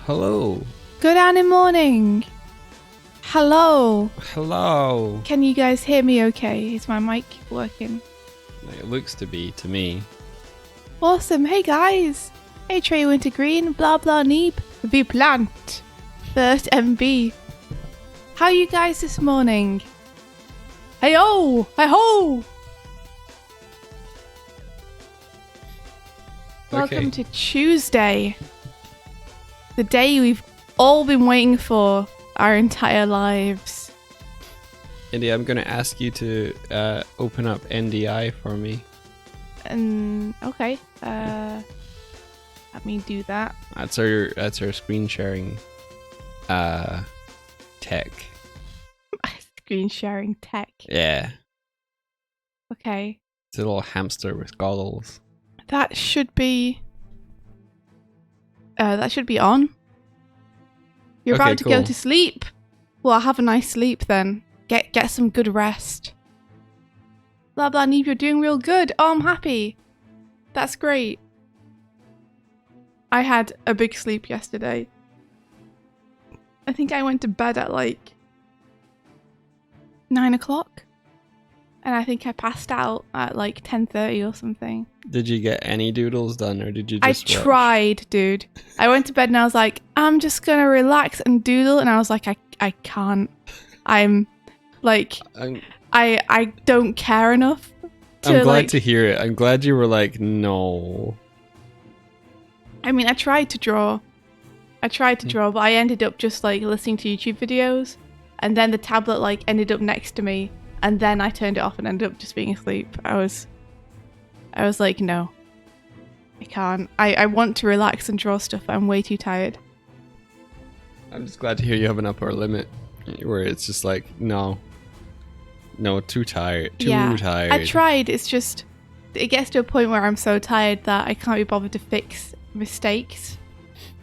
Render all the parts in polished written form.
Hello. Good Animorning. Hello. Hello. Can you guys hear me okay? Is my mic working? It looks to be to me. Awesome. Hey guys. Hey Trey Wintergreen. Blah blah neep. The plant. First MB. How are you guys this morning? Hey ho. Hey ho. Welcome to Tuesday. The day we've all been waiting for our entire lives. Indy, I'm going to ask you to open up NDI for me. Okay. Let me do that. That's our screen sharing tech. Screen sharing tech. Yeah. Okay. It's a little hamster with goggles. That should be on. You're Okay, about to go cool. to sleep. Well, have a nice sleep then. Get some good rest. Blah blah Neve, you're doing real good. Oh, I'm happy. That's great. I had a big sleep yesterday. I think I went to bed at like 9 o'clock. And I think I passed out at like 10:30 or something. Did you get any doodles done, or did you just I tried, dude. I went to bed and I was like, I'm just gonna relax and doodle, and I was like, I can't. I'm like, I don't care enough. I'm glad to hear it. I'm glad you were like, no. I mean, I tried to draw, but I ended up just like listening to YouTube videos, and then the tablet like ended up next to me, and then I turned it off and ended up just being asleep. I was like, no, I can't. I want to relax and draw stuff, but I'm way too tired. I'm just glad to hear you have an upper limit where it's just like, no, too tired. Tired. I tried. It's just, it gets to a point where I'm so tired that I can't be bothered to fix mistakes.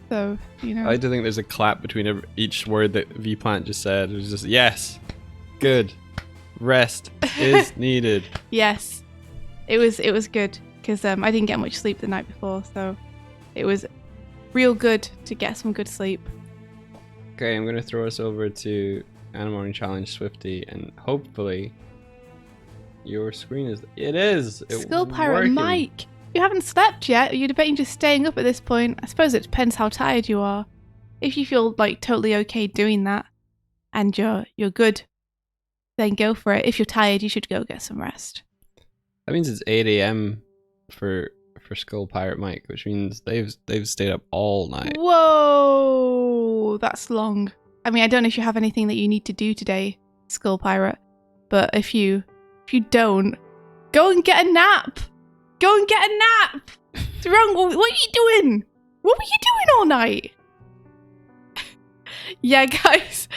So, you know. I do think there's a clap between each word that V-Plant just said. It was just, yes, good, rest is needed. Yes. It was good because I didn't get much sleep the night before, so it was real good to get some good sleep. Okay, I'm gonna throw us over to Animorning Challenge Swifty, and hopefully your screen is. It is. Skull Pirate Mike, you haven't slept yet. You're debating just staying up at this point. I suppose it depends how tired you are. If you feel like totally okay doing that, and you're good, then go for it. If you're tired, you should go get some rest. That means it's 8 a.m. for Skull Pirate Mike, which means they've stayed up all night. Whoa, that's long. I mean, I don't know if you have anything that you need to do today, Skull Pirate, but if you don't, go and get a nap. Go and get a nap. What's wrong? What are you doing? What were you doing all night? Yeah, guys,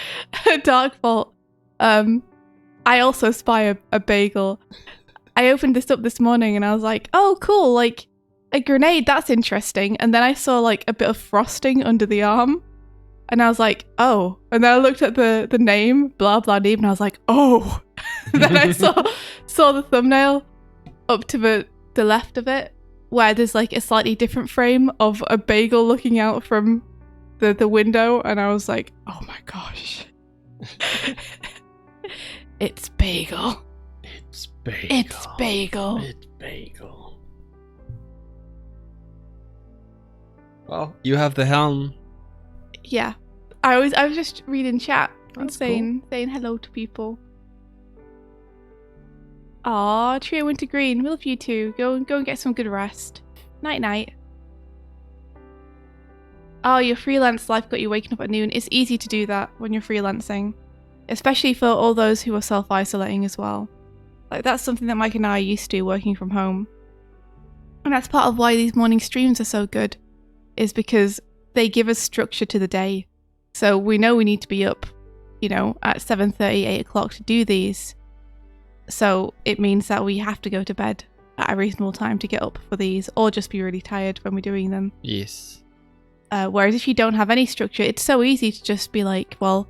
Dark Fault. I also spy a bagel. I opened this up this morning and I was like, oh, cool, like a grenade, that's interesting. And then I saw like a bit of frosting under the arm and I was like, oh. And then I looked at the name, blah, blah, name, and I was like, oh. Then I saw the thumbnail up to the left of it where there's like a slightly different frame of a bagel looking out from the window. And I was like, oh my gosh. It's bagel. It's bagel. It's bagel. It's bagel. Well, you have the helm. Yeah. I was just reading chat and That's saying hello to people. Aw, Trio Wintergreen, we love you too. Go and get some good rest. Night night. Oh, your freelance life got you waking up at noon. It's easy to do that when you're freelancing. Especially for all those who are self-isolating as well. Like, that's something that Mike and I are used to working from home. And that's part of why these morning streams are so good, is because they give us structure to the day. So we know we need to be up, you know, at 7:30, 8 o'clock to do these. So it means that we have to go to bed at a reasonable time to get up for these, or just be really tired when we're doing them. Yes. Whereas if you don't have any structure, it's so easy to just be like, well,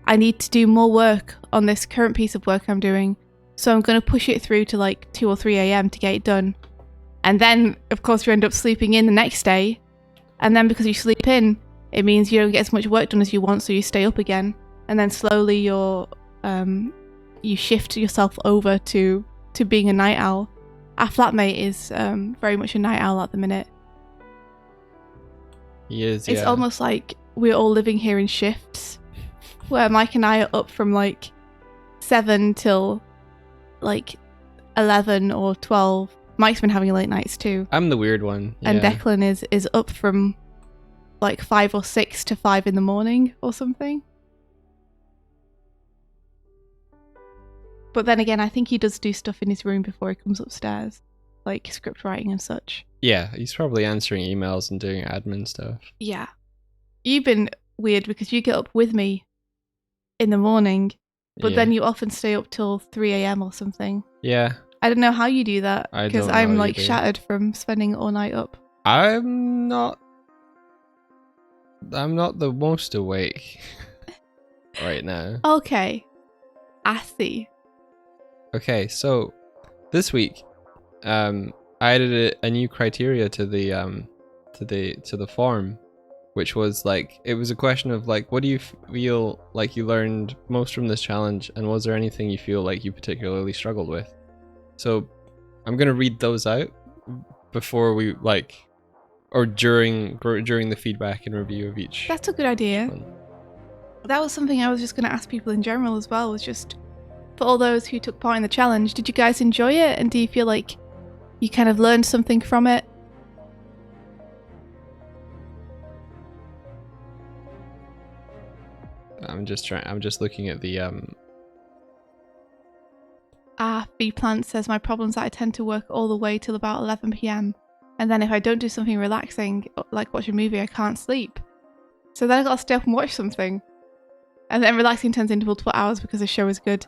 I need to do more work on this current piece of work I'm doing, so I'm going to push it through to like 2 or 3 a.m. to get it done. And then, of course, you end up sleeping in the next day. And then because you sleep in, it means you don't get as much work done as you want, so you stay up again. And then slowly you shift yourself over to being a night owl. Our flatmate is very much a night owl at the minute. He is, It's yeah. almost like we're all living here in shifts, where Mike and I are up from like 7 till like 11 or 12. Mike's been having late nights too. I'm the weird one. Yeah. And Declan is up from like 5 or 6 to 5 in the morning or something. But then again, I think he does do stuff in his room before he comes upstairs, like script writing and such. Yeah, he's probably answering emails and doing admin stuff. Yeah. You've been weird because you get up with me in the morning, but Yeah. then you often stay up till 3 a.m. or something. Yeah. I don't know how you do that, I because don't I'm know like either. shattered from spending all night up. I'm not the most awake right now. Okay. I see. Okay, so this week, I added a new criteria to the form, which was like, it was a question of like, what do you feel like you learned most from this challenge, and was there anything you feel like you particularly struggled with? So I'm gonna read those out before we or during the feedback and review of each. That's a good idea. one. That was something I was just going to ask people in general as well, was just for all those who took part in the challenge, did you guys enjoy it? And do you feel like you kind of learned something from it? I'm just looking at the Plant says, my problem is that I tend to work all the way till about 11 p.m. And then if I don't do something relaxing, like watch a movie, I can't sleep. So then I gotta stay up and watch something. And then relaxing turns into multiple hours because the show is good.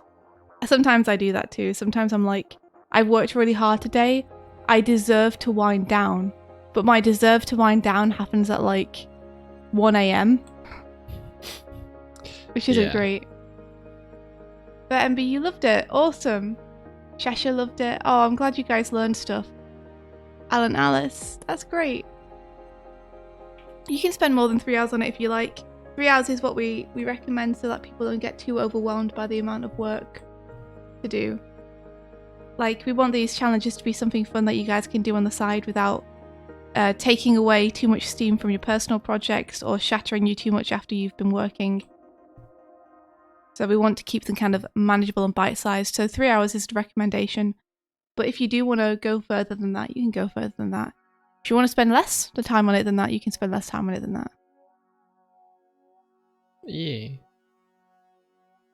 Sometimes I do that too. Sometimes I'm like, I've worked really hard today. I deserve to wind down. But my deserve to wind down happens at like 1 a.m. Which isn't great. But MB, you loved it. Awesome. Cheshire loved it. Oh, I'm glad you guys learned stuff. Alan, Alice, that's great. You can spend more than 3 hours on it if you like. 3 hours is what we recommend so that people don't get too overwhelmed by the amount of work to do. Like, we want these challenges to be something fun that you guys can do on the side without taking away too much steam from your personal projects or shattering you too much after you've been working. So we want to keep them kind of manageable and bite-sized. So 3 hours is the recommendation. But if you do want to go further than that, you can go further than that. If you want to spend less time on it than that, you can spend less time on it than that. Yeah.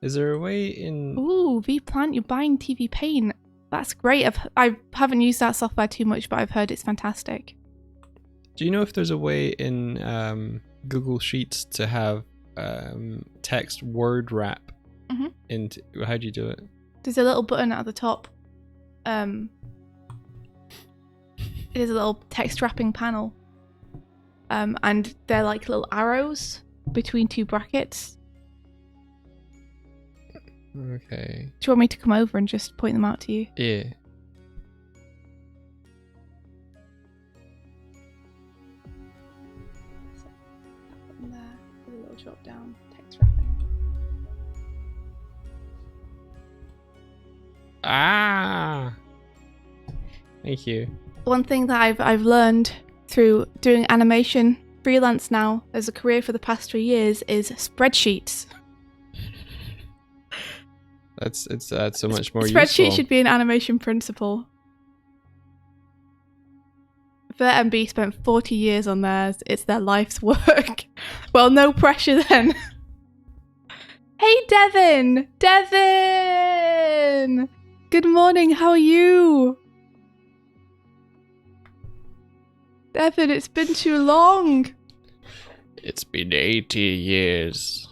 Is there a way in... Ooh, V-Plant, you're buying TV Paint. That's great. I haven't used that software too much, but I've heard it's fantastic. Do you know if there's a way in Google Sheets to have text word wrap into... How do you do it? There's a little button at the top. It is a little text wrapping panel. And they're like little arrows between two brackets. Okay. Do you want me to come over and just point them out to you? Yeah. There, a little drop down text wrapping. Ah! Thank you. One thing that I've learned through doing animation freelance now as a career for the past 3 years is spreadsheets. That's so much more useful. Spreadsheet should be an animation principle. Vert MB spent 40 years on theirs. It's their life's work. Well, no pressure then. Hey, Devin! Devin! Good morning, how are you? Devin, it's been too long. It's been 80 years.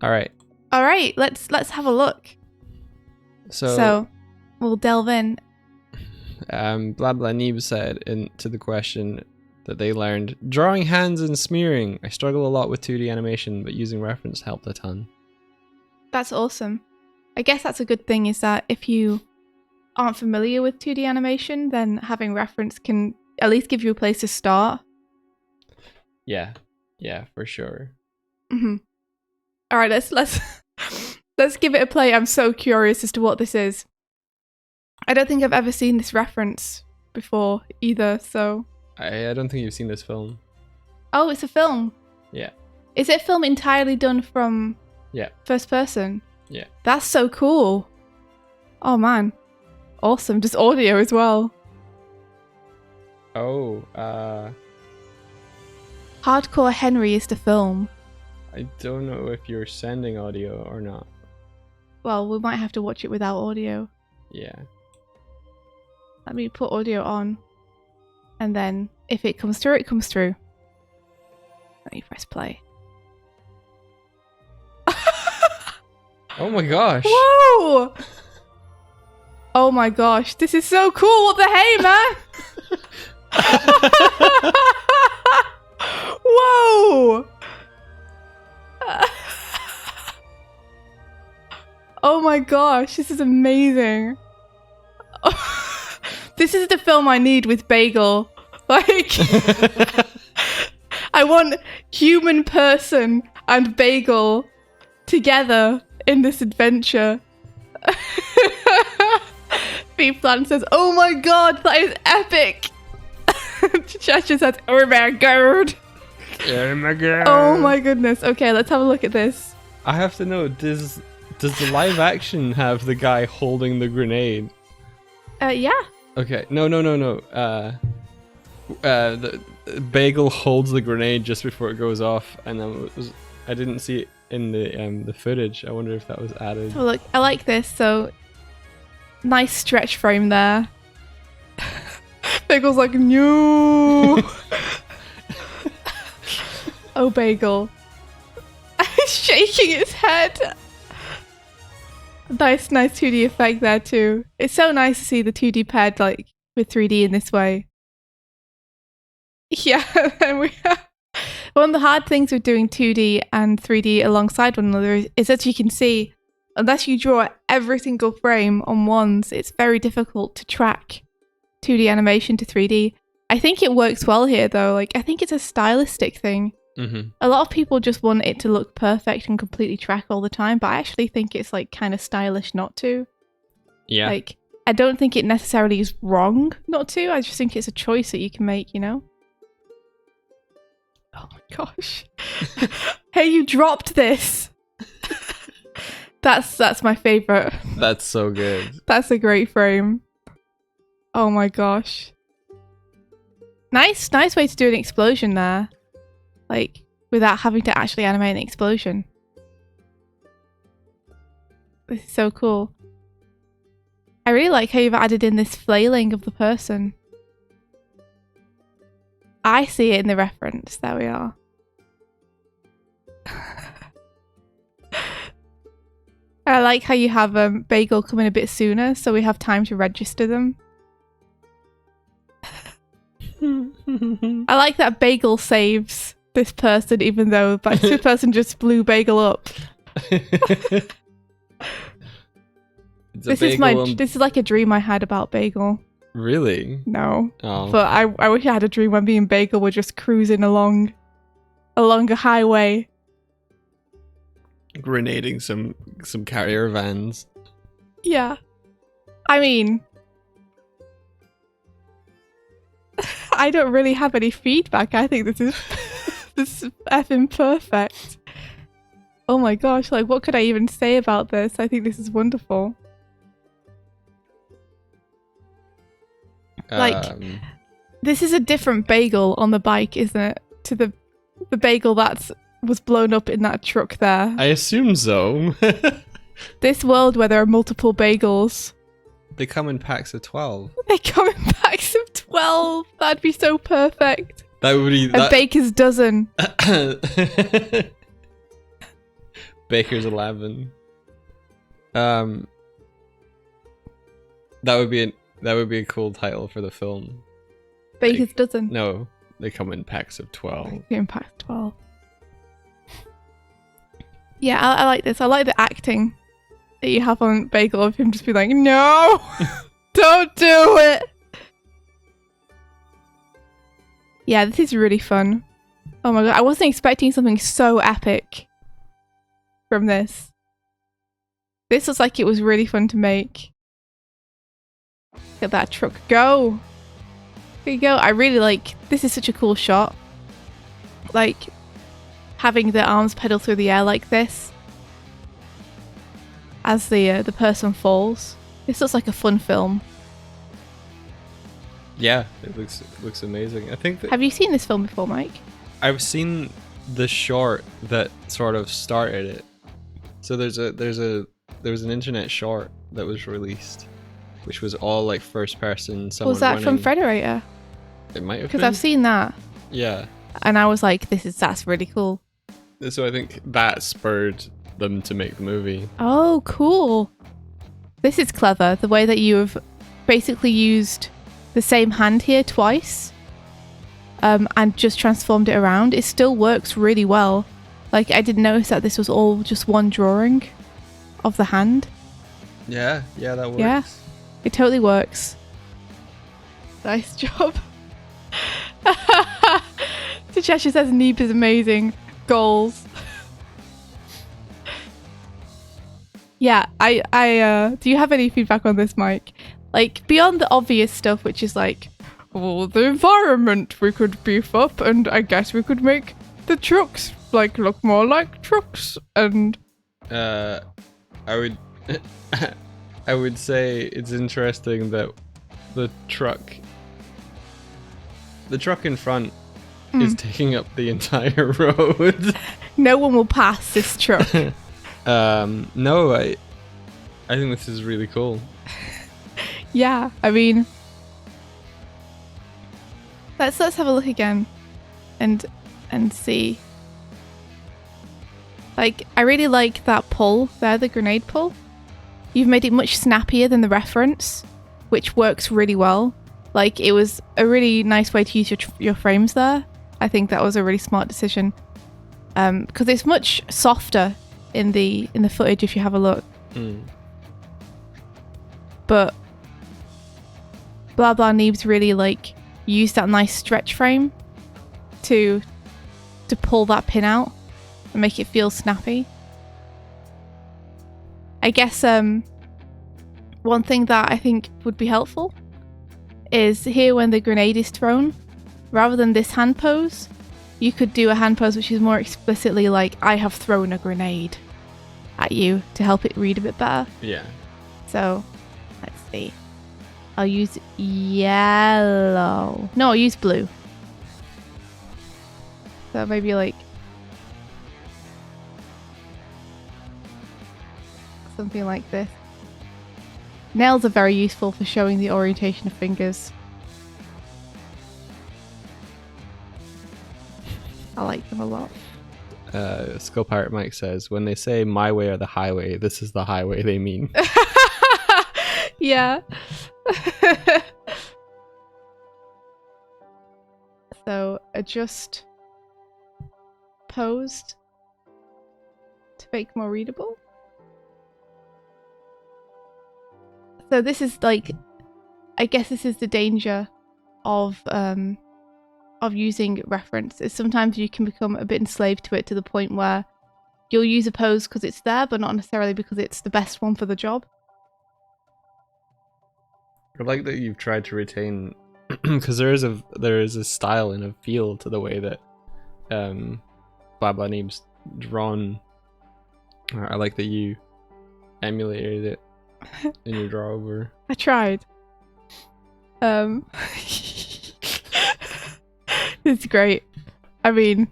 All right. All right, let's have a look. So We'll delve in. Blah blah Neeb said to the question that they learned, drawing hands and smearing. I struggle a lot with 2D animation, but using reference helped a ton. That's awesome. I guess that's a good thing, is that if you aren't familiar with 2D animation, then having reference can at least give you a place to start. Yeah, for sure. Mm-hmm. All right, let's give it a play. I'm so curious as to what this is. I don't think I've ever seen this reference before either, so... I don't think you've seen this film. Oh, it's a film? Yeah. Is it a film entirely done from first person? Yeah. That's so cool. Oh, man. Awesome. Just audio as well. Oh, Hardcore Henry is the film. I don't know if you're sending audio or not. Well, we might have to watch it without audio. Yeah. Let me put audio on. And then, if it comes through, it comes through. Let me press play. Oh my gosh. Whoa! Oh my gosh, this is so cool. What the hey, man? Whoa! Oh my gosh, this is amazing. This is the film I need with Bagel. Like, I want human person and Bagel together in this adventure. Beefland says, oh my god, that is epic. Cheshire says, oh my god. Oh my god. Oh my goodness. Okay, let's have a look at this. I have to know, does the live action have the guy holding the grenade? Yeah. Okay, no. The Bagel holds the grenade just before it goes off, and then I didn't see it in the footage. I wonder if that was added. Oh, look, I like this. So nice stretch frame there. Bagel's like, no. Oh, Bagel. He's shaking his head. Nice 2D effect there too. It's so nice to see the 2D paired like with 3D in this way. Yeah, and we have one of the hard things with doing 2D and 3D alongside one another is that you can see, unless you draw every single frame on ones, it's very difficult to track 2D animation to 3D. I think it works well here though. Like, I think it's a stylistic thing. Mm-hmm. A lot of people just want it to look perfect and completely track all the time, but I actually think it's like kind of stylish not to. Yeah. Like, I don't think it necessarily is wrong not to. I just think it's a choice that you can make, you know? Oh my gosh. Hey, you dropped this. That's my favorite. That's so good. That's a great frame. Oh my gosh. Nice way to do an explosion there. Like, without having to actually animate an explosion. This is so cool. I really like how you've added in this flailing of the person. I see it in the reference. There we are. I like how you have Bagel come in a bit sooner, so we have time to register them. I like that Bagel saves this person, even though this person just blew Bagel up. This is like a dream I had about Bagel. Really? No. Oh. But I wish I had a dream when me and Bagel were just cruising along a highway. Grenading some carrier vans. Yeah. I mean, I don't really have any feedback. I think this is this is effing perfect. Oh my gosh, like what could I even say about this? I think this is wonderful. Like, this is a different Bagel on the bike, isn't it? To the Bagel that was blown up in that truck there. I assume so. This world where there are multiple Bagels. They come in packs of 12. They come in packs of 12. That'd be so perfect. That would be a baker's dozen. Baker's 11. That would be That would be a cool title for the film. Baker's dozen. No, they come in packs of 12. Impact 12. Yeah, I like this. I like the acting that you have on Bagel of him just being like, no, don't do it. Yeah, this is really fun. Oh my god, I wasn't expecting something so epic from this. This looks like it was really fun to make. Look at that truck go. There you go. I really like, this is such a cool shot. Like, having the arms pedal through the air like this as the person falls. This looks like a fun film. Yeah, it looks amazing. I think that Have you seen this film before, Mike? I've seen the short that sort of started it. So there was an internet short that was released, which was all like first person. Was that from Federator? It might have Because been. I've seen that. Yeah. And I was like, that's really cool. So I think that spurred them to make the movie. Oh, cool. This is clever. The way that you have basically used the same hand here twice and just transformed it around. It still works really well. Like, I didn't notice that this was all just one drawing of the hand. Yeah, that works. Yeah, it totally works. Nice job. Tacheshi says Neep is amazing. Goals. Yeah, I do you have any feedback on this, Mike? Like, beyond the obvious stuff, which is like, oh, the environment we could beef up, and I guess we could make the trucks like look more like trucks, and I would I would say it's interesting that the truck in front is taking up the entire road. No one will pass this truck. No, I think this is really cool. Yeah, I mean, let's have a look again and see. Like, I really like that pull there, the grenade pull. You've made it much snappier than the reference, which works really well. Like, it was a really nice way to use your frames there. I think that was a really smart decision. Because it's much softer in the footage if you have a look. But Blah Blah Neebs really like used that nice stretch frame to pull that pin out and make it feel snappy. I guess one thing that I think would be helpful is here when the grenade is thrown, rather than this hand pose, you could do a hand pose which is more explicitly like, I have thrown a grenade at you, to help it read a bit better. Yeah. So, let's see. I'll use yellow. No, I'll use blue. So maybe like something like this. Nails are very useful for showing the orientation of fingers. I like them a lot. Skull Pirate Mike says, when they say my way or the highway, this is the highway they mean. Yeah. So adjust posed to make more readable. So this is like, I guess this is the danger of using reference, is sometimes you can become a bit enslaved to it to the point where you'll use a pose because it's there, but not necessarily because it's the best one for the job. I like that you've tried to retain, because there is a style and a feel to the way that Blah Neeb's drawn. I like that you emulated it in your draw over. I tried. It's great. I mean,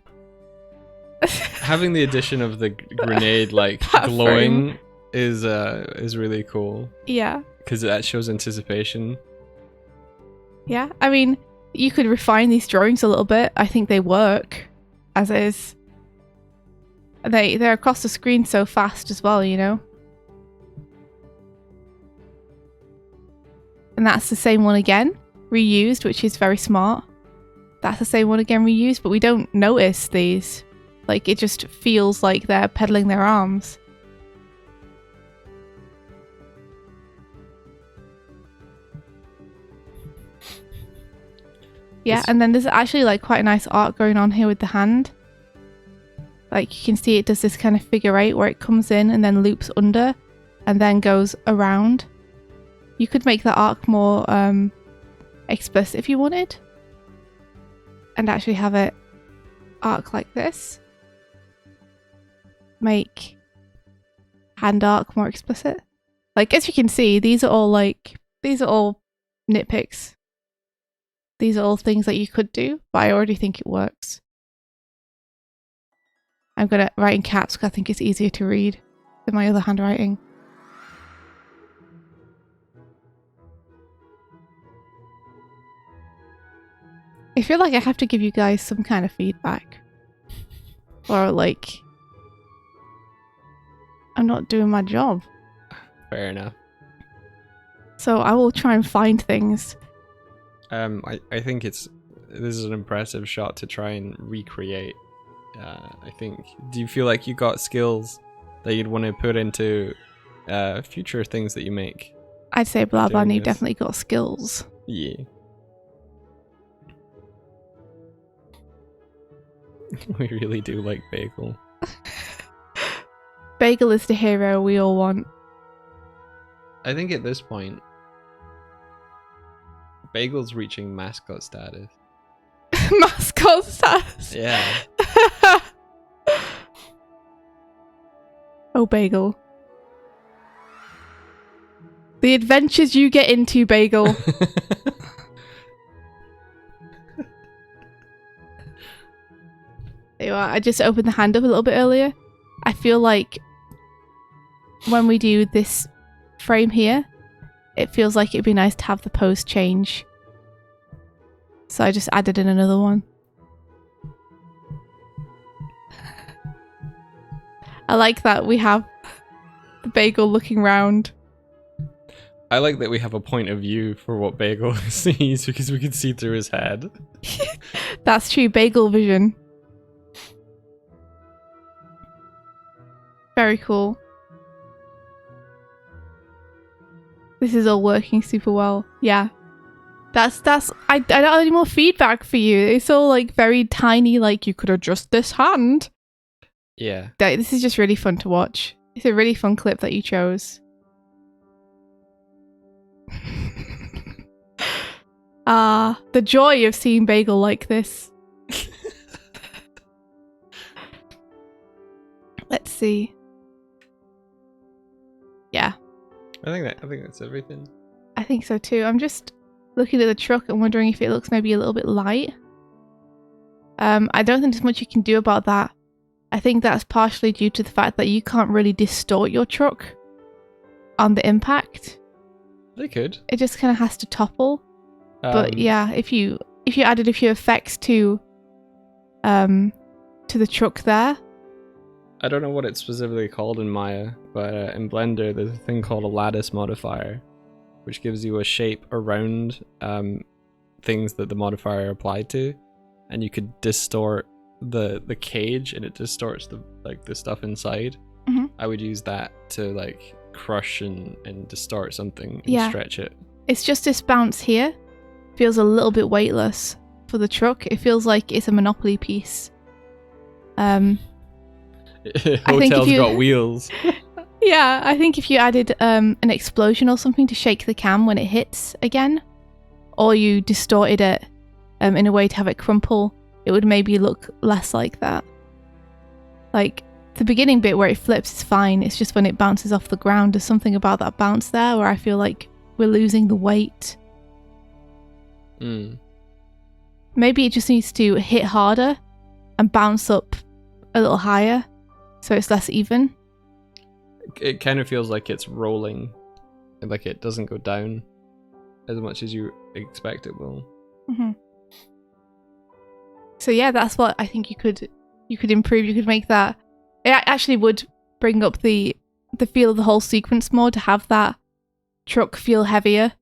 having the addition of the grenade like glowing is really cool. Yeah. Because that shows anticipation. Yeah, I mean, you could refine these drawings a little bit. I think they work as is. They're across the screen so fast as well, you know? And that's the same one again, reused, which is very smart. That's the same one again, reused, but we don't notice these. Like, it just feels like they're pedaling their arms. Yeah, and then there's actually like quite a nice art going on here with the hand. Like you can see it does this kind of figure eight where it comes in and then loops under and then goes around. You could make the arc more explicit if you wanted. And actually have it arc like this. Make hand arc more explicit. Like as you can see, these are all nitpicks. These are all things that you could do, but I already think it works. I'm going to write in caps because I think it's easier to read than my other handwriting. I feel like I have to give you guys some kind of feedback. Or like, I'm not doing my job. Fair enough. So I will try and find things. I think this is an impressive shot to try and recreate. I think, do you feel like you got skills that you'd want to put into future things that you make? I'd say Blabani definitely got skills. Yeah. We really do like Bagel. Bagel is the hero we all want. I think at this point, Bagel's reaching mascot status. Mascot status? Yeah. Oh, Bagel. The adventures you get into, Bagel. There you are. I just opened the hand up a little bit earlier. I feel like when we do this frame here, it feels like it'd be nice to have the pose change. So I just added in another one. I like that we have the Bagel looking round. I like that we have a point of view for what Bagel sees because we can see through his head. That's true, Bagel vision. Very cool. This is all working super well. Yeah. I don't have any more feedback for you. It's all like very tiny, like you could adjust this hand. Yeah. This is just really fun to watch. It's a really fun clip that you chose. The joy of seeing Bagel like this. Let's see. Yeah. I think that's everything. I think so too. I'm just looking at the truck and wondering if it looks maybe a little bit light. I don't think there's much you can do about that. I think that's partially due to the fact that you can't really distort your truck on the impact. They could. It just kind of has to topple. But yeah, if you added a few effects to the truck there. I don't know what it's specifically called in Maya, but in Blender there's a thing called a lattice modifier, which gives you a shape around things that the modifier applied to, and you could distort the cage, and it distorts the stuff inside. Mm-hmm. I would use that to like crush and distort something and stretch it. It's just this bounce here feels a little bit weightless for the truck. It feels like it's a Monopoly piece. Hotel's got wheels. Yeah, I think if you added an explosion or something to shake the cam when it hits again, or you distorted it in a way to have it crumple, it would maybe look less like that. Like, the beginning bit where it flips is fine, it's just when it bounces off the ground, there's something about that bounce there where I feel like we're losing the weight. Maybe it just needs to hit harder and bounce up a little higher, so it's less even. It kind of feels like it's rolling, like it doesn't go down as much as you expect it will. Mm-hmm. So yeah, that's what I think you could improve. You could make that. It actually would bring up the feel of the whole sequence more to have that truck feel heavier.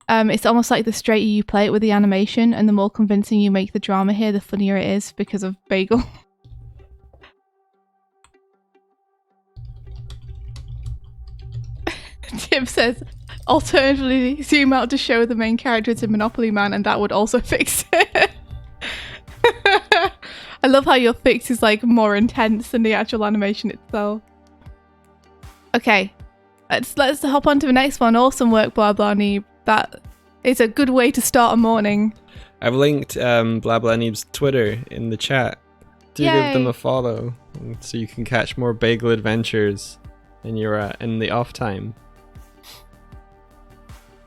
It's almost like the straighter you play it with the animation and the more convincing you make the drama here, the funnier it is because of Bagel. Tim says, alternatively, zoom out to show the main character is a Monopoly Man and that would also fix it. I love how your fix is like more intense than the actual animation itself. Okay, let's hop on to the next one. Awesome work, blah blah Neeb. That is a good way to start a morning. I've linked Blah Blah Neeb's Twitter in the chat. Do Yay. give them a follow so you can catch more bagel adventures in your in the off time.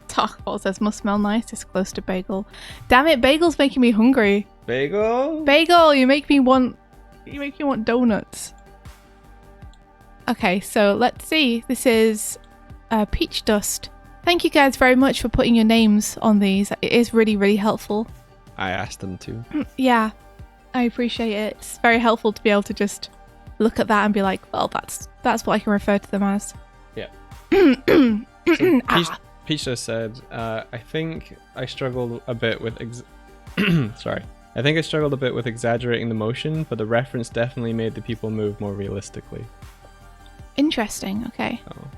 Talkball says must smell nice. It's close to Bagel. Damn it, Bagel's making me hungry. Bagel? Bagel, you make me want donuts. Okay, so let's see. This is Peach Dust. Thank you guys very much for putting your names on these. It is really, really helpful. I asked them to. Yeah, I appreciate it. It's very helpful to be able to just look at that and be like, well, that's what I can refer to them as. Yeah. So Peach just said, I think I struggled a bit with sorry. I think I struggled a bit with exaggerating the motion, but the reference definitely made the people move more realistically. Interesting, okay. Oh.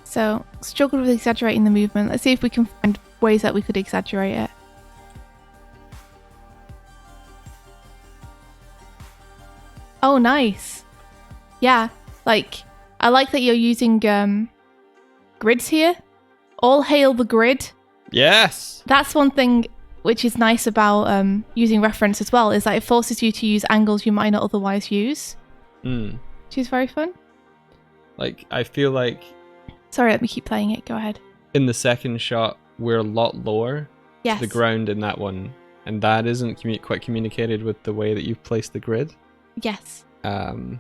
So, struggled with exaggerating the movement. Let's see if we can find ways that we could exaggerate it. Oh, nice. Yeah, like, I like that you're using grids here. All hail the grid. Yes! That's one thing which is nice about using reference as well, is that it forces you to use angles you might not otherwise use. Which is very fun. Like, I feel like... Sorry, let me keep playing it. Go ahead. In the second shot, we're a lot lower Yes. to the ground in that one. And that isn't quite communicated with the way that you've placed the grid. Yes. I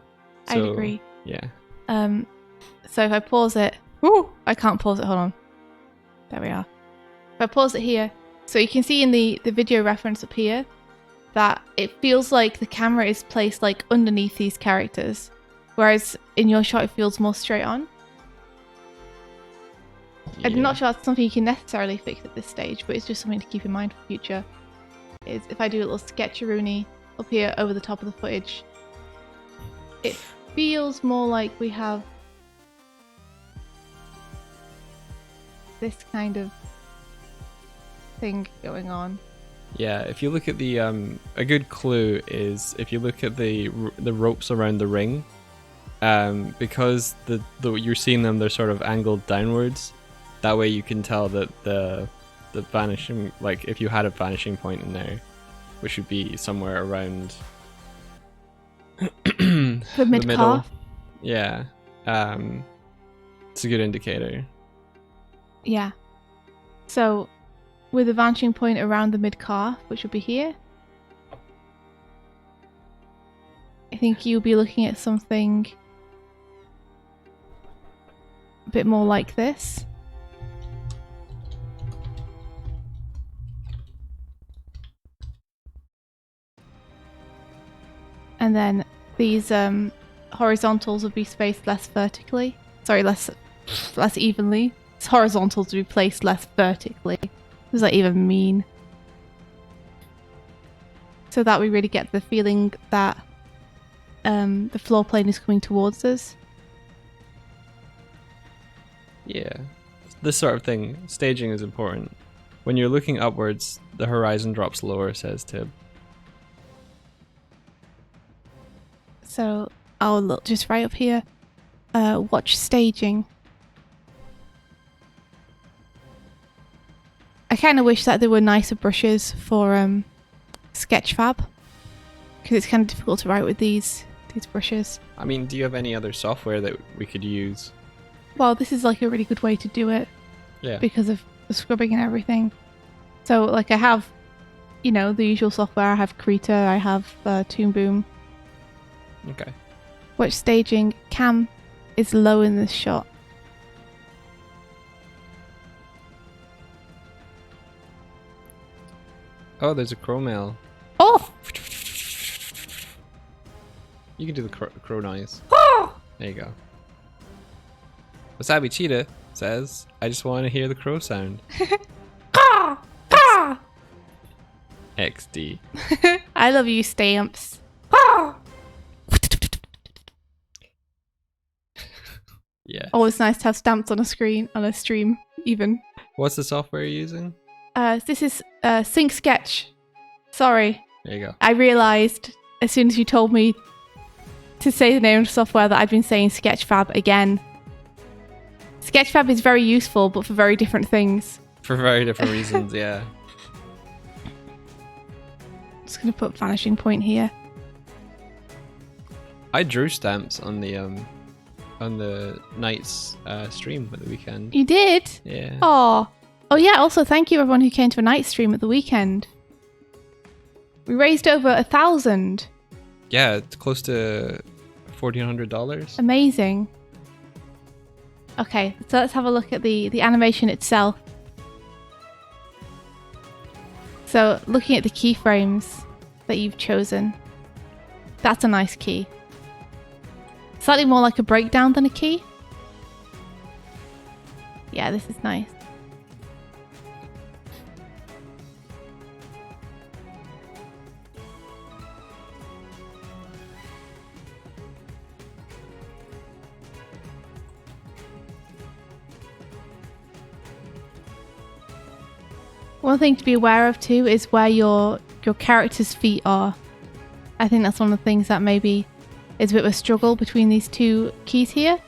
agree. Yeah. So if I pause it... Ooh, I can't pause it. Hold on. There we are. If I pause it here, so you can see in the video reference up here that it feels like the camera is placed like underneath these characters, whereas in your shot it feels more straight on. Yeah. I'm not sure that's something you can necessarily fix at this stage, but it's just something to keep in mind for future. Is if I do a little sketch-a-rooney up here over the top of the footage, it feels more like we have this kind of thing going on. Yeah, if you look at the a good clue is if you look at the ropes around the ring, because the you're seeing them, they're sort of angled downwards. That way you can tell that the vanishing, like if you had a vanishing point in there, which would be somewhere around The mid middle. calf. Yeah, it's a good indicator. Yeah. So with a vanishing point around the mid calf, which would be here, I think you'll be looking at something a bit more like this. And then these horizontals would be spaced less vertically. Sorry, less evenly. These horizontals would be placed less vertically. What does that even mean? So that we really get the feeling that the floor plane is coming towards us. Yeah, this sort of thing, staging is important. When you're looking upwards, the horizon drops lower, says Tib. So I'll look just right up here. Watch staging. I kind of wish that there were nicer brushes for Sketchfab, because it's kind of difficult to write with these brushes. I mean, do you have any other software that we could use? Well, this is like a really good way to do it. Yeah. Because of the scrubbing and everything. So like I have, you know, the usual software. I have Krita, I have Toon Boom. Okay. Watch staging. Cam is low in this shot. Oh, there's a crow mail. Oh! You can do the crow noise. Oh! There you go. Wasabi Cheetah says, I just want to hear the crow sound. XD. I love you, stamps. Yeah. Always nice to have stamps on a screen, on a stream, even. What's the software you're using? This is Sync Sketch. Sorry. There you go. I realised as soon as you told me to say the name of the software that I've been saying Sketchfab again. Sketchfab is very useful, but for very different things. For very different reasons, yeah. Just gonna put vanishing point here. I drew stamps on the night's stream at the weekend. You did? Yeah. Oh yeah. Also, thank you everyone who came to a night stream at the weekend. We raised over 1,000. Yeah, it's close to $1,400. Amazing. Okay, so let's have a look at the animation itself. So, looking at the keyframes that you've chosen, that's a nice key. Slightly more like a breakdown than a key. Yeah, this is nice. One thing to be aware of too is where your character's feet are. I think that's one of the things that maybe is a bit of a struggle between these two keys here.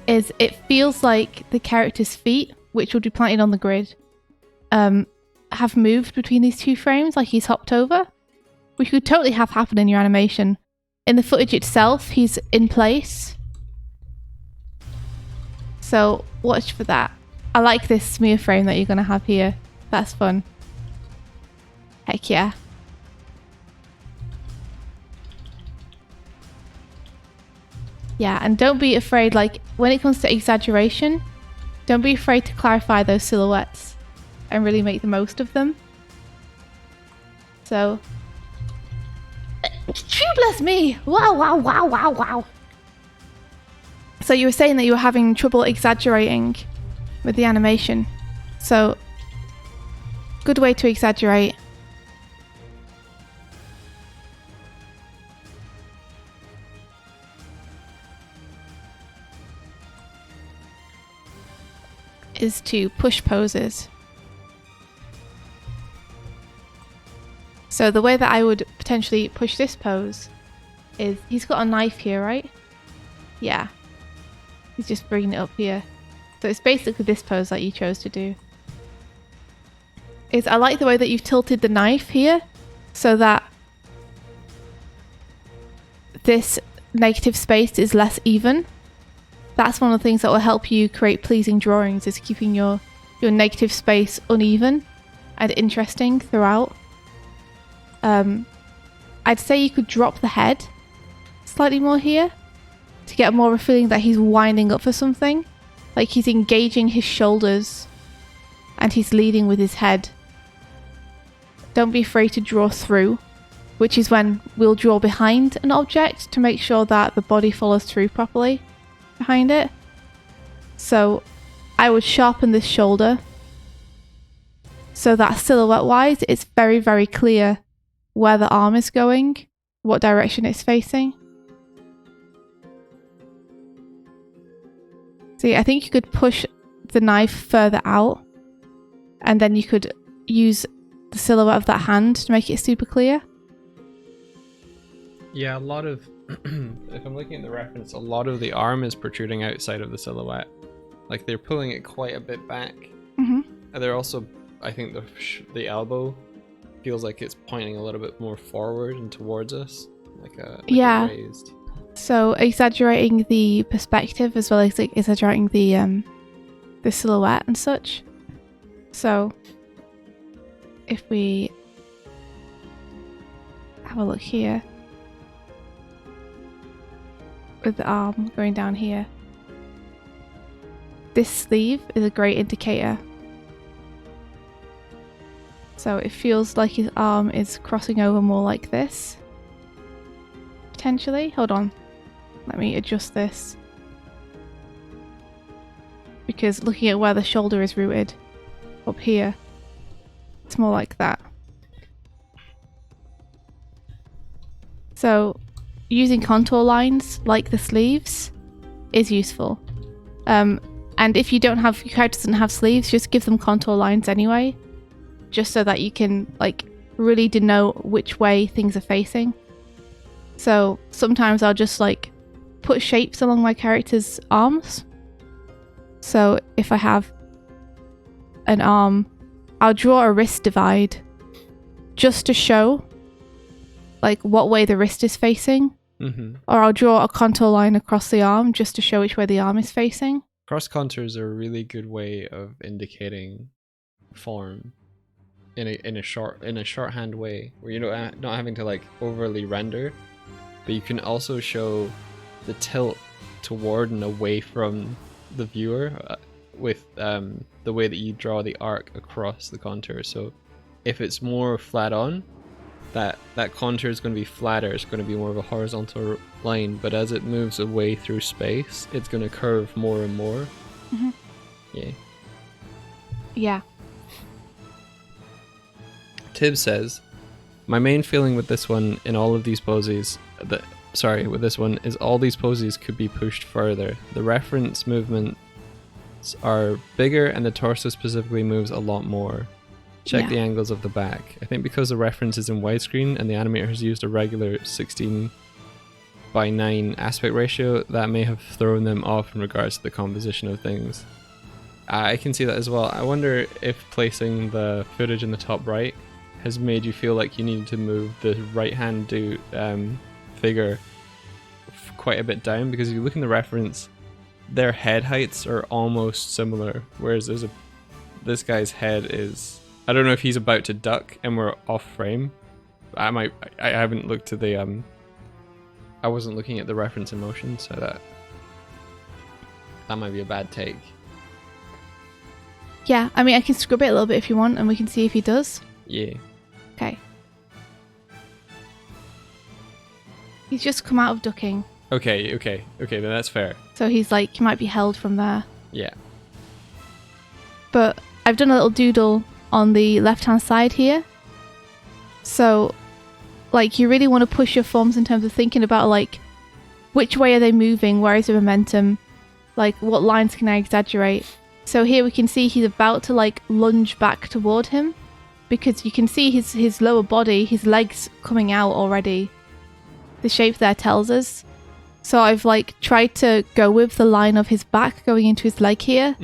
Is it feels like the character's feet, which would be planted on the grid, have moved between these two frames, like he's hopped over, which could totally have happened in your animation. In the footage itself, he's in place. So watch for that. I like this smear frame that you're going to have here. That's fun. Heck yeah. Yeah, and don't be afraid, like, when it comes to exaggeration, don't be afraid to clarify those silhouettes and really make the most of them. So, bless me! Wow, wow, wow, wow, wow. So you were saying that you were having trouble exaggerating with the animation. So, good way to exaggerate is to push poses. So the way that I would potentially push this pose is he's got a knife here, right? Yeah. He's just bringing it up here. So it's basically this pose that you chose to do. I like the way that you've tilted the knife here so that this negative space is less even. That's one of the things that will help you create pleasing drawings, is keeping your negative space uneven and interesting throughout. I'd say you could drop the head slightly more here to get more of a feeling that he's winding up for something. Like he's engaging his shoulders and he's leading with his head. Don't be afraid to draw through, which is when we'll draw behind an object to make sure that the body follows through properly behind it. So I would sharpen this shoulder so that silhouette wise it's very, very clear where the arm is going, what direction it's facing. See, I think you could push the knife further out and then you could use the silhouette of that hand to make it super clear. Yeah, a lot of if I'm looking at the reference, a lot of the arm is protruding outside of the silhouette. Like they're pulling it quite a bit back. Mm-hmm. And they're also, I think the elbow feels like it's pointing a little bit more forward and towards us, like a raised. So exaggerating the perspective as well as like exaggerating the silhouette and such. So if we have a look here with the arm going down here, this sleeve is a great indicator. So it feels like his arm is crossing over more like this. Potentially. Hold on. Let me adjust this. Because looking at where the shoulder is rooted, up here, it's more like that. So using contour lines like the sleeves is useful. And if you don't have, your character doesn't have sleeves, just give them contour lines anyway, just so that you can like really denote which way things are facing. So sometimes I'll just like put shapes along my character's arms. So if I have an arm, I'll draw a wrist divide just to show like what way the wrist is facing. Or I'll draw a contour line across the arm just to show which way the arm is facing. Cross contours are a really good way of indicating form in a shorthand way, where you're not having to like overly render, but you can also show the tilt toward and away from the viewer with the way that you draw the arc across the contour. So if it's more flat on, that contour is going to be flatter, it's going to be more of a horizontal line, but as it moves away through space, it's going to curve more and more. Yeah. Tibbs says, my main feeling with this one in all of these poses, with this one, is all these poses could be pushed further. The reference movements are bigger and the torso specifically moves a lot more. Check the angles of the back. I think because the reference is in widescreen and the animator has used a regular 16:9 aspect ratio, that may have thrown them off in regards to the composition of things. I can see that as well. I wonder if placing the footage in the top right has made you feel like you needed to move the right hand figure quite a bit down, because if you look in the reference, their head heights are almost similar, whereas this guy's head is, I don't know if he's about to duck and we're off frame. I haven't looked to the I wasn't looking at the reference in motion, so that might be a bad take. Yeah, I mean I can scrub it a little bit if you want and we can see if he does. Yeah. Okay. He's just come out of ducking. Okay, then that's fair. So he's like, he might be held from there. Yeah. But I've done a little doodle on the left hand side here. So like you really want to push your forms in terms of thinking about like which way are they moving, where is the momentum, like what lines can I exaggerate. So here we can see he's about to like lunge back toward him, because you can see his lower body, his legs coming out already. The shape there tells us. So I've like tried to go with the line of his back going into his leg here,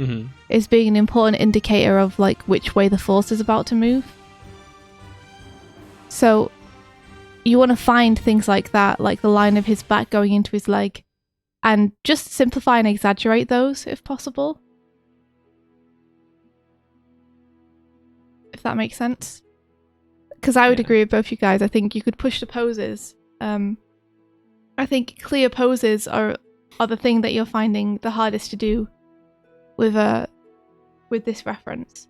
is being an important indicator of like which way the force is about to move. So you want to find things like that, like the line of his back going into his leg, and just simplify and exaggerate those if possible. If that makes sense. Because I would agree with both you guys. I think you could push the poses. I think clear poses are the thing that you're finding the hardest to do with this reference.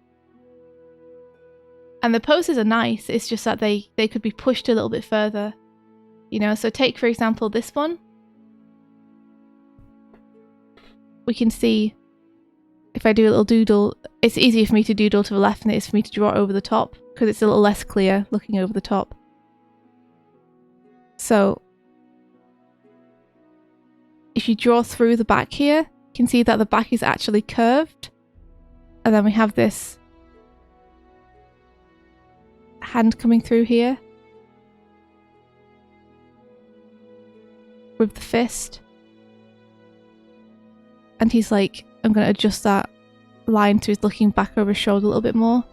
And the poses are nice, it's just that they could be pushed a little bit further. You know, so take for example this one. We can see, if I do a little doodle, it's easier for me to doodle to the left than it is for me to draw over the top, because it's a little less clear looking over the top. So if you draw through the back here, you can see that the back is actually curved. And then we have this hand coming through here with the fist. And he's like, I'm going to adjust that line so he's looking back over his shoulder a little bit more,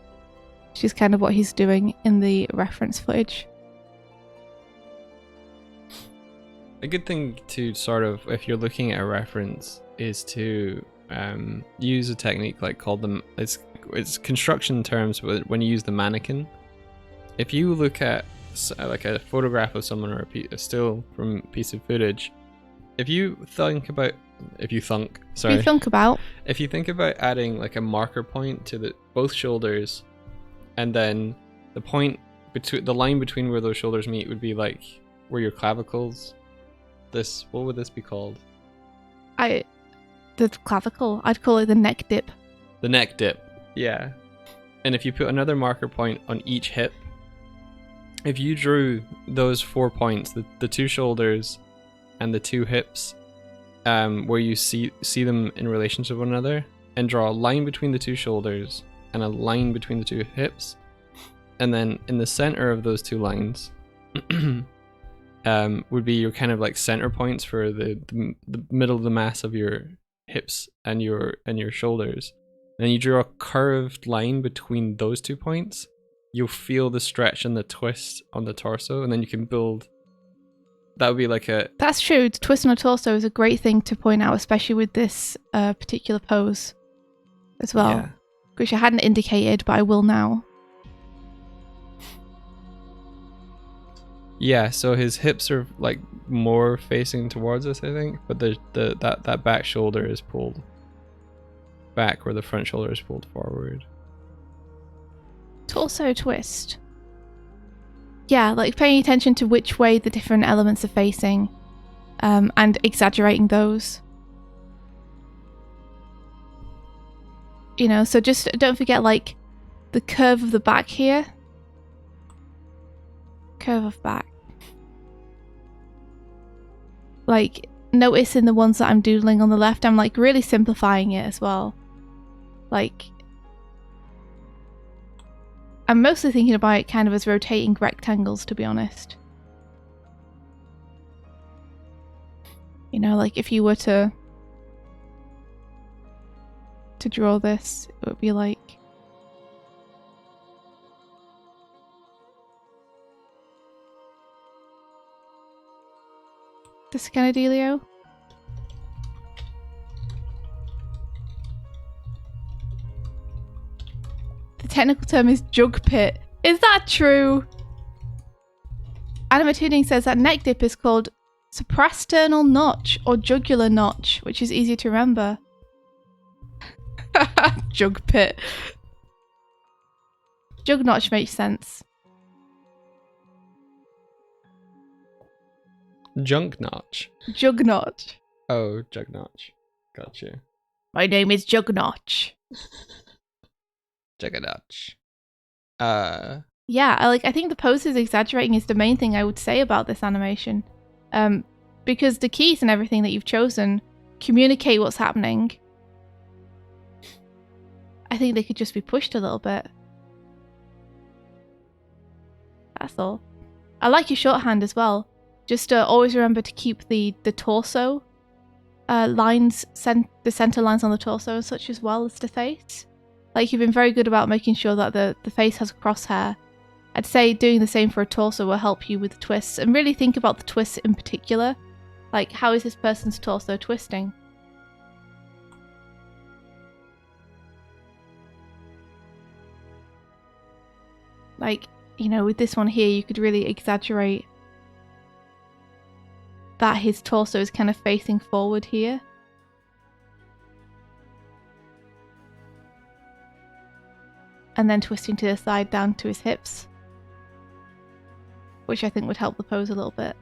which is kind of what he's doing in the reference footage. A good thing to sort of, if you're looking at a reference, is to use a technique like called them, it's construction terms, but when you use the mannequin, if you look at like a photograph of someone or a still from a piece of footage, if you think about adding like a marker point to both shoulders, and then the point between the line between where those shoulders meet would be like where your clavicles. What would this be called? The clavicle. I'd call it the neck dip. The neck dip, yeah. And if you put another marker point on each hip, if you drew those 4 points, the two shoulders and the two hips, where you see them in relation to one another, and draw a line between the two shoulders and a line between the two hips, and then in the center of those two lines would be your kind of like center points for the middle of the mass of your hips and your shoulders. And you draw a curved line between those 2 points, you'll feel the stretch and the twist on the torso, and then you can build. That would be like a... That's true. The twist on the torso is a great thing to point out, especially with this particular pose as well, Yeah. which I hadn't indicated, but I will now. Yeah, so his hips are like more facing towards us, I think, but that back shoulder is pulled back, where the front shoulder is pulled forward. Torso twist. Yeah, like paying attention to which way the different elements are facing, and exaggerating those. You know, so just don't forget like the curve of the back here. Curve of back. Like, notice in the ones that I'm doodling on the left, I'm like really simplifying it as well. Like, I'm mostly thinking about it kind of as rotating rectangles, to be honest. You know, like if you were to draw this, it would be like... this kind of dealio. The technical term is jug pit. Is that true? Animatooning says that neck dip is called suprasternal notch or jugular notch, which is easier to remember. Jug pit. Jug notch makes sense. Junk notch. Jug notch. Oh, jug notch. Gotcha. My name is Jug Notch. Jug notch. Yeah, I think the poses exaggerating is the main thing I would say about this animation. Because the keys and everything that you've chosen communicate what's happening. I think they could just be pushed a little bit. That's all. I like your shorthand as well. Just always remember to keep the torso lines, the center lines on the torso and such, as well as the face. Like, you've been very good about making sure that the face has crosshair. I'd say doing the same for a torso will help you with the twists, and really think about the twists in particular. Like, how is this person's torso twisting? Like, you know, with this one here, you could really exaggerate that his torso is kind of facing forward here. And then twisting to the side down to his hips. Which I think would help the pose a little bit.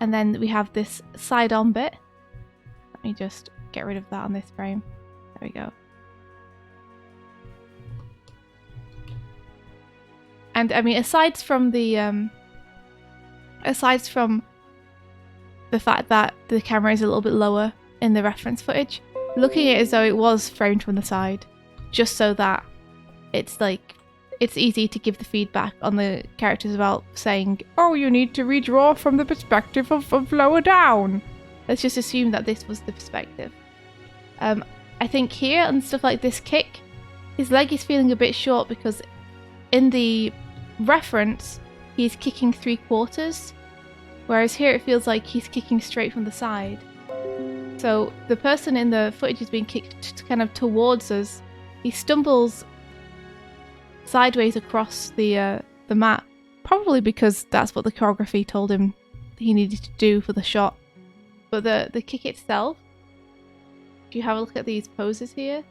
And then we have this side-on bit. Let me just get rid of that on this frame. There we go. And I mean, aside from the fact that the camera is a little bit lower in the reference footage, looking at it as though it was framed from the side, just so that it's like, it's easy to give the feedback on the characters about saying, oh, you need to redraw from the perspective of lower down. Let's just assume that this was the perspective. I think here, and stuff like this kick, his leg is feeling a bit short because in the reference, he's kicking 3/4, whereas here it feels like he's kicking straight from the side. So the person in the footage is being kicked kind of towards us. He stumbles sideways across the mat, probably because that's what the choreography told him he needed to do for the shot. But the kick itself, if you have a look at these poses here,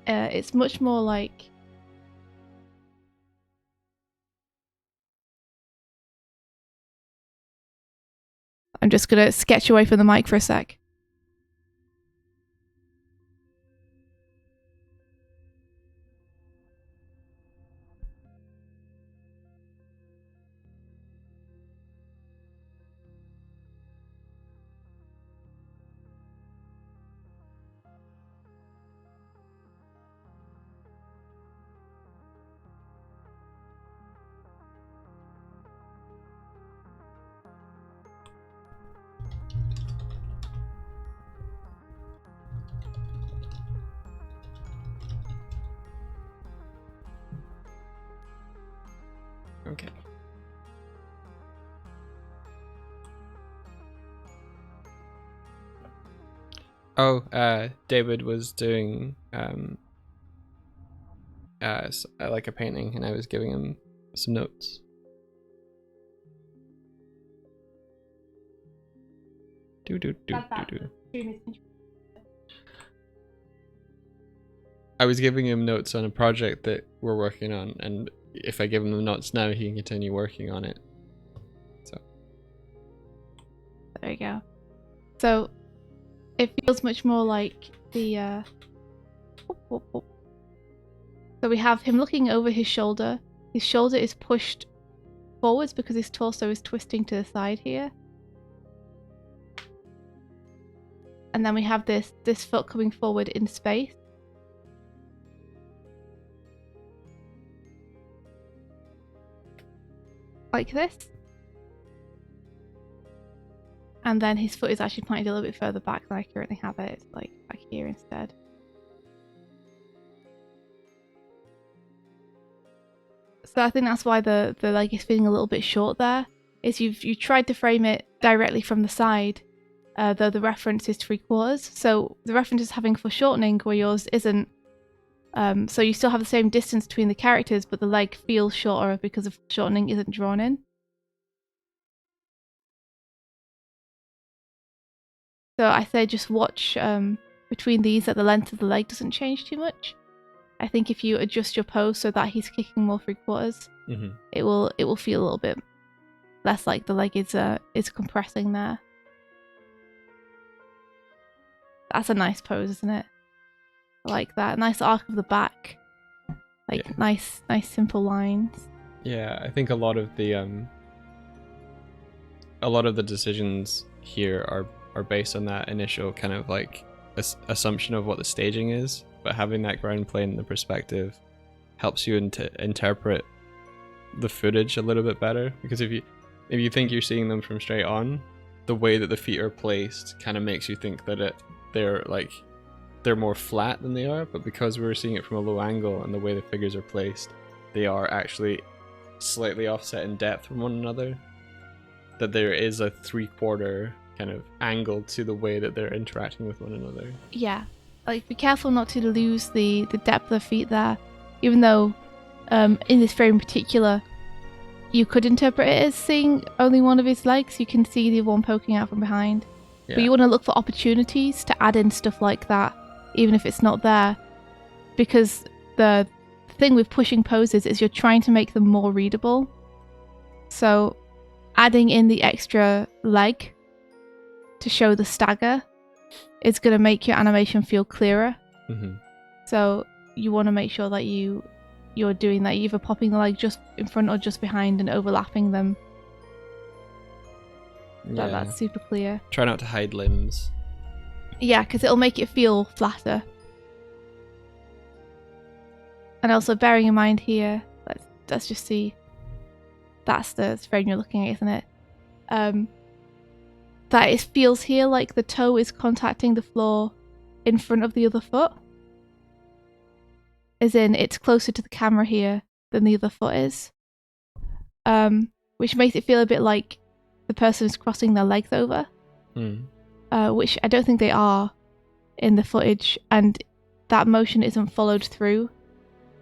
it's much more like... I'm just gonna sketch away from the mic for a sec. Okay. Oh, David was doing like a painting, and I was giving him some notes. I was giving him notes on a project that we're working on, and if I give him the notes now, he can continue working on it. So there you go. So it feels much more like the So we have him looking over his shoulder. His shoulder is pushed forwards because his torso is twisting to the side here. And then we have this foot coming forward in space. Like this. And then his foot is actually pointed a little bit further back than I currently have it. It's like back here instead. So I think that's why the leg is feeling a little bit short there. Is you tried to frame it directly from the side, though the reference is 3/4. So the reference is having foreshortening where yours isn't. So you still have the same distance between the characters, but the leg feels shorter because the foreshortening isn't drawn in. So I say just watch between these that the length of the leg doesn't change too much. I think if you adjust your pose so that he's kicking more 3/4, it will feel a little bit less like the leg is compressing there. That's a nice pose, isn't it? I like that. Nice arc of the back. Like nice simple lines. Yeah, I think a lot of the decisions here are based on that initial kind of like assumption of what the staging is, but having that ground plane in the perspective helps you interpret the footage a little bit better, because if you think you're seeing them from straight on, the way that the feet are placed kind of makes you think that they're more flat than they are, but because we're seeing it from a low angle and the way the figures are placed, they are actually slightly offset in depth from one another, that there is a 3/4 kind of angle to the way that they're interacting with one another. Yeah, like be careful not to lose the depth of the feet there, even though in this frame in particular you could interpret it as seeing only one of his legs. You can see the one poking out from behind. Yeah. But you want to look for opportunities to add in stuff like that, even if it's not there, because the thing with pushing poses is you're trying to make them more readable. So adding in the extra leg to show the stagger is going to make your animation feel clearer. So you want to make sure that you're doing that, either popping the leg just in front or just behind and overlapping them. Yeah. That's super clear. Try not to hide limbs. Yeah, because it'll make it feel flatter. And also bearing in mind here, let's just see. That's the frame you're looking at, isn't it? That it feels here like the toe is contacting the floor in front of the other foot. As in, it's closer to the camera here than the other foot is. Which makes it feel a bit like the person is crossing their legs over. Which I don't think they are in the footage, and that motion isn't followed through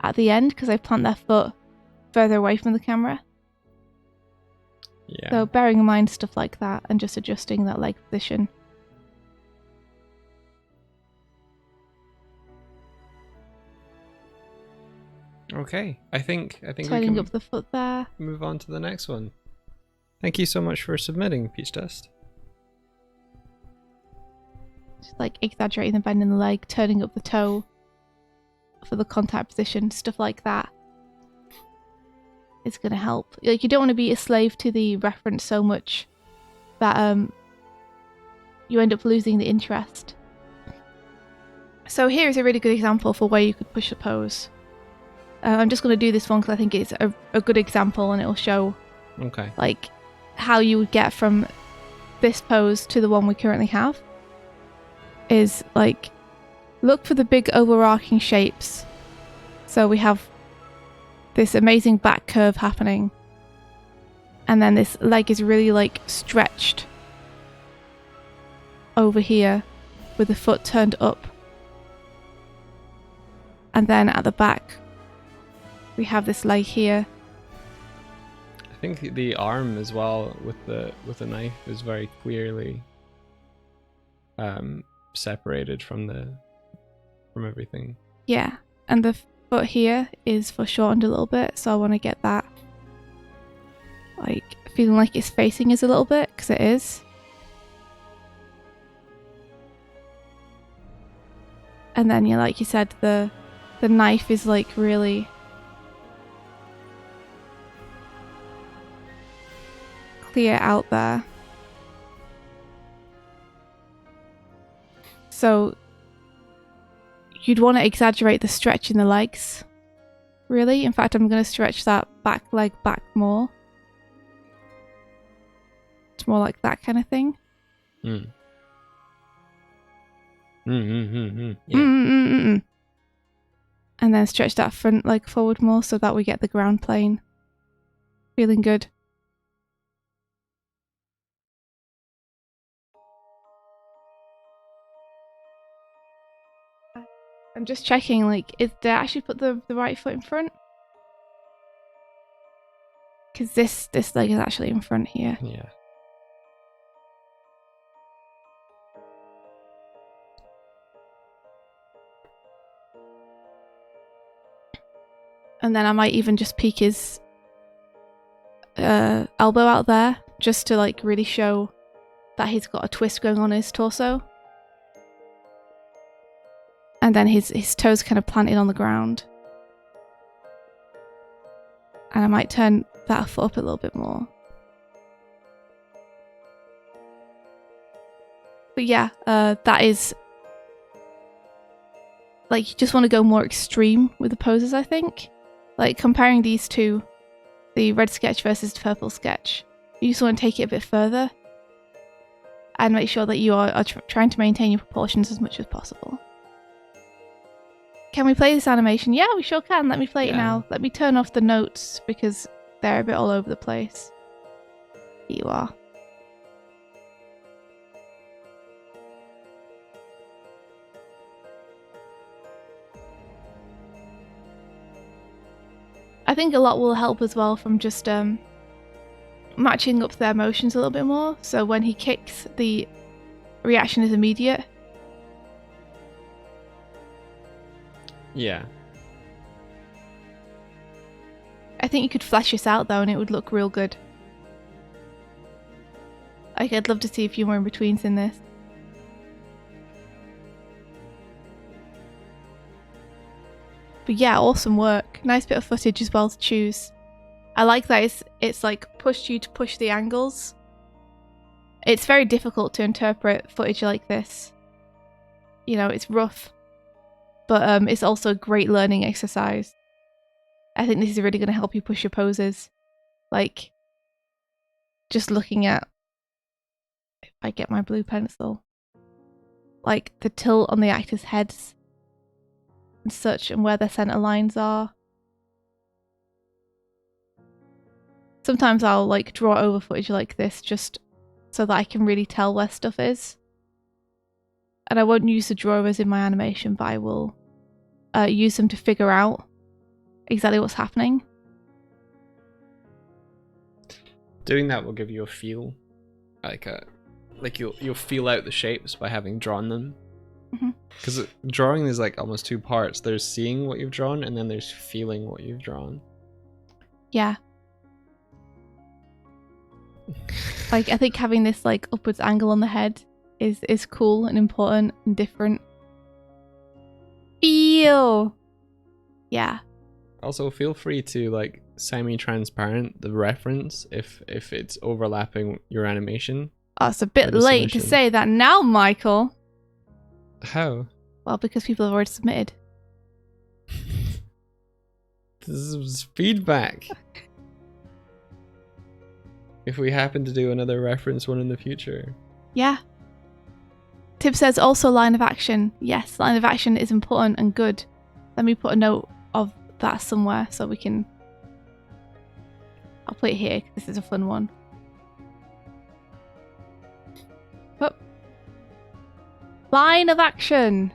at the end because they plant their foot further away from the camera. Yeah. So bearing in mind stuff like that and just adjusting that leg position. Okay, I think we Turning can up the foot there. move on to the next one. Thank you so much for submitting, Peach Dust. Just like exaggerating the bend in the leg, turning up the toe for the contact position, stuff like that. It's going to help. Like, you don't want to be a slave to the reference so much that you end up losing the interest. So here is a really good example for where you could push a pose. I'm just going to do this one because I think it's a good example and it will show like how you would get from this pose to the one we currently have. Is like, look for the big overarching shapes. So we have this amazing back curve happening, And then this leg is really like stretched over here with the foot turned up. And then at the back, we have this leg here. I think the arm as well with the knife is very clearly separated from everything. Yeah, and the foot here is foreshortened a little bit, so I want to get that like feeling like it's facing us a little bit, because it is. And then, yeah, like you said, the knife is like really clear out there. So you'd want to exaggerate the stretch in the legs, really. In fact, I'm going to stretch that back leg back more. It's more like that kind of thing. Yeah. And then stretch that front leg forward more so that we get the ground plane feeling good. I'm just checking, like, did I actually put the right foot in front? Because this leg is actually in front here. Yeah. And then I might even just peek his elbow out there, just to like really show that he's got a twist going on his torso. And then his toes kind of planted on the ground. And I might turn that foot up a little bit more. But yeah, that is... like, you just want to go more extreme with the poses, I think. Like, comparing these two, the red sketch versus the purple sketch, you just want to take it a bit further. And make sure that you are trying to maintain your proportions as much as possible. Can we play this animation? Yeah, we sure can. Let me play it now. Let me turn off the notes because they're a bit all over the place. Here you are. I think a lot will help as well from just matching up their motions a little bit more. So when he kicks, the reaction is immediate. Yeah. I think you could flesh this out though and it would look real good. Like, I'd love to see a few more in-betweens in this. But yeah, awesome work. Nice bit of footage as well to choose. I like that it's like pushed you to push the angles. It's very difficult to interpret footage like this. You know, it's rough. But it's also a great learning exercise. I think this is really going to help you push your poses. Like, just looking at, if I get my blue pencil, like the tilt on the actors' heads and such, and where their center lines are. Sometimes I'll like draw over footage like this just so that I can really tell where stuff is. And I won't use the drawers in my animation, but I will use them to figure out exactly what's happening. Doing that will give you a feel, like you'll feel out the shapes by having drawn them. Because drawing is like almost two parts. There's seeing what you've drawn, and then there's feeling what you've drawn. Yeah. Like, I think having this like upwards angle on the head is cool and important and different. Feel. Yeah. Also, feel free to like semi-transparent the reference if it's overlapping your animation. Oh, it's a bit late to say that now, Michael. How? Well, because people have already submitted. This is feedback. If we happen to do another reference one in the future. Yeah. Tib says also line of action. Yes, line of action is important and good. Let me put a note of that somewhere so we can... I'll put it here. This is a fun one. Oh. Line of action.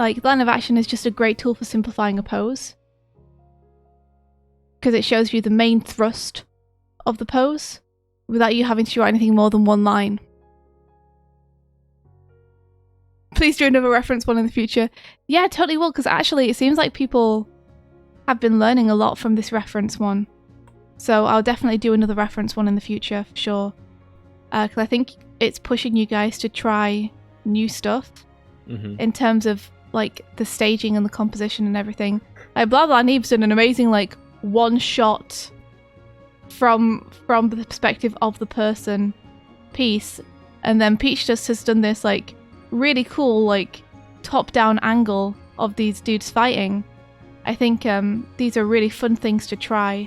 Like, line of action is just a great tool for simplifying a pose, because it shows you the main thrust of the pose without you having to write anything more than one line. Please do another reference one in the future. Yeah, I totally will, because actually it seems like people have been learning a lot from this reference one. So I'll definitely do another reference one in the future, for sure. Because I think it's pushing you guys to try new stuff in terms of like the staging and the composition and everything. Like Blah Blah Neeb's done an amazing like one shot from the perspective of the person piece, and then Peach Dust has done this like really cool like top down angle of these dudes fighting. I think these are really fun things to try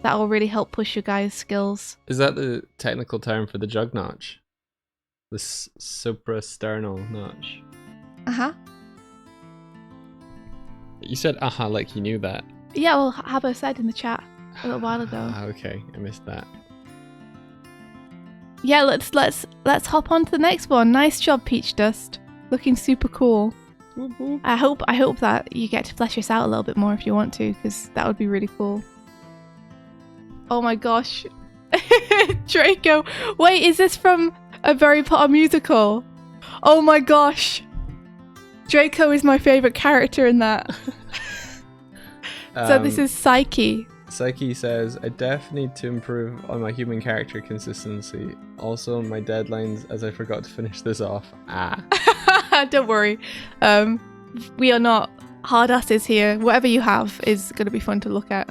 that will really help push your guys' skills. Is that the technical term for the jug notch? The suprasternal notch? Uh-huh. You said like you knew that. Yeah, well, Habbo said in the chat a little while ago. Okay, I missed that. Yeah, let's hop on to the next one. Nice job, Peach Dust. Looking super cool. I hope that you get to flesh this out a little bit more if you want to, because that would be really cool. Oh my gosh. Draco. Wait, is this from a Harry Potter musical? Oh my gosh. Draco is my favourite character in that. So this is Psyche. Psyche says, I definitely need to improve on my human character consistency. Also, my deadlines, as I forgot to finish this off. Don't worry. We are not hard asses here. Whatever you have is going to be fun to look at.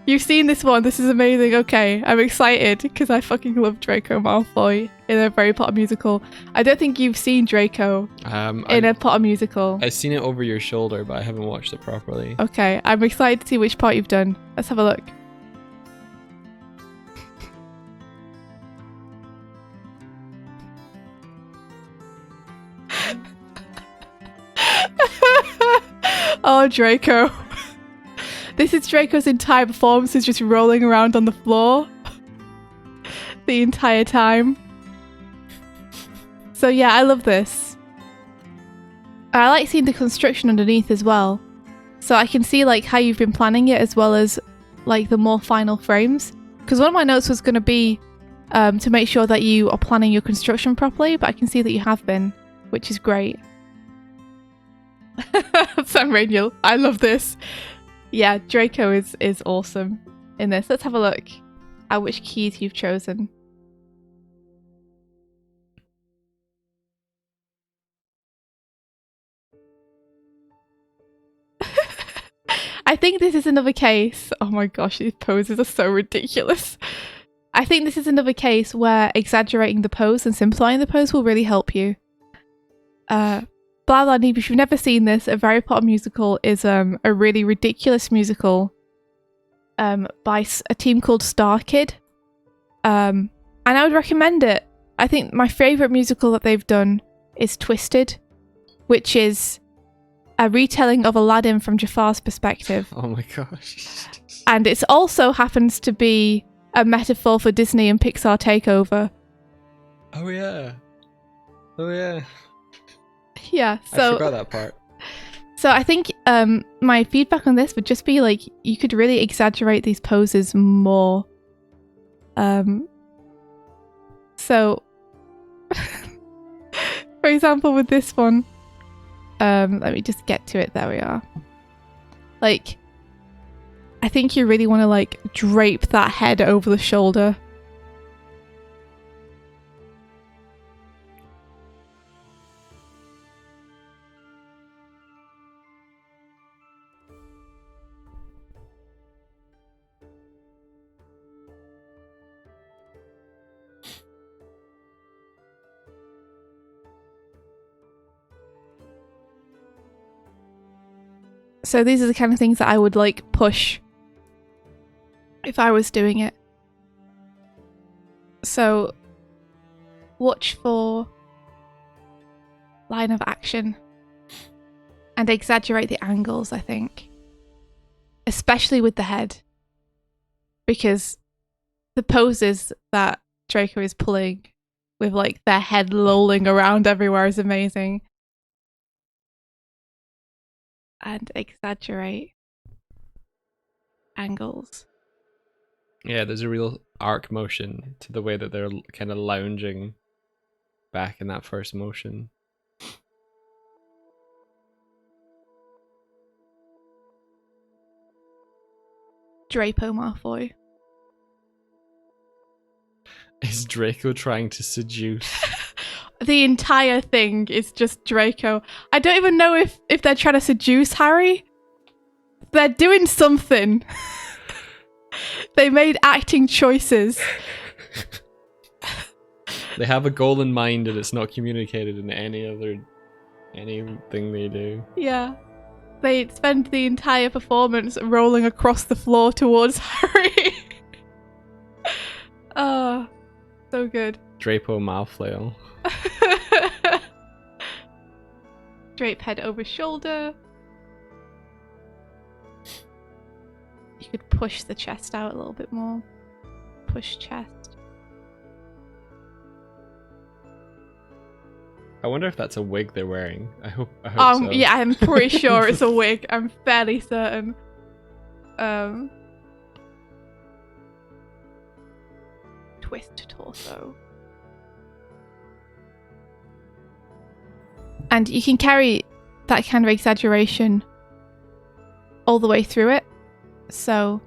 You've seen this one. This is amazing. Okay, I'm excited because I fucking love Draco Malfoy in a Harry Potter musical. I don't think you've seen Draco in a Potter musical. I've seen it over your shoulder, but I haven't watched it properly. Okay, I'm excited to see which part you've done. Let's have a look. Oh, Draco. This is Draco's entire performance, is just rolling around on the floor the entire time. So yeah, I love this. I like seeing the construction underneath as well. So I can see like how you've been planning it as well as like the more final frames. Because one of my notes was going to be to make sure that you are planning your construction properly, but I can see that you have been, which is great. Sam Raniel, I love this. Yeah, Draco is awesome in this. Let's have a look at which keys you've chosen. I think this is another case. Oh my gosh, these poses are so ridiculous. I think this is another case where exaggerating the pose and simplifying the pose will really help you. Blah Blah Neeb, if you've never seen this, a Harry Potter musical is a really ridiculous musical by a team called Star Kid. And I would recommend it. I think my favourite musical that they've done is Twisted, which is a retelling of Aladdin from Jafar's perspective. Oh my gosh. And it also happens to be a metaphor for Disney and Pixar takeover. Oh yeah. Oh yeah. Yeah, so I forgot that part. So I think my feedback on this would just be like you could really exaggerate these poses more. So for example with this one, let me just get to it. There we are. Like I think you really want to like drape that head over the shoulder. So these are the kind of things that I would like push if I was doing it. So watch for line of action. And exaggerate the angles, I think. Especially with the head. Because the poses that Draco is pulling with like their head lolling around everywhere is amazing. And exaggerate angles. Yeah, there's a real arc motion to the way that they're kind of lounging back in that first motion. Draco Malfoy. Is Draco trying to seduce? The entire thing is just Draco. I don't even know if they're trying to seduce Harry. They're doing something. They made acting choices. They have a goal in mind and it's not communicated in anything they do. Yeah. They spend the entire performance rolling across the floor towards Harry. Oh, so good. Draco Malflail. Drape head over shoulder. You could push the chest out a little bit more. Push chest. I wonder if that's a wig they're wearing. I hope so. Yeah, I'm pretty sure it's a wig. I'm fairly certain. Twist torso. And you can carry that kind of exaggeration all the way through it. So,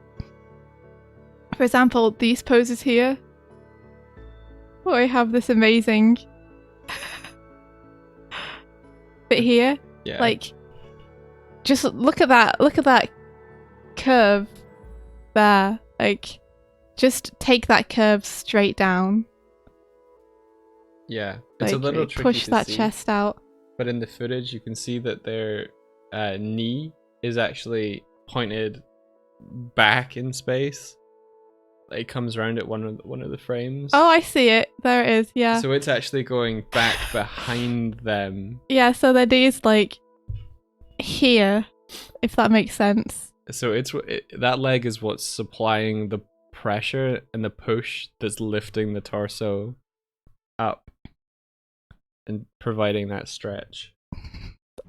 for example, these poses here, where I have this amazing bit here. Yeah. Like, just look at that curve there. Like, just take that curve straight down. Yeah, it's like, a little tricky push to that see, chest out. but in the footage you can see that their knee is actually pointed back in space. It comes around at one of the frames. Oh, I see it. There it is. Yeah. So it's actually going back behind them. Yeah. So their knee is like here, if that makes sense. So that leg is what's supplying the pressure and the push that's lifting the torso up and providing that stretch.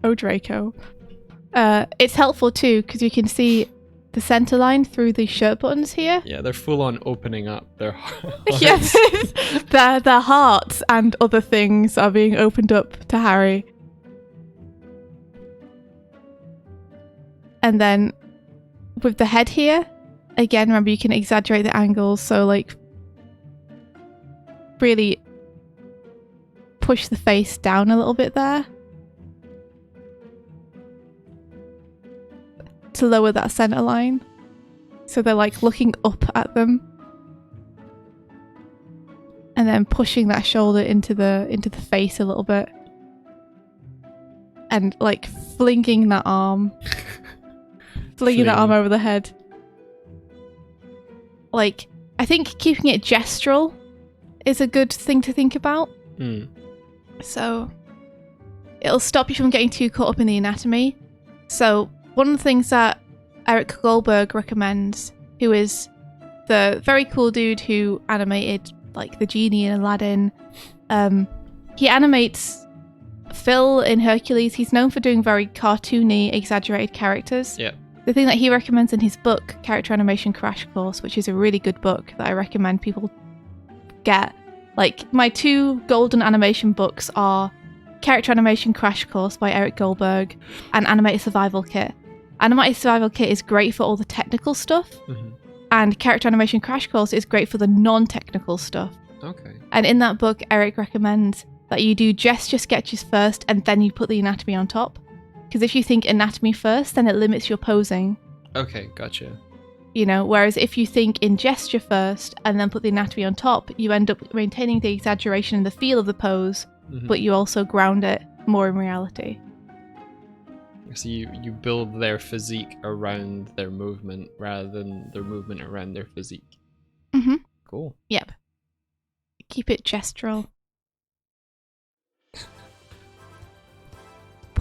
Oh, Draco. It's helpful too because you can see the center line through the shirt buttons here. Yeah, they're full on opening up their hearts. Yes, their hearts and other things are being opened up to Harry. And then with the head here, again, remember you can exaggerate the angles, so like really push the face down a little bit there to lower that center line. So they're like looking up at them. And then pushing that shoulder into the face a little bit. And like flinging that arm. Flinging that arm over the head. Like, I think keeping it gestural is a good thing to think about. So it'll stop you from getting too caught up in the anatomy. So one of the things that Eric Goldberg recommends, who is the very cool dude who animated like the genie in Aladdin, he animates Phil in Hercules. He's known for doing very cartoony, exaggerated characters. Yeah. The thing that he recommends in his book, Character Animation Crash Course, which is a really good book that I recommend people get. Like, my two golden animation books are Character Animation Crash Course by Eric Goldberg and Animated Survival Kit. Animated Survival Kit is great for all the technical stuff, and Character Animation Crash Course is great for the non-technical stuff. Okay. And in that book, Eric recommends that you do gesture sketches first and then you put the anatomy on top. Because if you think anatomy first, then it limits your posing. Okay, gotcha. You know, whereas if you think in gesture first and then put the anatomy on top, you end up maintaining the exaggeration and the feel of the pose, but you also ground it more in reality. So you build their physique around their movement rather than their movement around their physique. Cool. Yep. Keep it gestural.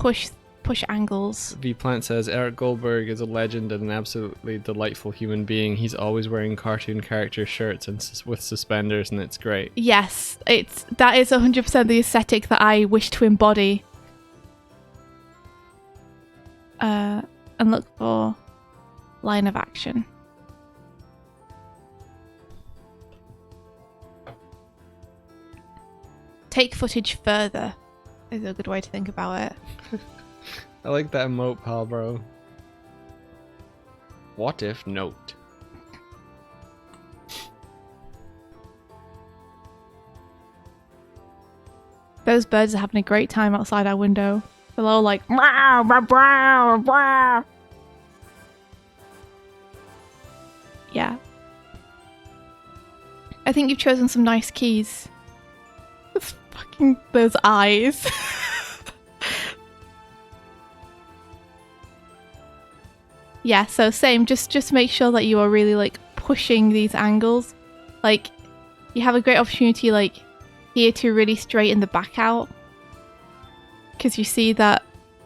push angles. V Plant says Eric Goldberg is a legend and an absolutely delightful human being. He's always wearing cartoon character shirts and with suspenders, and it's great. Yes, that is 100% the aesthetic that I wish to embody. And look for line of action. Take footage further is a good way to think about it. I like that emote, pal, bro. What if note? Those birds are having a great time outside our window. They're all like, "Meow, meow, meow, meow." Yeah. I think you've chosen some nice keys. Fucking those eyes. Yeah, so same, just make sure that you are really like pushing these angles. Like you have a great opportunity like here to really straighten the back out. Because you see that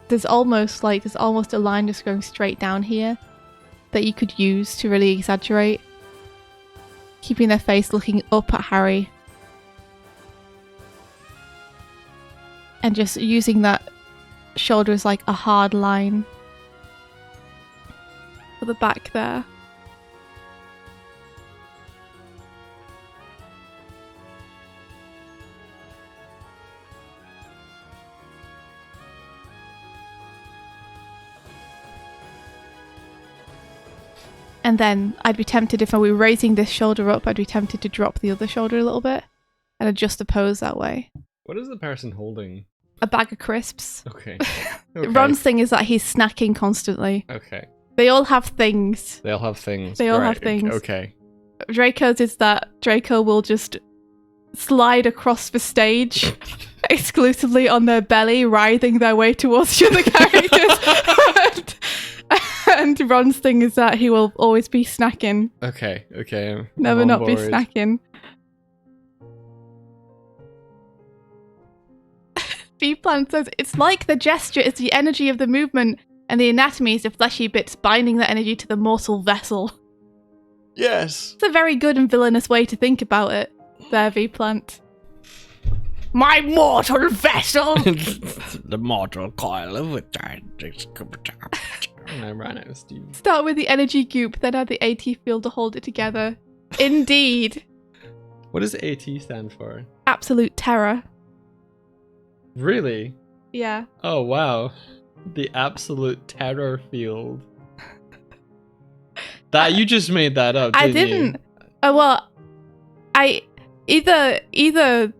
there's almost a line just going straight down here that you could use to really exaggerate. Keeping their face looking up at Harry. And just using that shoulder as like a hard line for the back there. And then I'd be tempted, if I were raising this shoulder up, I'd be tempted to drop the other shoulder a little bit and adjust the pose that way. What is the person holding? A bag of crisps. Okay. Ron's thing is that he's snacking constantly. Okay. They all have things. They all have things. They all have things. Okay. Draco's is that Draco will just slide across the stage exclusively on their belly, writhing their way towards the other characters. And Ron's thing is that he will always be snacking. Okay. I'm Never on not board. be snacking. V-Plant says, it's like the gesture is the energy of the movement and the anatomy is the fleshy bits binding the energy to the mortal vessel. Yes. It's a very good and villainous way to think about it, there, V-Plant. My mortal vessel! The mortal coil of which I ran out of steam. Start with the energy goop, then add the AT field to hold it together. Indeed. What does AT stand for? Absolute terror. Really? Yeah. Oh, wow. The absolute terror field. That you just made that up, didn't I didn't. Well, I either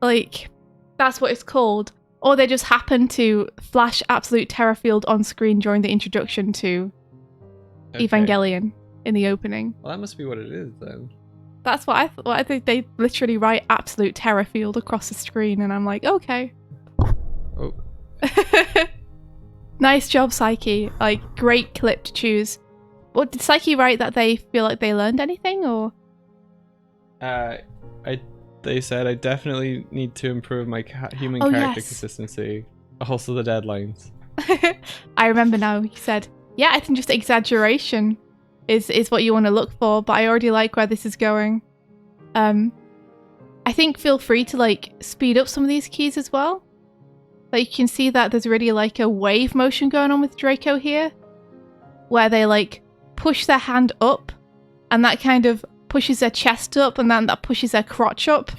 like that's what it's called, or they just happen to flash absolute terror field on screen during the introduction to Evangelion in the opening. Well, that must be what it is then. That's what I thought. I think they literally write absolute terror field across the screen, and I'm like, okay. Oh. Nice job, Psyche. Like, great clip to choose. What did Psyche write that they feel like they learned anything, or? They said I definitely need to improve my human character yes. consistency. Also the deadlines. I remember now. He said, "Yeah, I think just exaggeration is what you want to look for." But I already like where this is going. I think feel free to like speed up some of these keys as well. Like you can see that there's really like a wave motion going on with Draco here, where they like push their hand up, and that kind of pushes their chest up, and then that pushes their crotch up.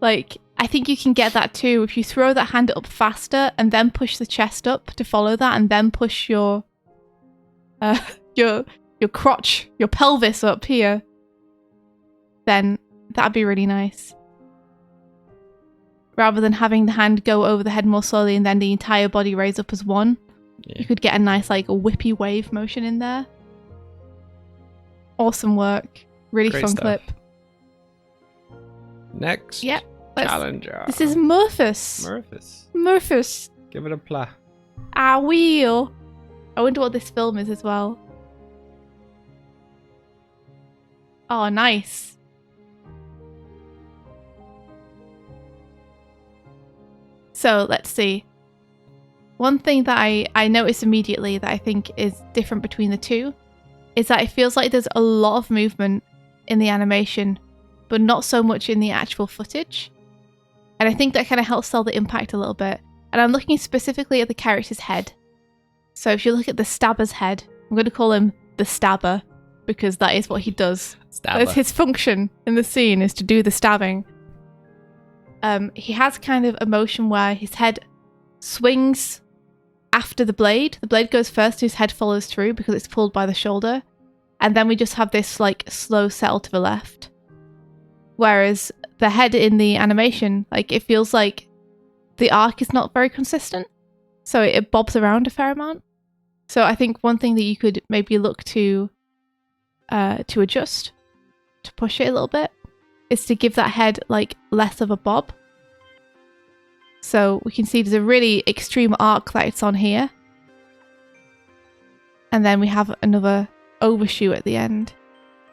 Like, I think you can get that too if you throw that hand up faster and then push the chest up to follow that, and then push your crotch, your pelvis up here. Then that'd be really nice. Rather than having the hand go over the head more slowly and then the entire body raise up as one, you could get a nice like whippy wave motion in there. Awesome work. Really Great fun stuff. clip. Next Yep. challenger. This is Murphus. Murphus. Give it a play. I will. I wonder what this film is as well. Oh, nice. So let's see. one thing that I noticed immediately that I think is different between the two is that it feels like there's a lot of movement in the animation, but not so much in the actual footage. And I think that kind of helps sell the impact a little bit. And I'm looking specifically at the character's head. So if you look at the stabber's head, I'm going to call him the stabber because that is what he does. Stabber. That's his function in the scene, is to do the stabbing. He has kind of a motion where his head swings after the blade. The blade goes first, his head follows through because it's pulled by the shoulder. And then we just have this like slow settle to the left. Whereas the head in the animation, like it feels like the arc is not very consistent. So it bobs around a fair amount. So I think one thing that you could maybe look to adjust, to push it a little bit, is to give that head like less of a bob. So we can see there's a really extreme arc that it's on here. And then we have another overshoot at the end.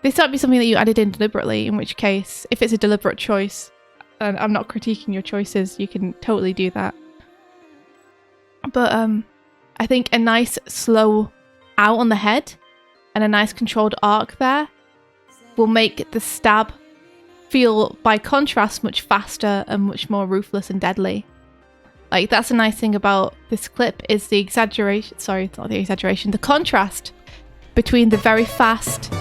This might be something that you added in deliberately, in which case, if it's a deliberate choice, and I'm not critiquing your choices, you can totally do that. But I think a nice slow out on the head and a nice controlled arc there will make the stab feel, by contrast, much faster and much more ruthless and deadly. Like, that's a nice thing about this clip, is the exaggeration, sorry, not the exaggeration, the contrast between the very fast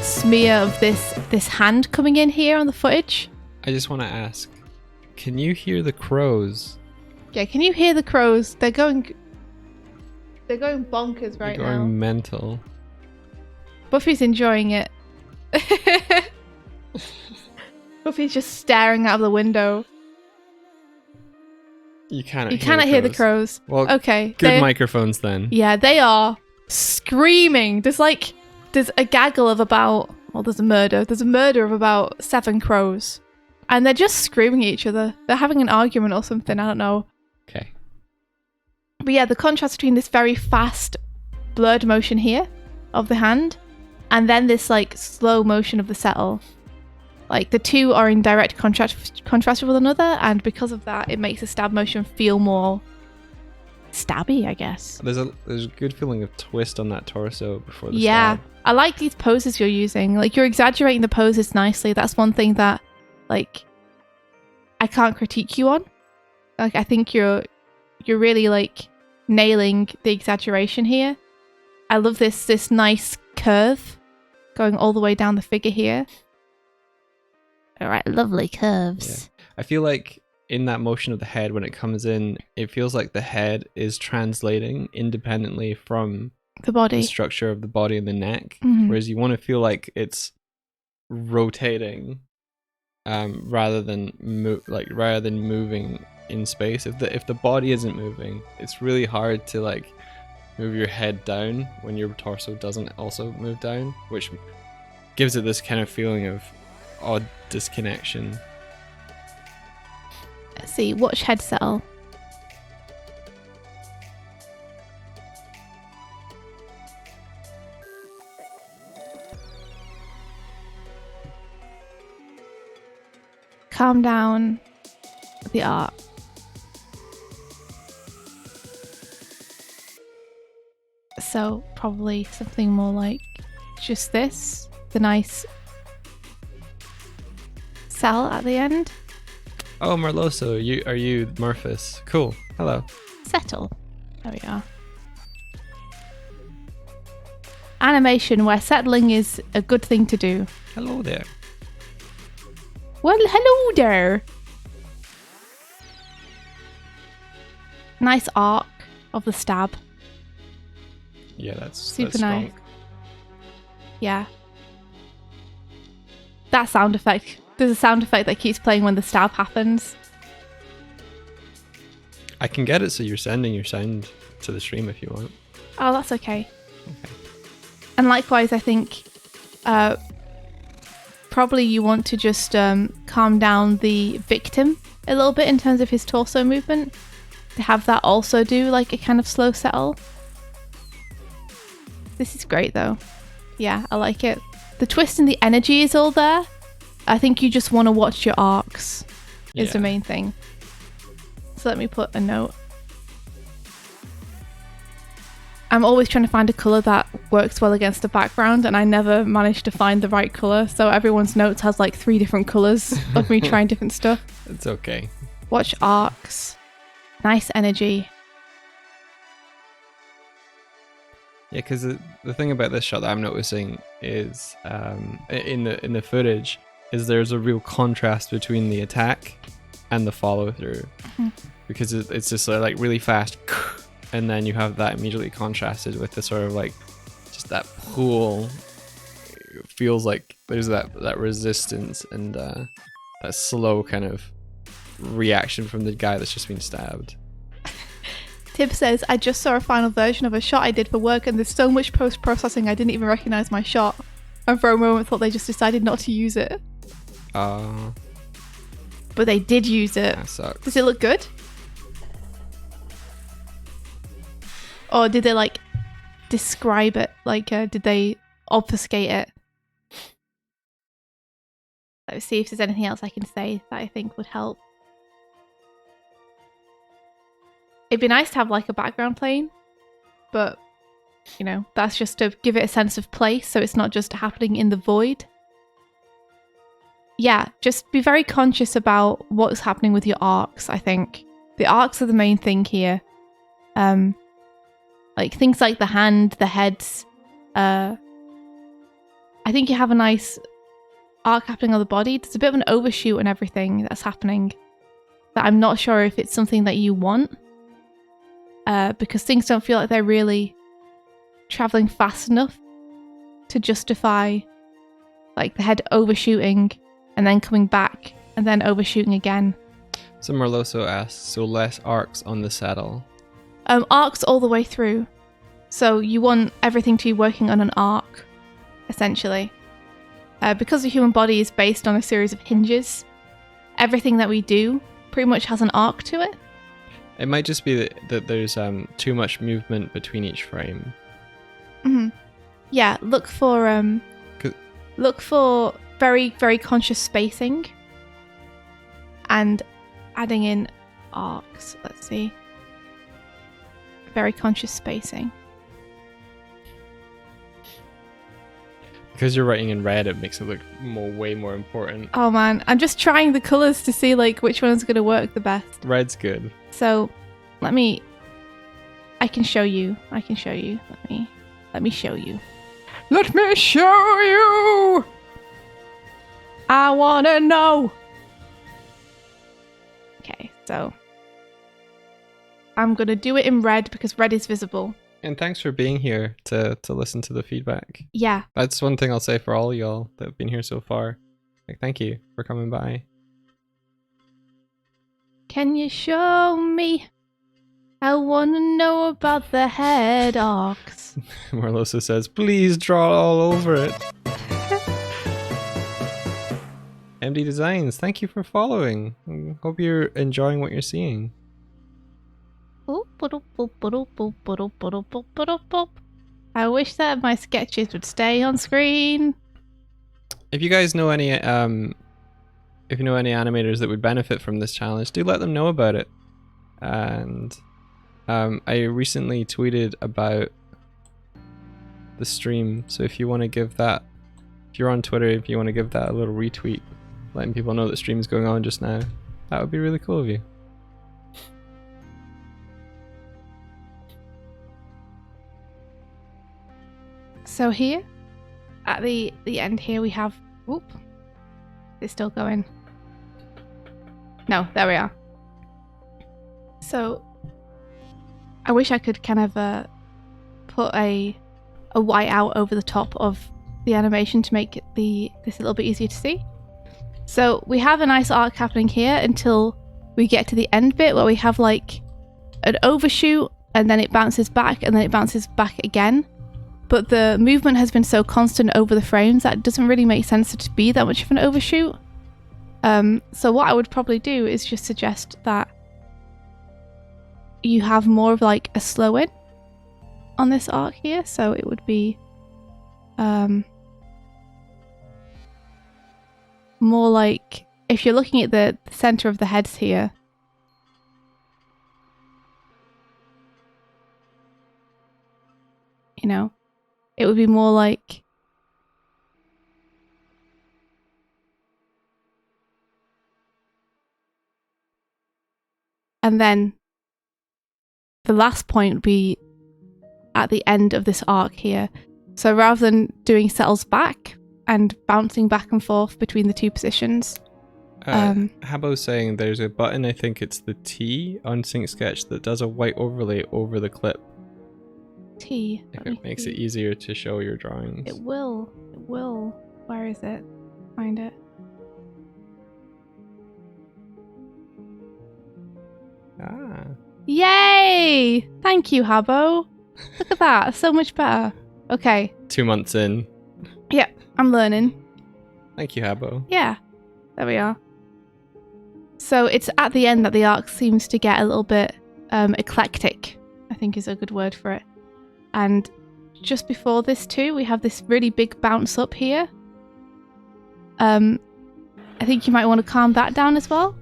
smear of this hand coming in here on the footage. I just want to ask, can you hear the crows? Yeah, can you hear the crows? They're going bonkers right now. They're going mental. Buffy's enjoying it. Buffy's just staring out of the window. You cannot hear the crows. Well, okay. Good microphones then. Yeah, they are screaming. There's a gaggle of about, well, there's a murder of about 7 crows. And they're just screaming at each other. They're having an argument or something, I don't know. Okay. But yeah, the contrast between this very fast blurred motion here of the hand and then this like slow motion of the settle. Like, the two are in direct contrast with one another, and because of that, it makes the stab motion feel more stabby, I guess. There's a good feeling of twist on that torso before the stab. stab. I like these poses you're using. Like, you're exaggerating the poses nicely. That's one thing that, like, I can't critique you on. Like, I think you're really, like, nailing the exaggeration here. I love this nice curve going all the way down the figure here. All right, lovely curves. Yeah. I feel like in that motion of the head, when it comes in, it feels like the head is translating independently from the body, the structure of the body and the neck. Mm-hmm. Whereas you want to feel like it's rotating, rather than moving in space. If the body isn't moving, it's really hard to like move your head down when your torso doesn't also move down, which gives it this kind of feeling of odd disconnection. Let's see, watch head settle. Calm down the arc. So probably something more like just this, the nice cell at the end. Oh, Marloso, are you Murphys? Cool. Hello. Settle. There we are. Animation where settling is a good thing to do. Hello there. Well, hello there. Nice arc of the stab. Yeah, that's super strong. nice. Yeah. That sound effect. There's a sound effect that keeps playing when the stab happens. I can get it so you're sending your sound to the stream if you want. Oh, that's okay. Okay. And likewise, I think probably you want to just calm down the victim a little bit in terms of his torso movement. To have that also do like a kind of slow settle. This is great though. Yeah, I like it. The twist and the energy is all there. I think you just want to watch your arcs is the main thing. So let me put a note. I'm always trying to find a colour that works well against the background, and I never managed to find the right colour, so everyone's notes has like 3 different colours of me trying different stuff. It's okay. Watch arcs. Nice energy. Yeah, because the thing about this shot that I'm noticing is in the footage is there's a real contrast between the attack and the follow through, because it's just like really fast, and then you have that immediately contrasted with the sort of like just that pull. It feels like there's that resistance and that slow kind of reaction from the guy that's just been stabbed. Tib says, I just saw a final version of a shot I did for work, and there's so much post-processing I didn't even recognise my shot, and for a moment thought they just decided not to use it. But they did use it. That sucks. Does it look good? Or did they like describe it? Like, did they obfuscate it? Let's see if there's anything else I can say that I think would help. It'd be nice to have like a background playing, but you know, that's just to give it a sense of place, so it's not just happening in the void. Yeah, just be very conscious about what's happening with your arcs, I think. The arcs are the main thing here. Like things like the hand, the heads. I think you have a nice arc happening on the body. There's a bit of an overshoot and everything that's happening that I'm not sure if it's something that you want. Because things don't feel like they're really traveling fast enough to justify like the head overshooting and then coming back and then overshooting again. So Merloso asks, so less arcs on the saddle? Arcs all the way through. So you want everything to be working on an arc, essentially. Because the human body is based on a series of hinges, everything that we do pretty much has an arc to it. It might just be that there's too much movement between each frame. Yeah, look for very, very conscious spacing and adding in arcs. Let's see. Very conscious spacing. Because you're writing in red, it makes it look way more important. Oh man, I'm just trying the colours to see like which one's going to work the best. Red's good. So, I can show you. Let me show you. Let me show you. I wanna know. Okay, so I'm gonna do it in red because red is visible. And thanks for being here to listen to the feedback. Yeah. That's one thing I'll say for all y'all that have been here so far. Like, thank you for coming by. Can you show me? I want to know about the head arcs. Marlosa says, please draw all over it. MD Designs, thank you for following. Hope you're enjoying what you're seeing. I wish that my sketches would stay on screen. If you guys know any if you know any animators that would benefit from this challenge, do let them know about it. And I recently tweeted about the stream, so if you want to give that, if you're on Twitter, if you want to give that a little retweet, letting people know that stream's going on just now, that would be really cool of you. So here, at the end here, we have, whoop, it's still going. No, there we are. So, I wish I could kind of put a white out over the top of the animation to make this a little bit easier to see. So we have a nice arc happening here until we get to the end bit where we have like an overshoot and then it bounces back and then it bounces back again. But the movement has been so constant over the frames that it doesn't really make sense to be that much of an overshoot. So what I would probably do is just suggest that you have more of like a slow in on this arc here. So it would be more like, if you're looking at the center of the heads here, you know? It would be more like... And then the last point would be at the end of this arc here. So rather than doing settles back and bouncing back and forth between the two positions... Habbo's saying there's a button, I think it's the T on Sync Sketch, that does a white overlay over the clip. T. If it makes it easier to show your drawings. It will. It will. Where is it? Find it. Ah. Yay! Thank you, Habbo. Look at that. So much better. Okay. 2 months in. Yeah, I'm learning. Thank you, Habbo. Yeah. There we are. So it's at the end that the arc seems to get a little bit eclectic, I think is a good word for it. And just before this too, we have this really big bounce up here. I think you might want to calm that down as well.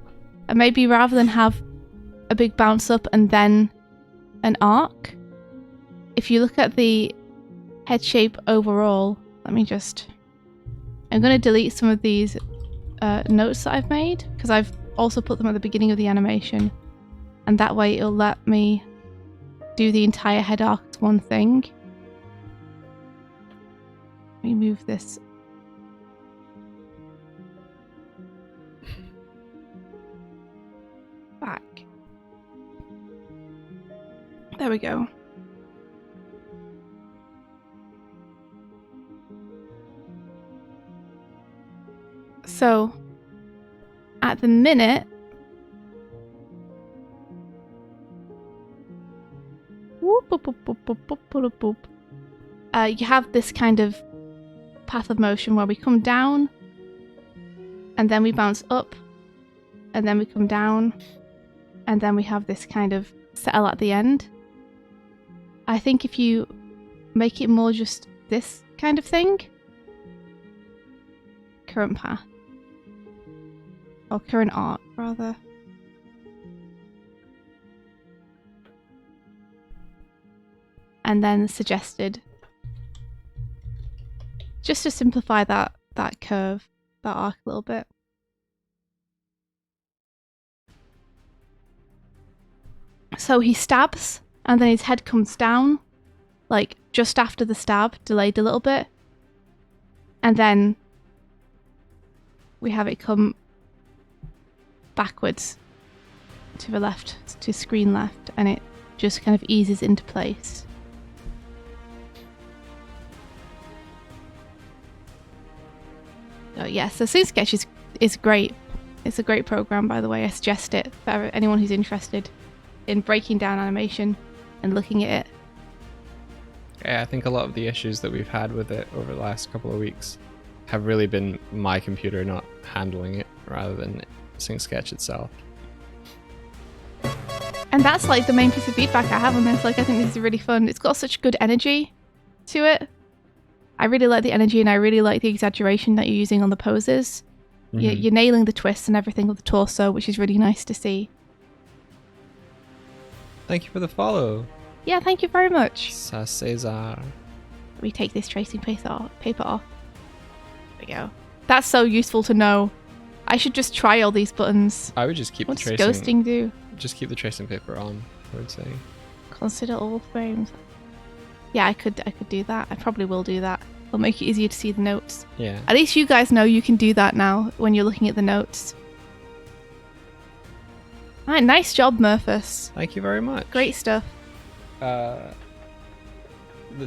And maybe rather than have a big bounce up and then an arc, if you look at the head shape overall, I'm going to delete some of these notes that I've made, because I've also put them at the beginning of the animation, and that way it'll let me do the entire head arc as one thing. Let me move this. Back. There we go. So, at the minute, you have this kind of path of motion where we come down, and then we bounce up, and then we come down, and then we have this kind of settle at the end. I think if you make it more just this kind of thing, current path, or current arc rather, and then suggested, just to simplify that curve, that arc a little bit. So he stabs, and then his head comes down, like just after the stab, delayed a little bit, and then we have it come backwards to the left, to screen left, and it just kind of eases into place. So yeah, so Sync Sketch is great. It's a great program, by the way. I suggest it for anyone who's interested in breaking down animation and looking at it. Yeah, I think a lot of the issues that we've had with it over the last couple of weeks have really been my computer not handling it rather than Sync Sketch itself. And that's like the main piece of feedback I have on this. Like, I think this is really fun. It's got such good energy to it. I really like the energy, and I really like the exaggeration that you're using on the poses. Mm-hmm. You're nailing the twists and everything of the torso, which is really nice to see. Thank you for the follow. Yeah, thank you very much. Sa Cesar. We take this tracing paper off. There we go. That's so useful to know. I should just try all these buttons. I would just keep the tracing. What does ghosting do? Just keep the tracing paper on, I would say. Consider all frames. Yeah, I could do that. I probably will do that. It'll make it easier to see the notes. Yeah. At least you guys know you can do that now when you're looking at the notes. Alright, nice job, Murphus. Thank you very much. Great stuff. Let's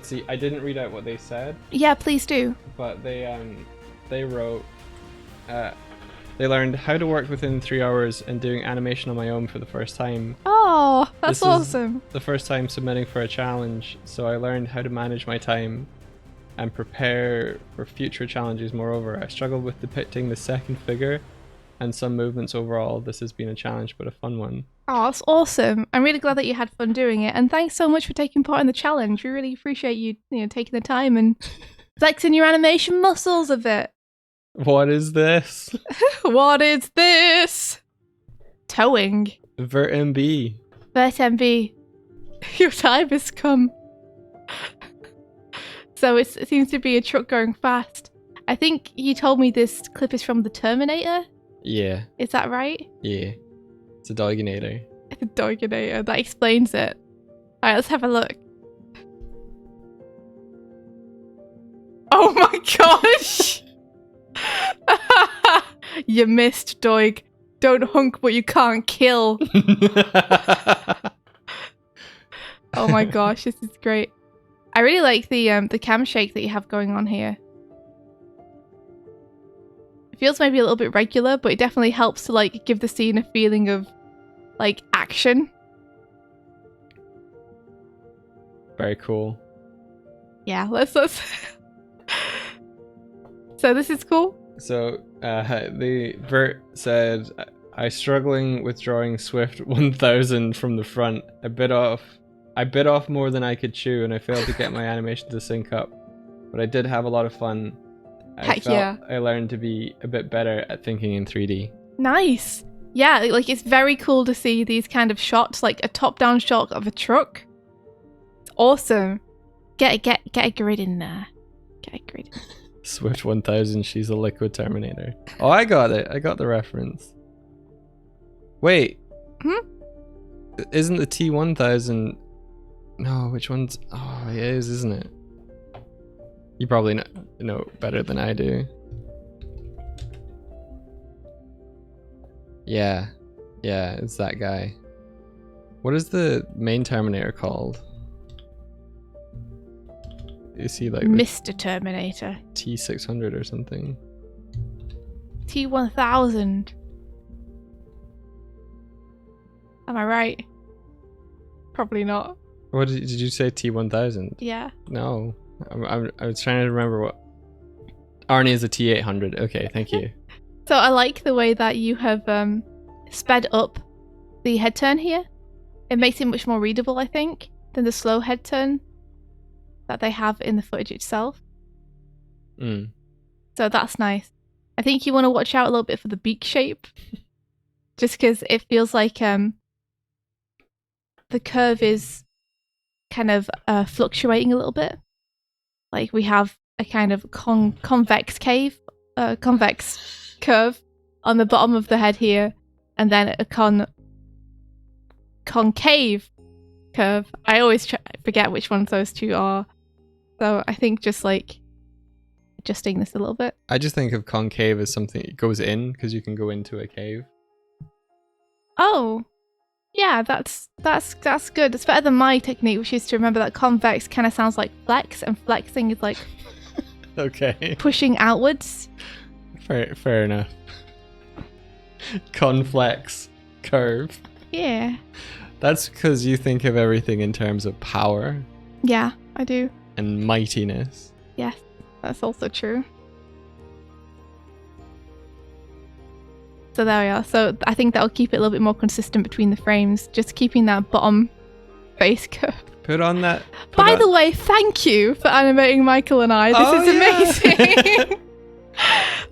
see. I didn't read out what they said. Yeah, please do. But they wrote, they learned how to work within 3 hours and doing animation on my own for the first time. Oh, that's This awesome. is the first time submitting for a challenge, so I learned how to manage my time and prepare for future challenges. Moreover, I struggled with depicting the second figure and some movements overall. This has been a challenge, but a fun one. Oh, that's awesome. I'm really glad that you had fun doing it, and thanks so much for taking part in the challenge. We really appreciate you taking the time and flexing your animation muscles a bit. What is this? What is this? Towing. Vert MB. Vert MB. Your time has come. So it seems to be a truck going fast. I think you told me this clip is from the Terminator. Yeah. Is that right? Yeah. It's a Doiginator. The Doiginator. That explains it. Alright, let's have a look. Oh my gosh! You missed, Doig. Don't hunk what you can't kill. Oh my gosh, this is great. I really like the cam shake that you have going on here. It feels maybe a little bit regular, but it definitely helps to like give the scene a feeling of like action. Very cool. Yeah, let's So this is cool. So the Vert said, I struggling with drawing Swift 1000 from the front. I bit off more than I could chew, and I failed to get my animation to sync up. But I did have a lot of fun. Heck yeah. I learned to be a bit better at thinking in 3D. Nice. Yeah, like it's very cool to see these kind of shots, like a top-down shot of a truck. It's awesome. Get a grid in there. Get a grid. Swift 1000, she's a liquid Terminator. Oh, I got it. I got the reference. Wait. Isn't the T1000... No, which one's... Oh, it is, isn't it? You probably know better than I do. Yeah. Yeah, it's that guy. What is the main Terminator called? Is he like Mr. Terminator? T600 or something? T1000. Am I right? Probably not. What did you say? T1000? Yeah. No, I was trying to remember what. Arnie is a T800. Okay, thank you. So I like the way that you have sped up the head turn here. It makes it much more readable, I think, than the slow head turn that they have in the footage itself. So that's nice. I think you want to watch out a little bit for the beak shape, just because it feels like the curve is kind of fluctuating a little bit. Like we have a kind of convex curve on the bottom of the head here, and then a concave curve. I always forget which ones those two are. So I think just like adjusting this a little bit. I just think of concave as something it goes in because you can go into a cave. Oh, yeah, that's good. It's better than my technique, which is to remember that convex kind of sounds like flex, and flexing is like okay, pushing outwards. Fair enough. Conflex curve. Yeah. That's because you think of everything in terms of power. Yeah, I do. And mightiness. Yes, that's also true. So there we are. So I think that'll keep it a little bit more consistent between the frames, just keeping that bottom face curve. Put on that. By the way, thank you for animating Michael and I. This is amazing.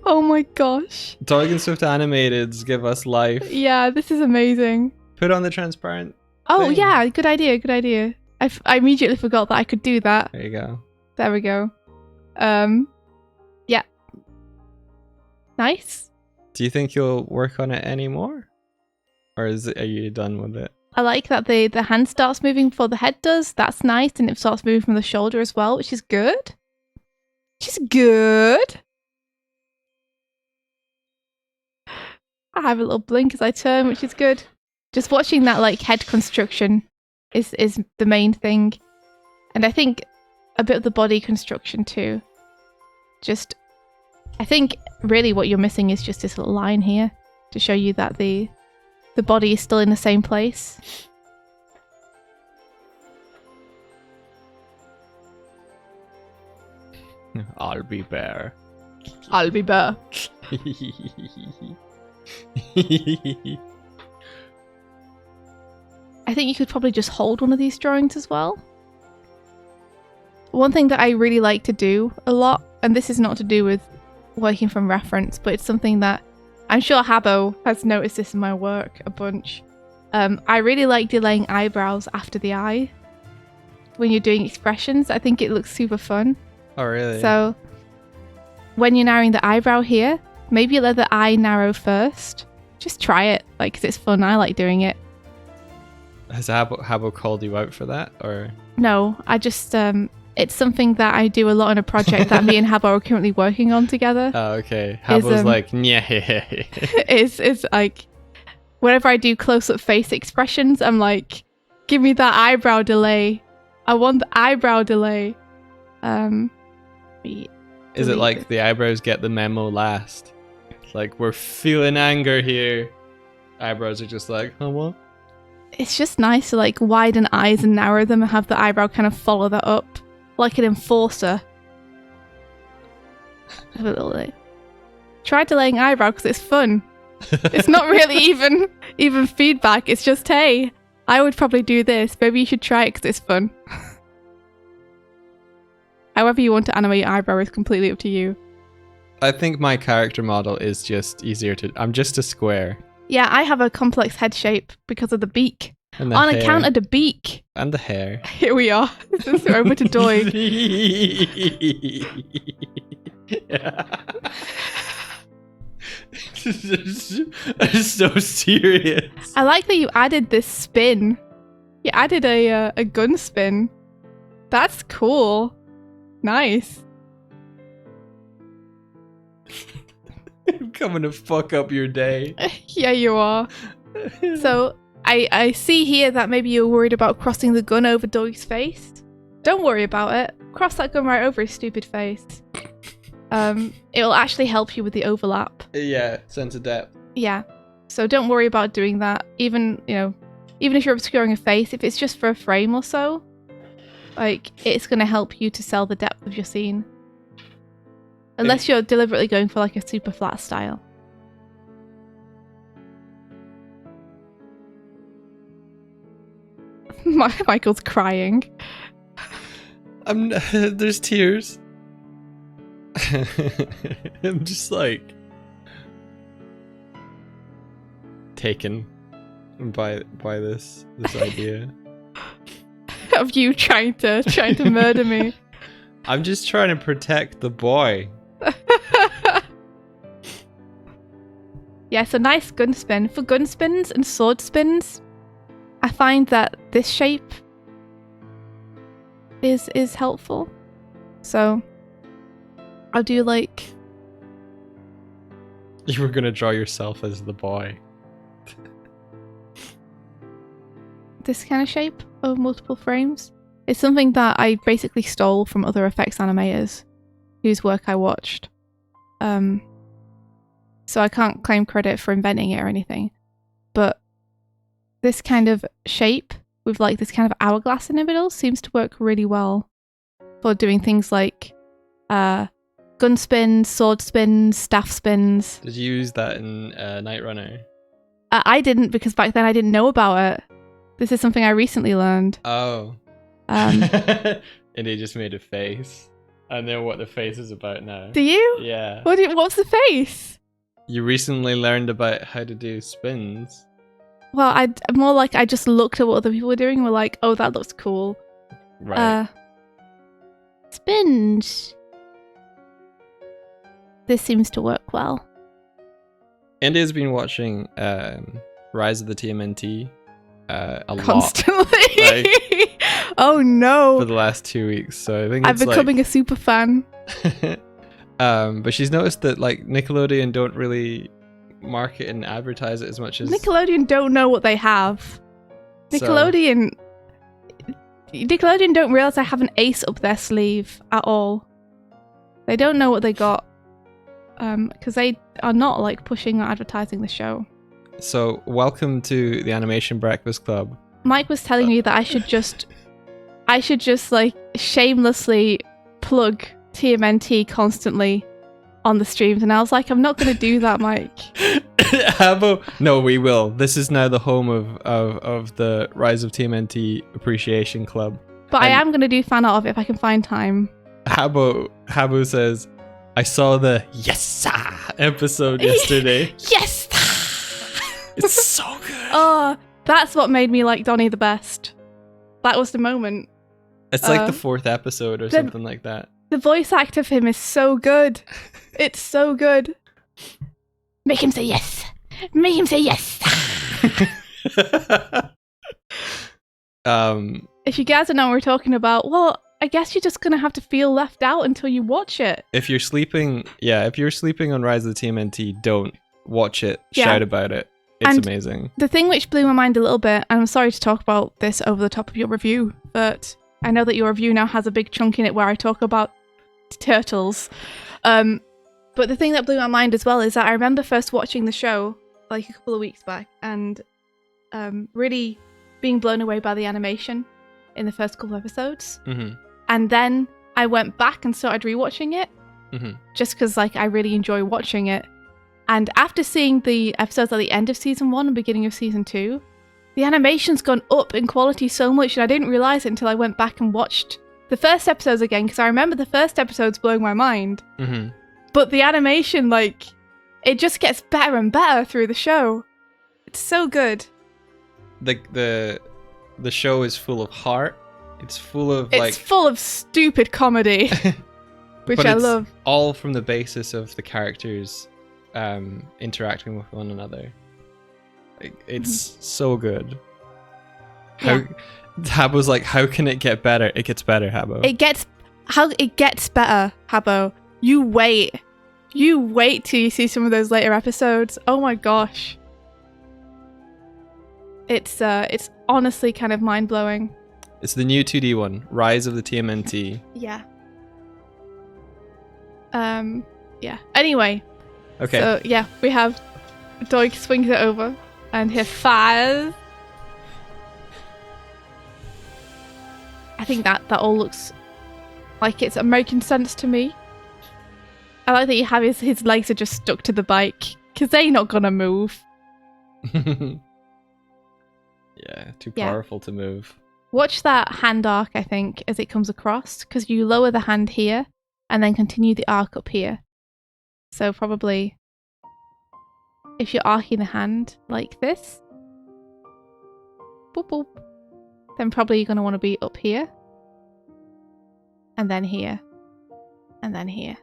Oh my gosh. Doig and Swift animateds give us life. Yeah, this is amazing. Put on the transparent. Oh thing. yeah, good idea, good idea. I immediately forgot that I could do that. There you go. There we go. Yeah. Nice. Do you think you'll work on it anymore? Or are you done with it? I like that the hand starts moving before the head does. That's nice. And it starts moving from the shoulder as well, which is good. Which is good. I have a little blink as I turn, which is good. Just watching that like head construction is the main thing. And I think a bit of the body construction too. Just, I think really what you're missing is just this little line here to show you that the body is still in the same place. I'll be bear. I'll be bear. I think you could probably just hold one of these drawings as well. One thing that I really like to do a lot, and this is not to do with working from reference, but it's something that I'm sure Habbo has noticed this in my work a bunch. I really like delaying eyebrows after the eye when you're doing expressions. I think it looks super fun. Oh, really? So when you're narrowing the eyebrow here, maybe let the eye narrow first. Just try it, like, 'cause it's fun. I like doing it. Has Habbo called you out for that, or? No, I just it's something that I do a lot on a project that me and Habbo are currently working on together. Oh, okay. Habbo's like, yeah. It's like whenever I do close-up face expressions, I'm like, give me that eyebrow delay. I want the eyebrow delay. Is it like the eyebrows get the memo last? It's like, we're feeling anger here. Eyebrows are just like, oh, what? It's just nice to like widen eyes and narrow them and have the eyebrow kind of follow that up like an enforcer. Have a little like, try delaying eyebrow because it's fun. It's not really even feedback. It's just, hey, I would probably do this. Maybe you should try it because it's fun. However you want to animate your eyebrow is completely up to you. I think my character model is just easier to... I'm just a square. Yeah, I have a complex head shape because of the beak. And the On hair. account of the beak. And the hair. Here we are. This is over to Doig. I'm so serious. I like that you added this spin. You added a gun spin. That's cool. Nice. I'm coming to fuck up your day. Yeah, you are. So, I see here that maybe you're worried about crossing the gun over Doig's face. Don't worry about it. Cross that gun right over his stupid face. It will actually help you with the overlap. Yeah, sense of depth. Yeah. So don't worry about doing that. Even if you're obscuring a face, if it's just for a frame or so, like, it's going to help you to sell the depth of your scene. Unless you're deliberately going for like a super flat style. Michael's crying. There's tears. I'm just like taken by this idea Of you trying to murder me. I'm just trying to protect the boy. Yeah, it's a nice gun spin. For gun spins and sword spins, I find that this shape is helpful. So I'll do like... You were gonna draw yourself as the boy. This kind of shape of multiple frames. It's something that I basically stole from other effects animators whose work I watched. So I can't claim credit for inventing it or anything. But this kind of shape with like this kind of hourglass in the middle seems to work really well for doing things like gun spins, sword spins, staff spins. Did you use that in Night Runner? I didn't, because back then I didn't know about it. This is something I recently learned. Oh. And he just made a face. I know what the face is about now. Do you? Yeah. What's the face? You recently learned about how to do spins. Well, I just looked at what other people were doing and were like, oh, that looks cool. Right. Spins. This seems to work well. India's been watching Rise of the TMNT a Constantly. lot. Like, oh no. For the last 2 weeks, so I think I'm becoming a super fan. But she's noticed that like Nickelodeon don't really market and advertise it as much as Nickelodeon don't know what they have. Nickelodeon don't realize I have an ace up their sleeve at all. They don't know what they got. Because they are not like pushing or advertising the show. So welcome to the Animation Breakfast Club. Mike was telling me that I should just like shamelessly plug TMNT constantly on the streams, and I was like, I'm not going to do that, Mike. No, we will. This is now the home of the Rise of TMNT Appreciation Club. But I am going to do fan art of it if I can find time. Habbo says, I saw the Yes episode yesterday. Yes! It's so good. Oh, that's what made me like Donnie the best. That was the moment. It's like the 4th episode or something like that. The voice actor for him is so good. It's so good. Make him say yes. Make him say yes. If you guys don't know what we're talking about, well, I guess you're just gonna have to feel left out until you watch it. If you're sleeping on Rise of the TMNT, don't watch it. Yeah. Shout about it. It's And amazing. The thing which blew my mind a little bit, and I'm sorry to talk about this over the top of your review, but I know that your review now has a big chunk in it where I talk about turtles. But the thing that blew my mind as well is that I remember first watching the show like a couple of weeks back and really being blown away by the animation in the first couple of episodes. Mm-hmm. And then I went back and started rewatching it just because like I really enjoy watching it. And after seeing the episodes at the end of season 1 and beginning of season 2, the animation's gone up in quality so much, and I didn't realize it until I went back and watched the first episodes again, because I remember the first episodes blowing my mind. Mm-hmm. But the animation, like, it just gets better and better through the show. It's so good. The show is full of heart. It's full of It's full of stupid comedy, which but I it's love. all from the basis of the characters interacting with one another. It's so good. Habo's like, how can it get better? It gets better, Habo. It gets better, Habo. You wait till you see some of those later episodes. Oh my gosh. It's honestly kind of mind-blowing. It's the new 2D one, Rise of the TMNT. Yeah. Yeah. Anyway. Okay. So yeah, we have Doig swings it over and he fires. I think that all looks like it's American sense to me. I like that you have his legs are just stuck to the bike because they're not gonna move. Yeah, too powerful to move. Watch that hand arc, I think, as it comes across, because you lower the hand here and then continue the arc up here. So probably if you're arcing the hand like this, boop, boop, then probably you're going to want to be up here and then here and then here,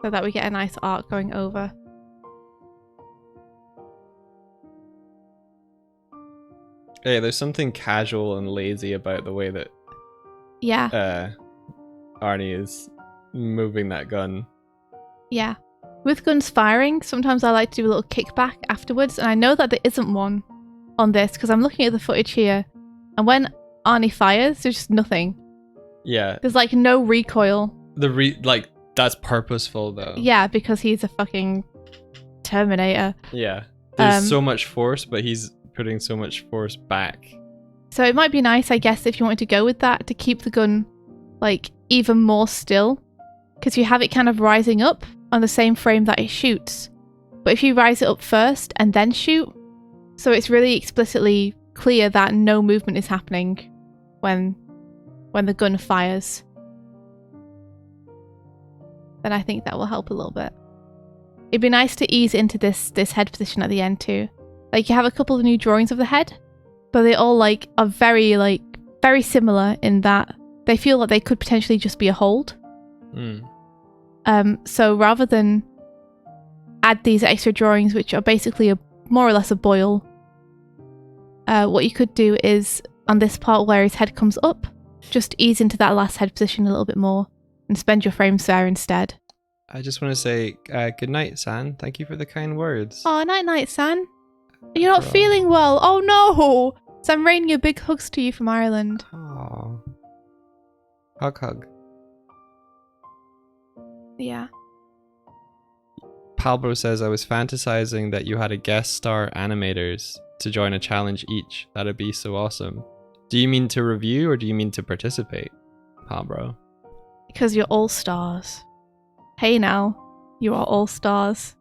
so that we get a nice arc going over. Hey, there's something casual and lazy about the way that Arnie is moving that gun. Yeah. With guns firing, sometimes I like to do a little kickback afterwards, and I know that there isn't one on this because I'm looking at the footage here, and when Arnie fires, there's just nothing. Yeah. There's like no recoil. That's purposeful though. Yeah, because he's a fucking Terminator. Yeah. There's so much force, but he's putting so much force back. So it might be nice, I guess, if you wanted to go with that, to keep the gun like even more still, because you have it kind of rising up on the same frame that it shoots. But if you rise it up first and then shoot, so it's really explicitly clear that no movement is happening when the gun fires, then I think that will help a little bit. It'd be nice to ease into this head position at the end too. Like, you have a couple of new drawings of the head, but they all are very similar in that they feel like they could potentially just be a hold. So rather than add these extra drawings, which are basically more or less a boil, what you could do is, on this part where his head comes up, just ease into that last head position a little bit more and spend your frames there instead. I just want to say good night, San. Thank you for the kind words. Oh, night, San. You're not feeling well. Oh no! So I'm raining your big hugs to you from Ireland. Aww. Hug. Yeah. Palbro says, I was fantasizing that you had a guest star animators to join a challenge each. That'd be so awesome. Do you mean to review or do you mean to participate, Palbro? Because you're all stars. Hey now, you are all stars.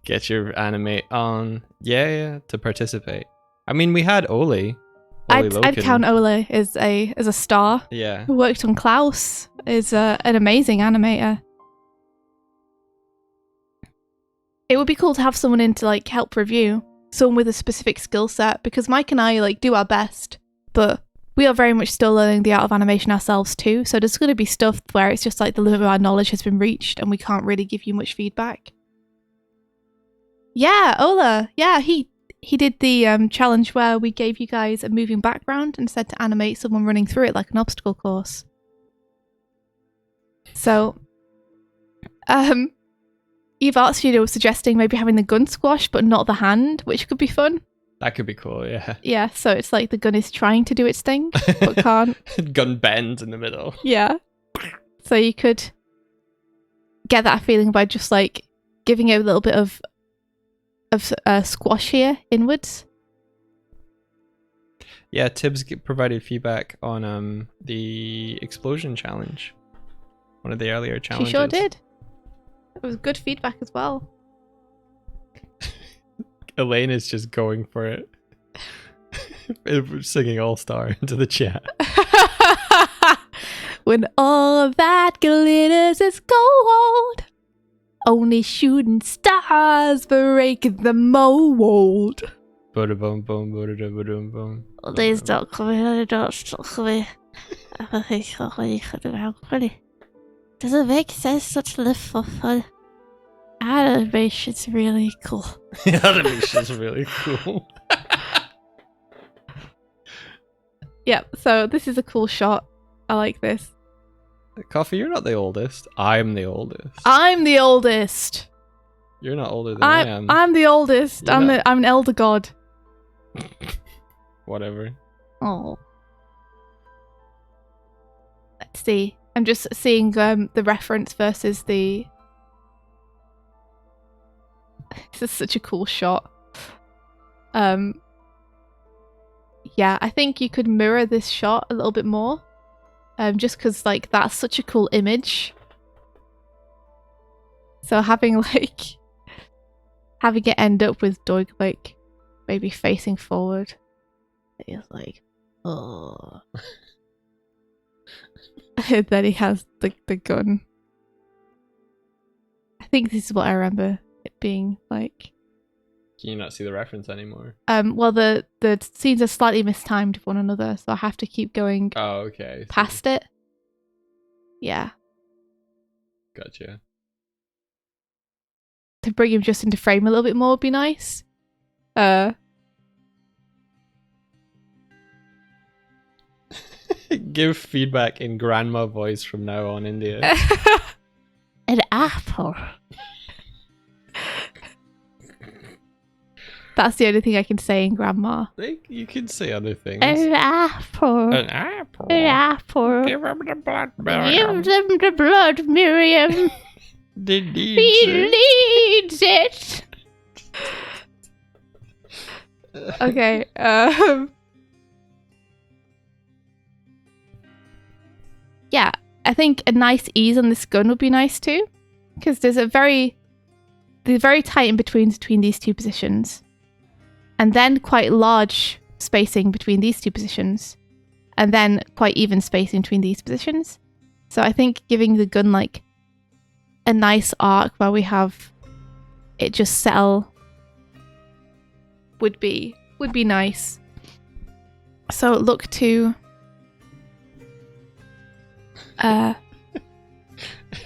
Get your animate on. Yeah, to participate. I mean, we had Ole. I'd count Ole as a star. Yeah. Who worked on Klaus, is an amazing animator. It would be cool to have someone in to help review, someone with a specific skill set, because Mike and I do our best, but we are very much still learning the art of animation ourselves too. So there's going to be stuff where it's just like the limit of our knowledge has been reached and we can't really give you much feedback. Yeah, Ola. Yeah, he did the challenge where we gave you guys a moving background and said to animate someone running through it like an obstacle course. So, Eve Art Studio was suggesting maybe having the gun squash but not the hand, which could be fun. That could be cool, yeah. Yeah, so it's like the gun is trying to do its thing, but can't. Gun bends in the middle. Yeah. So you could get that feeling by just like giving it a little bit of squash here inwards. Yeah, Tibbs provided feedback on the explosion challenge. One of the earlier challenges. She sure did. It was good feedback as well. Elaine is just going for it. Singing All Star into the chat. When all that glitters is gold, only shooting stars break the mold. Boom, boom, boom, boom. Please don't come here, don't stop me. Doesn't make sense to live for fun. Animation's really cool. Animation's really cool. Yeah, so this is a cool shot. I like this. Coffee, you're not the oldest. I'm the oldest. I'm the oldest. You're not older than I am. I'm the oldest. I'm an elder god. Whatever. Oh. Let's see. I'm just seeing the reference versus the... This is such a cool shot. Yeah, I think you could mirror this shot a little bit more. Just because, like, that's such a cool image. So having it end up with Doig, like, maybe facing forward. It's like, oh. And then he has the gun. I think this is what I remember it being like. Can you not see the reference anymore? Well, the scenes are slightly mistimed with one another, so I have to keep going past it. Yeah. Gotcha. To bring him just into frame a little bit more would be nice. Give feedback in grandma voice from now on, India. An apple. That's the only thing I can say in grandma. You can say other things. An apple. An apple. An apple. Give him the blood, Miriam. Give them the blood, Miriam. He needs it. Okay. Yeah, I think a nice ease on this gun would be nice too, because there's they're very tight in between these two positions, and then quite large spacing between these two positions, and then quite even spacing between these positions. So I think giving the gun like a nice arc where we have it just settle would be nice. So look to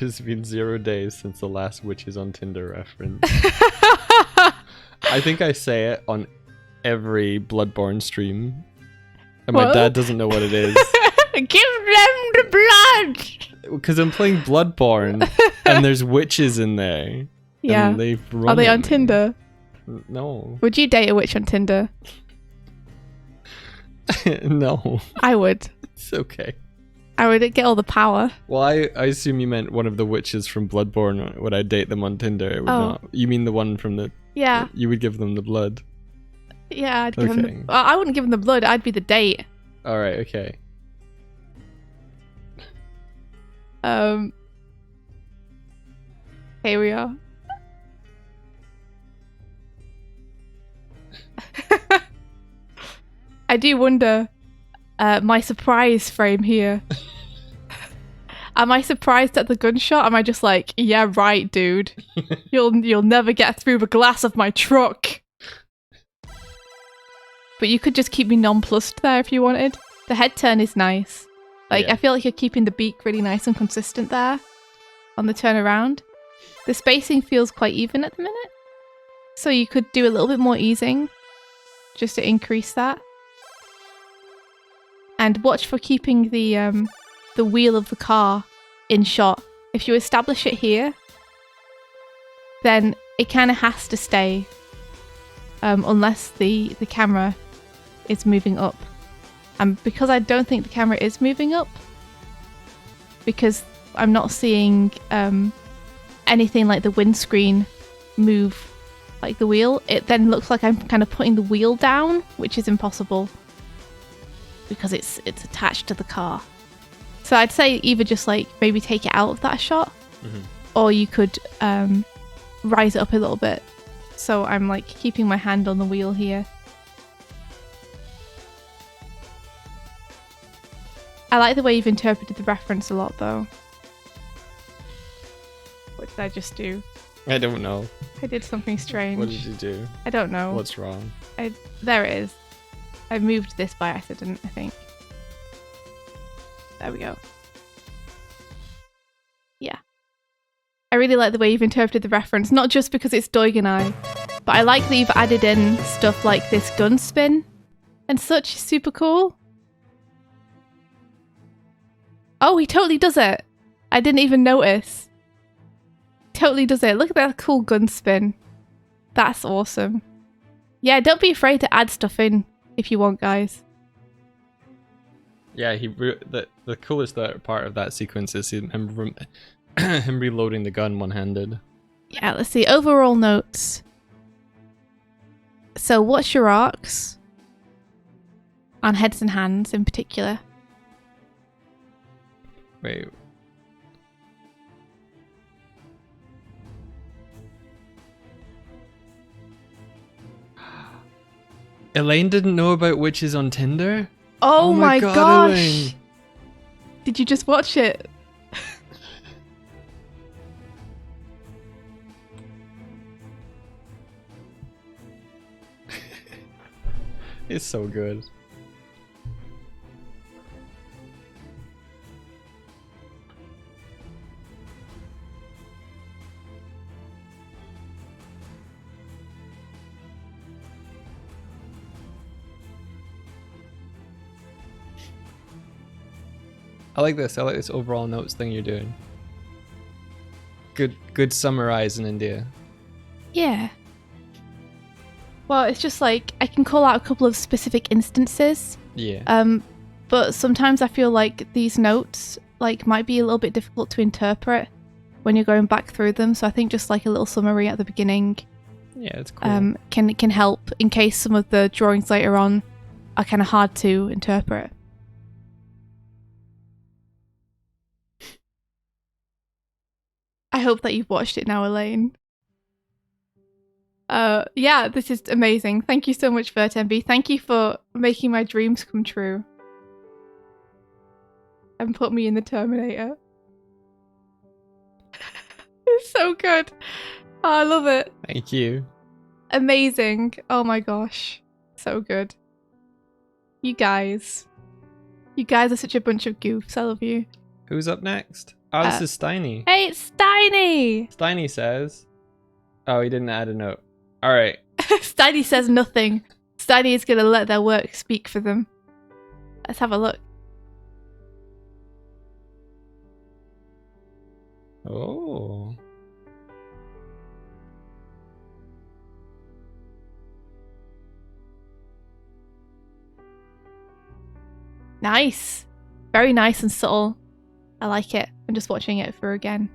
It's been 0 days since the last Witches on Tinder reference. I think I say it on every Bloodborne stream. And my dad doesn't know what it is. Give them the blood! Because I'm playing Bloodborne and there's witches in there. Yeah. And are they on Tinder? No. Would you date a witch on Tinder? No. I would. It's okay. I would get all the power. Well, I assume you meant one of the witches from Bloodborne. Would I date them on Tinder? It would not. You mean the one from the... Yeah. You would give them the blood. Yeah, I'd give them the... I wouldn't give them the blood. I'd be the date. Alright, okay. Here we are. I do wonder, my surprise frame here. Am I surprised at the gunshot? Am I just like, yeah, right, dude. You'll never get through the glass of my truck. But you could just keep me nonplussed there if you wanted. The head turn is nice. Like, Yeah. I feel like you're keeping the beak really nice and consistent there on the turnaround. The spacing feels quite even at the minute. So you could do a little bit more easing just to increase that. And watch for keeping the wheel of the car in shot. If you establish it here, then it kind of has to stay unless the camera is moving up. And because I don't think the camera is moving up, because I'm not seeing anything like the windscreen move like the wheel, it then looks like I'm kind of putting the wheel down, which is impossible because it's attached to the car. So I'd say either just like maybe take it out of that shot, or you could rise it up a little bit. So I'm like keeping my hand on the wheel here. I like the way you've interpreted the reference a lot though. What did I just do? I don't know. I did something strange. What did you do? I don't know. What's wrong? There it is. I moved this by accident, I think. There we go. Yeah. I really like the way you've interpreted the reference, not just because it's Doig and I, but I like that you've added in stuff like this gun spin and such. Super cool. Oh, he totally does it. I didn't even notice. Totally does it. Look at that cool gun spin. That's awesome. Yeah, don't be afraid to add stuff in if you want, guys. Yeah, the coolest part of that sequence is him reloading the gun one-handed. Yeah, let's see. Overall notes. So what's your arcs? On heads and hands in particular. Wait. Elaine didn't know about witches on Tinder? Oh my gosh! Elaine. Did you just watch it? It's so good. I like this. I like this overall notes thing you're doing. Good summarizing, India. Yeah. Well, it's just like I can call out a couple of specific instances. Yeah. But sometimes I feel like these notes like might be a little bit difficult to interpret when you're going back through them. So I think just like a little summary at the beginning, Yeah, it's cool. can help in case some of the drawings later on are kind of hard to interpret. I hope that you've watched it now, Elaine. Yeah, this is amazing. Thank you so much, VertMB. Thank you for making my dreams come true. And put me in the Terminator. It's so good. Oh, I love it. Thank you. Amazing. Oh my gosh. So good. You guys. You guys are such a bunch of goofs. I love you. Who's up next? Oh, this is Steiny. Hey, it's Steiny! Steiny says... Oh, he didn't add a note. Alright. Steiny says nothing. Steiny is going to let their work speak for them. Let's have a look. Oh. Nice. Very nice and subtle. I like it. I'm just watching it through again.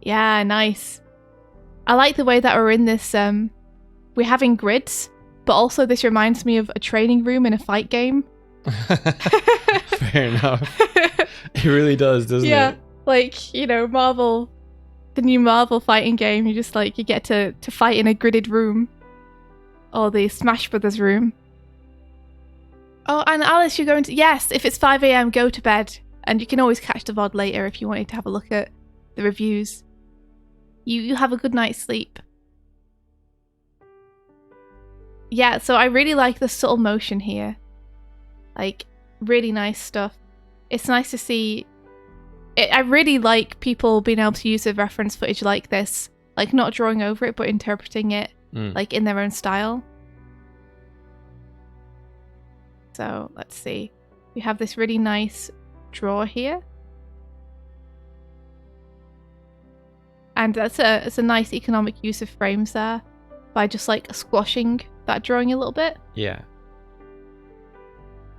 Yeah, nice. I like the way that we're in this, we're having grids, but also this reminds me of a training room in a fight game. Fair enough. It really does, doesn't it? Yeah, like, you know, Marvel, the new Marvel fighting game, you just like, you get to fight in a gridded room. Or the Smash Brothers room. Oh, and Alice, you're going to... Yes, if it's 5 AM, go to bed. And you can always catch the VOD later if you wanted to have a look at the reviews. You have a good night's sleep. yeah, so I really like the subtle motion here. Like, really nice stuff. It's nice to see. I really like people being able to use the reference footage like this. Like, not drawing over it, but interpreting it, like, in their own style. So, let's see. We have this really nice draw here. And it's a nice economic use of frames there by just, like, squashing that drawing a little bit. Yeah.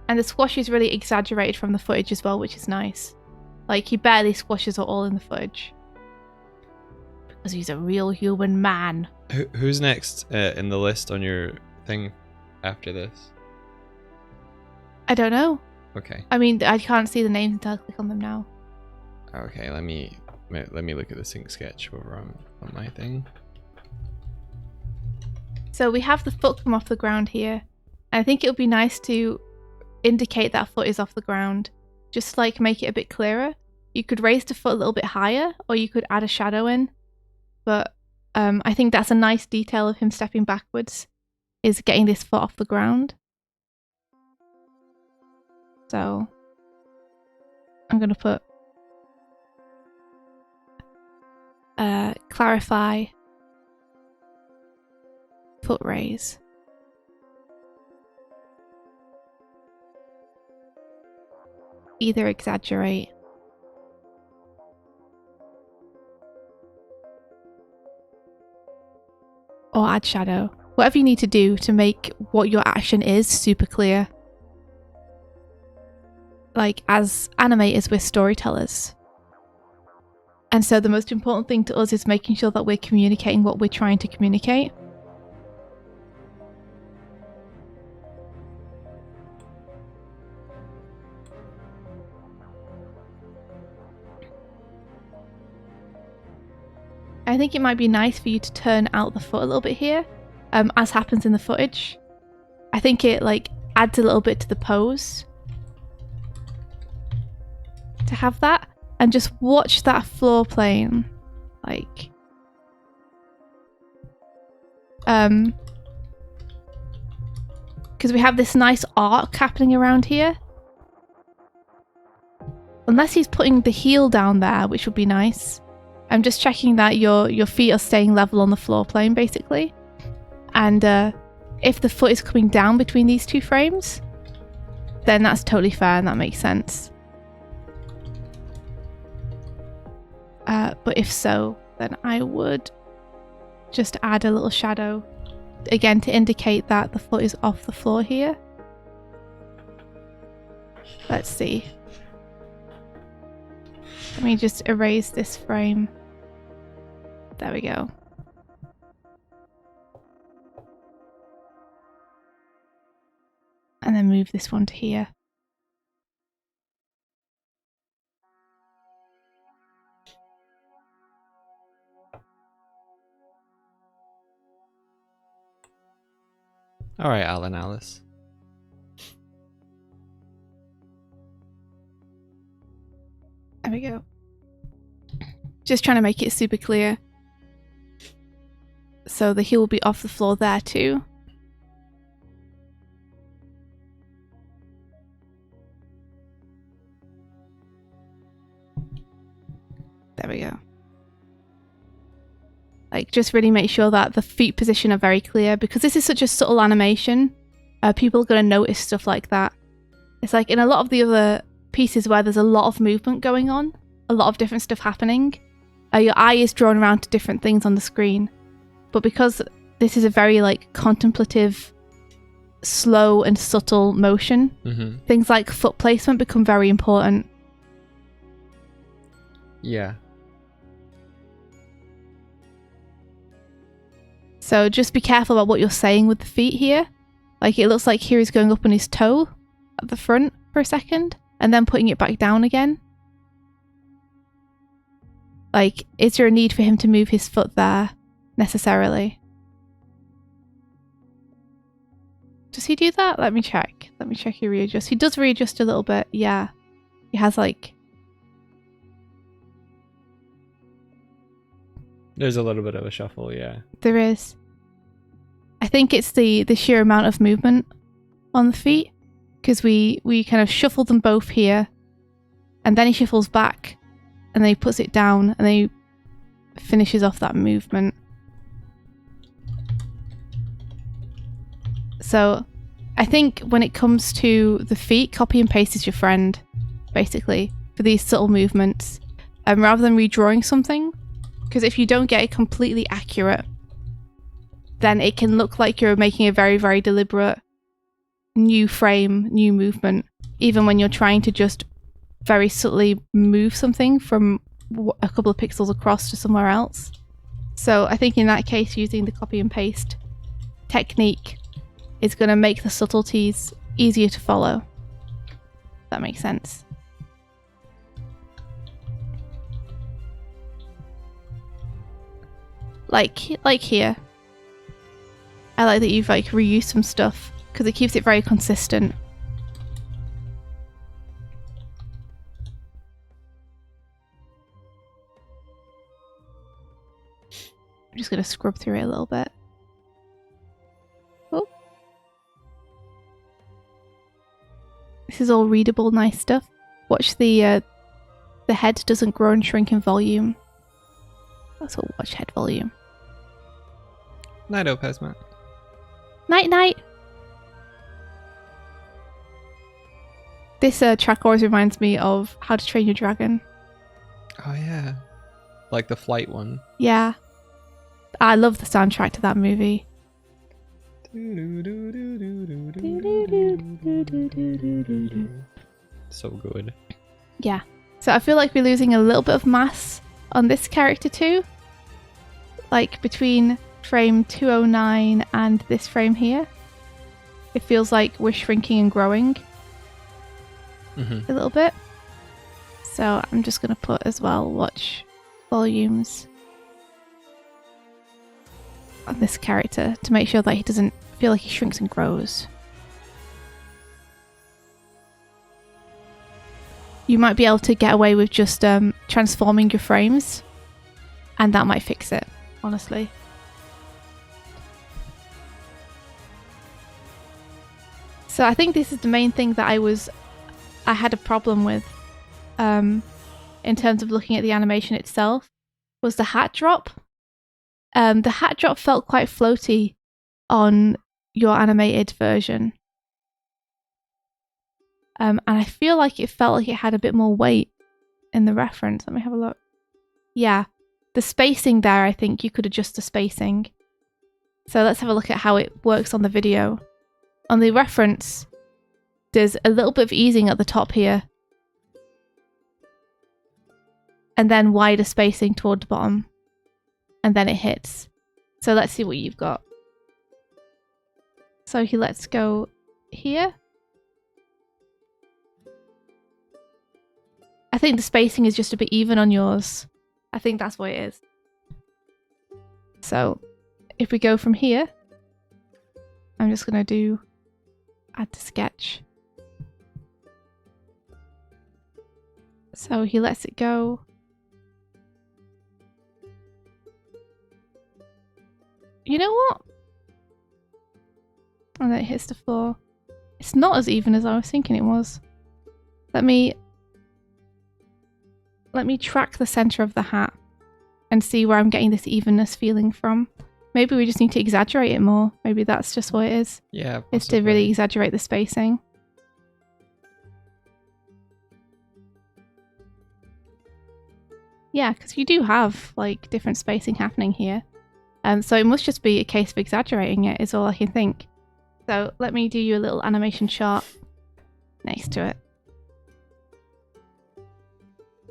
And the squash is really exaggerated from the footage as well, which is nice. Like, he barely squashes it all in the footage. Because he's a real human man. Who's next in the list on your thing after this? I don't know. Okay. I mean, I can't see the names until I click on them now. Okay, let me look at the sync sketch over on my thing. So we have the foot come off the ground here. And I think it would be nice to indicate that foot is off the ground. Just like make it a bit clearer. You could raise the foot a little bit higher, or you could add a shadow in. But I think that's a nice detail of him stepping backwards, is getting this foot off the ground. So I'm going to put clarify foot raise. Either exaggerate. Or add shadow. Whatever you need to do to make what your action is super clear. Like, as animators, we're storytellers. And so the most important thing to us is making sure that we're communicating what we're trying to communicate. I think it might be nice for you to turn out the foot a little bit here, as happens in the footage. I think it like adds a little bit to the pose to have that, and just watch that floor plane, like, because we have this nice arc happening around here. Unless he's putting the heel down there, which would be nice. I'm just checking that your feet are staying level on the floor plane, basically. And if the foot is coming down between these two frames, then that's totally fair and that makes sense. But if so, then I would just add a little shadow, again, to indicate that the foot is off the floor here. Let's see. Let me just erase this frame. There we go. And then move this one to here. All right, Alan Alice. There we go. Just trying to make it super clear. So the heel will be off the floor there too. There we go. Like, just really make sure that the feet position are very clear, because this is such a subtle animation. People are going to notice stuff like that. It's like in a lot of the other pieces where there's a lot of movement going on, a lot of different stuff happening, your eye is drawn around to different things on the screen. But because this is a very like contemplative, slow and subtle motion, things like foot placement become very important. Yeah. So just be careful about what you're saying with the feet here. Like, it looks like here he's going up on his toe at the front for a second and then putting it back down again. Like, is there a need for him to move his foot there necessarily? Does he do that? Let me check. Let me check he readjusts. He does readjust a little bit. Yeah. He has like... There's a little bit of a shuffle, yeah. There is. I think it's the sheer amount of movement on the feet, because we kind of shuffle them both here, and then he shuffles back, and then he puts it down, and then he finishes off that movement. So I think when it comes to the feet, copy and paste is your friend, basically, for these subtle movements, rather than redrawing something. Because if you don't get it completely accurate, then it can look like you're making a very, very deliberate new frame, new movement, even when you're trying to just very subtly move something from a couple of pixels across to somewhere else. So I think in that case, using the copy and paste technique is going to make the subtleties easier to follow. If that makes sense. Like here. I like that you've like reused some stuff because it keeps it very consistent. I'm just going to scrub through it a little bit. Oh. This is all readable, nice stuff. Watch the head doesn't grow and shrink in volume. That's what watch head volume. Night, Opesmat. Night, night. This track always reminds me of How to Train Your Dragon. Oh yeah, like the flight one. Yeah, I love the soundtrack to that movie. So good. Yeah. So I feel like we're losing a little bit of mass on this character too. Like between frame 209 and this frame here. It feels like we're shrinking and growing a little bit. So I'm just going to put as well watch volumes on this character to make sure that he doesn't feel like he shrinks and grows. You might be able to get away with just transforming your frames, and that might fix it, honestly. So I think this is the main thing that I had a problem with in terms of looking at the animation itself, was the hat drop. The hat drop felt quite floaty on your animated version. And I feel like it felt like it had a bit more weight in the reference. Let me have a look. Yeah, the spacing there, I think you could adjust the spacing. So let's have a look at how it works on the video. On the reference, there's a little bit of easing at the top here. And then wider spacing toward the bottom. And then it hits. So let's see what you've got. So let's go here. I think the spacing is just a bit even on yours. I think that's what it is. So if we go from here, I'm just going to do add to sketch. So he lets it go. You know what? And then it hits the floor. It's not as even as I was thinking it was. Let me track the center of the hat and see where I'm getting this evenness feeling from. Maybe we just need to exaggerate it more. Maybe that's just what it is. Yeah, possibly. It's to really exaggerate the spacing. Yeah, because you do have like different spacing happening here. So it must just be a case of exaggerating it is all I can think. So let me do you a little animation chart next to it.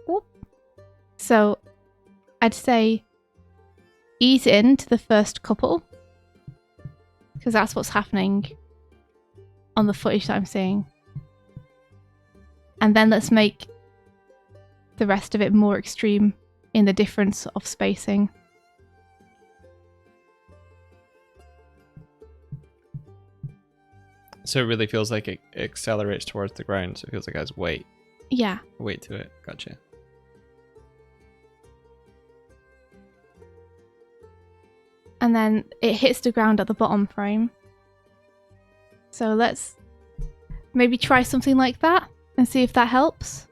Whoop. So I'd say ease into the first couple, because that's what's happening on the footage that I'm seeing. And then let's make the rest of it more extreme in the difference of spacing. So it really feels like it accelerates towards the ground, so it feels like it has weight. Yeah. Weight to it. Gotcha. and then it hits the ground at the bottom frame. So let's maybe try something like that and see if that helps.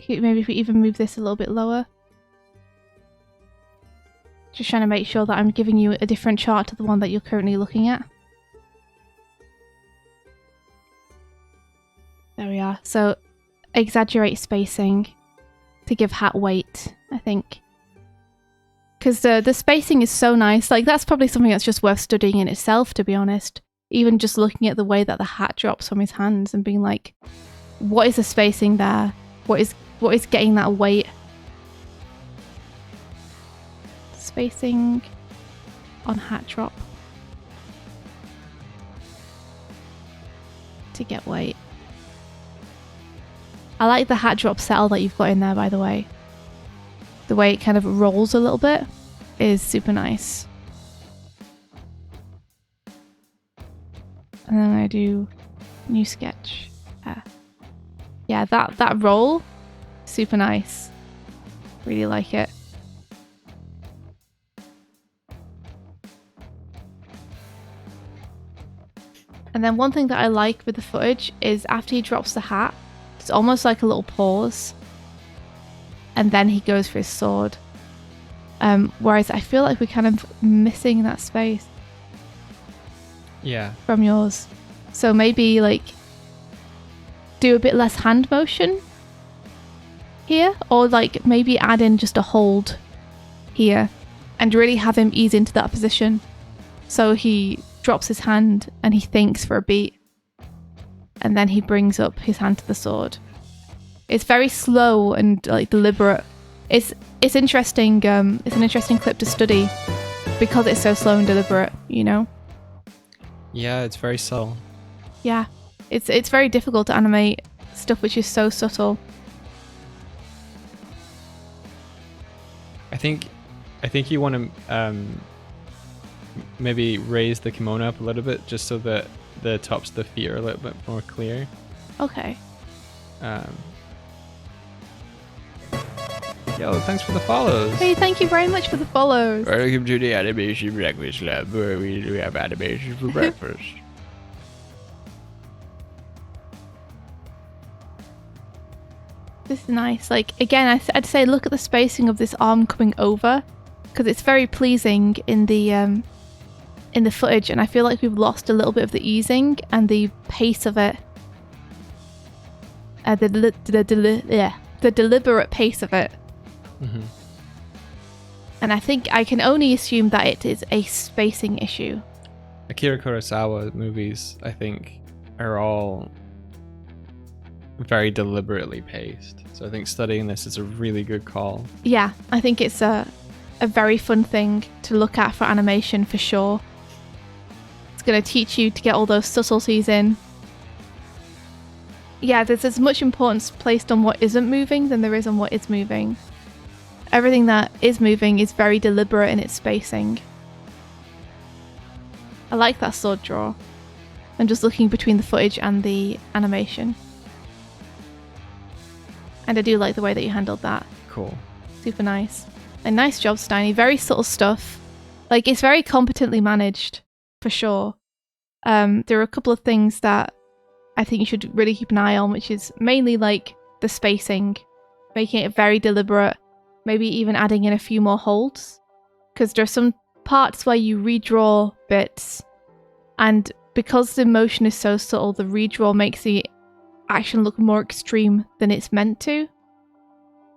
Maybe if we even move this a little bit lower. Just trying to make sure that I'm giving you a different chart to the one that you're currently looking at. There we are. So exaggerate spacing to give hat weight, I think. Because the spacing is so nice. Like, that's probably something that's just worth studying in itself, to be honest. Even just looking at the way that the hat drops from his hands and being like, what is the spacing there? What is getting that weight? Spacing on hat drop to get weight. I like the hat drop settle that you've got in there, by the way. The way it kind of rolls a little bit is super nice. And then I do new sketch. Yeah, that roll, super nice. Really like it. And then one thing that I like with the footage is after he drops the hat, it's almost like a little pause. And then he goes for his sword. Whereas I feel like we're kind of missing that space. Yeah. From yours. So maybe like do a bit less hand motion here, or like maybe add in just a hold here and really have him ease into that position. So he drops his hand and he thinks for a beat, and then he brings up his hand to the sword. It's very slow and like deliberate. It's interesting. It's an interesting clip to study because it's so slow and deliberate, you know? Yeah, it's very subtle. Yeah. It's very difficult to animate stuff which is so subtle. I think you want to maybe raise the kimono up a little bit just so that the tops of the feet are a little bit more clear. Okay. Yo, thanks for the follows. Hey, thank you very much for the follows. Welcome to the Animation Breakfast Club, where we have animation for breakfast. This is nice. Like, again, I'd say look at the spacing of this arm coming over, because it's very pleasing in the footage, and I feel like we've lost a little bit of the easing and the pace of it. The deliberate pace of it. Mm-hmm. And I think I can only assume that it is a spacing issue. Akira Kurosawa movies, I think, are all very deliberately paced. So I think studying this is a really good call. Yeah, I think it's a very fun thing to look at for animation for sure. It's going to teach you to get all those subtleties in. Yeah, there's as much importance placed on what isn't moving than there is on what is moving. Everything that is moving is very deliberate in its spacing. I like that sword draw. I'm just looking between the footage and the animation. And I do like the way that you handled that. Cool. Super nice. And nice job, Steiny. Very subtle stuff. Like, it's very competently managed, for sure. There are a couple of things that I think you should really keep an eye on, which is mainly like the spacing, making it very deliberate, maybe even adding in a few more holds, because there are some parts where you redraw bits, and because the motion is so subtle, the redraw makes the action look more extreme than it's meant to.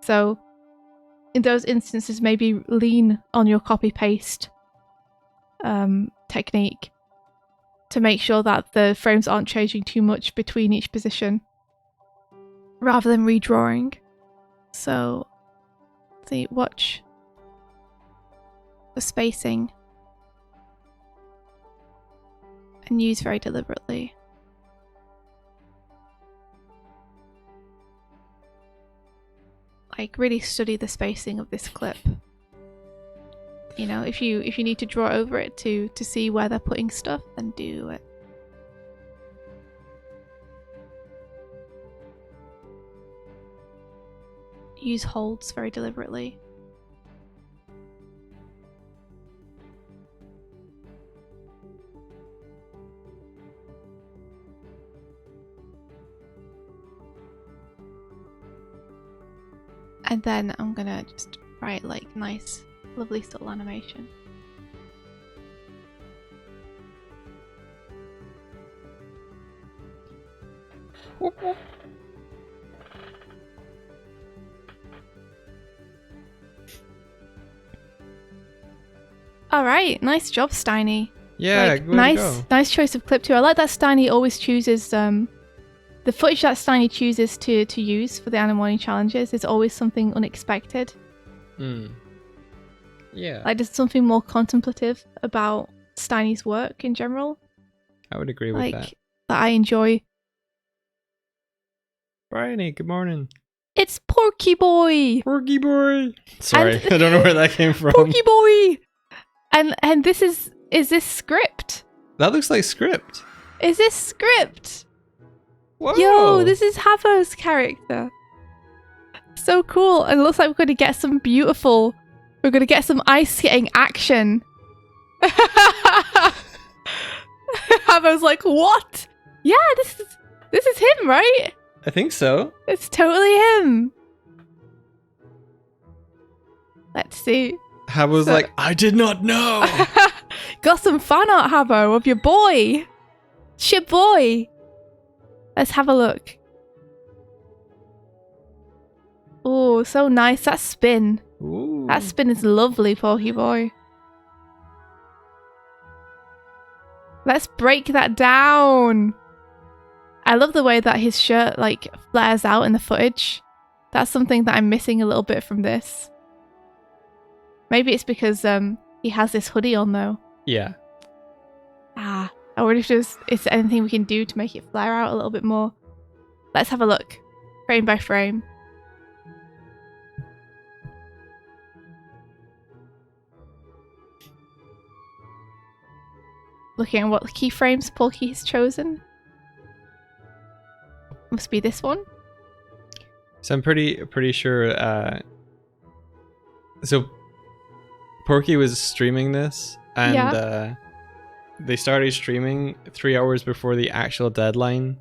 So in those instances, maybe lean on your copy paste technique to make sure that the frames aren't changing too much between each position, rather than redrawing. So, see, watch the spacing and use very deliberately. Like, really study the spacing of this clip. You know, if you need to draw over it to see where they're putting stuff, then do it. use holds very deliberately. And then I'm gonna just write like nice, lovely subtle animation. All right, nice job, Steiny. Yeah, like, good nice choice of clip too. I like that Steiny always chooses the footage that Steiny chooses to use for the Animorning challenges is always something unexpected. Yeah. Like there's something more contemplative about Steiny's work in general. I would agree with that. That I enjoy. Bryony, good morning. It's Porky Boy. Porky Boy. Sorry, I don't know where that came from. Porky Boy. And this is this script? That looks like script. Is this script? Whoa. Yo, this is Havo's character. So cool. And it looks like we're going to get some we're going to get some ice skating action. Havo's like, what? Yeah, this is him, right? I think so. It's totally him. Let's see. Havo's like, I did not know. Got some fan art, Havo, of your boy. It's your boy. Let's have a look. Oh, so nice. That spin. Ooh. That spin is lovely, Porky Boy. Let's break that down. I love the way that his shirt like flares out in the footage. That's something that I'm missing a little bit from this. Maybe it's because he has this hoodie on though. Yeah. I wonder if there's anything we can do to make it flare out a little bit more. Let's have a look. Frame by frame. Looking at what keyframes Porky has chosen. Must be this one. So I'm pretty sure so Porky was streaming this and they started streaming 3 hours before the actual deadline.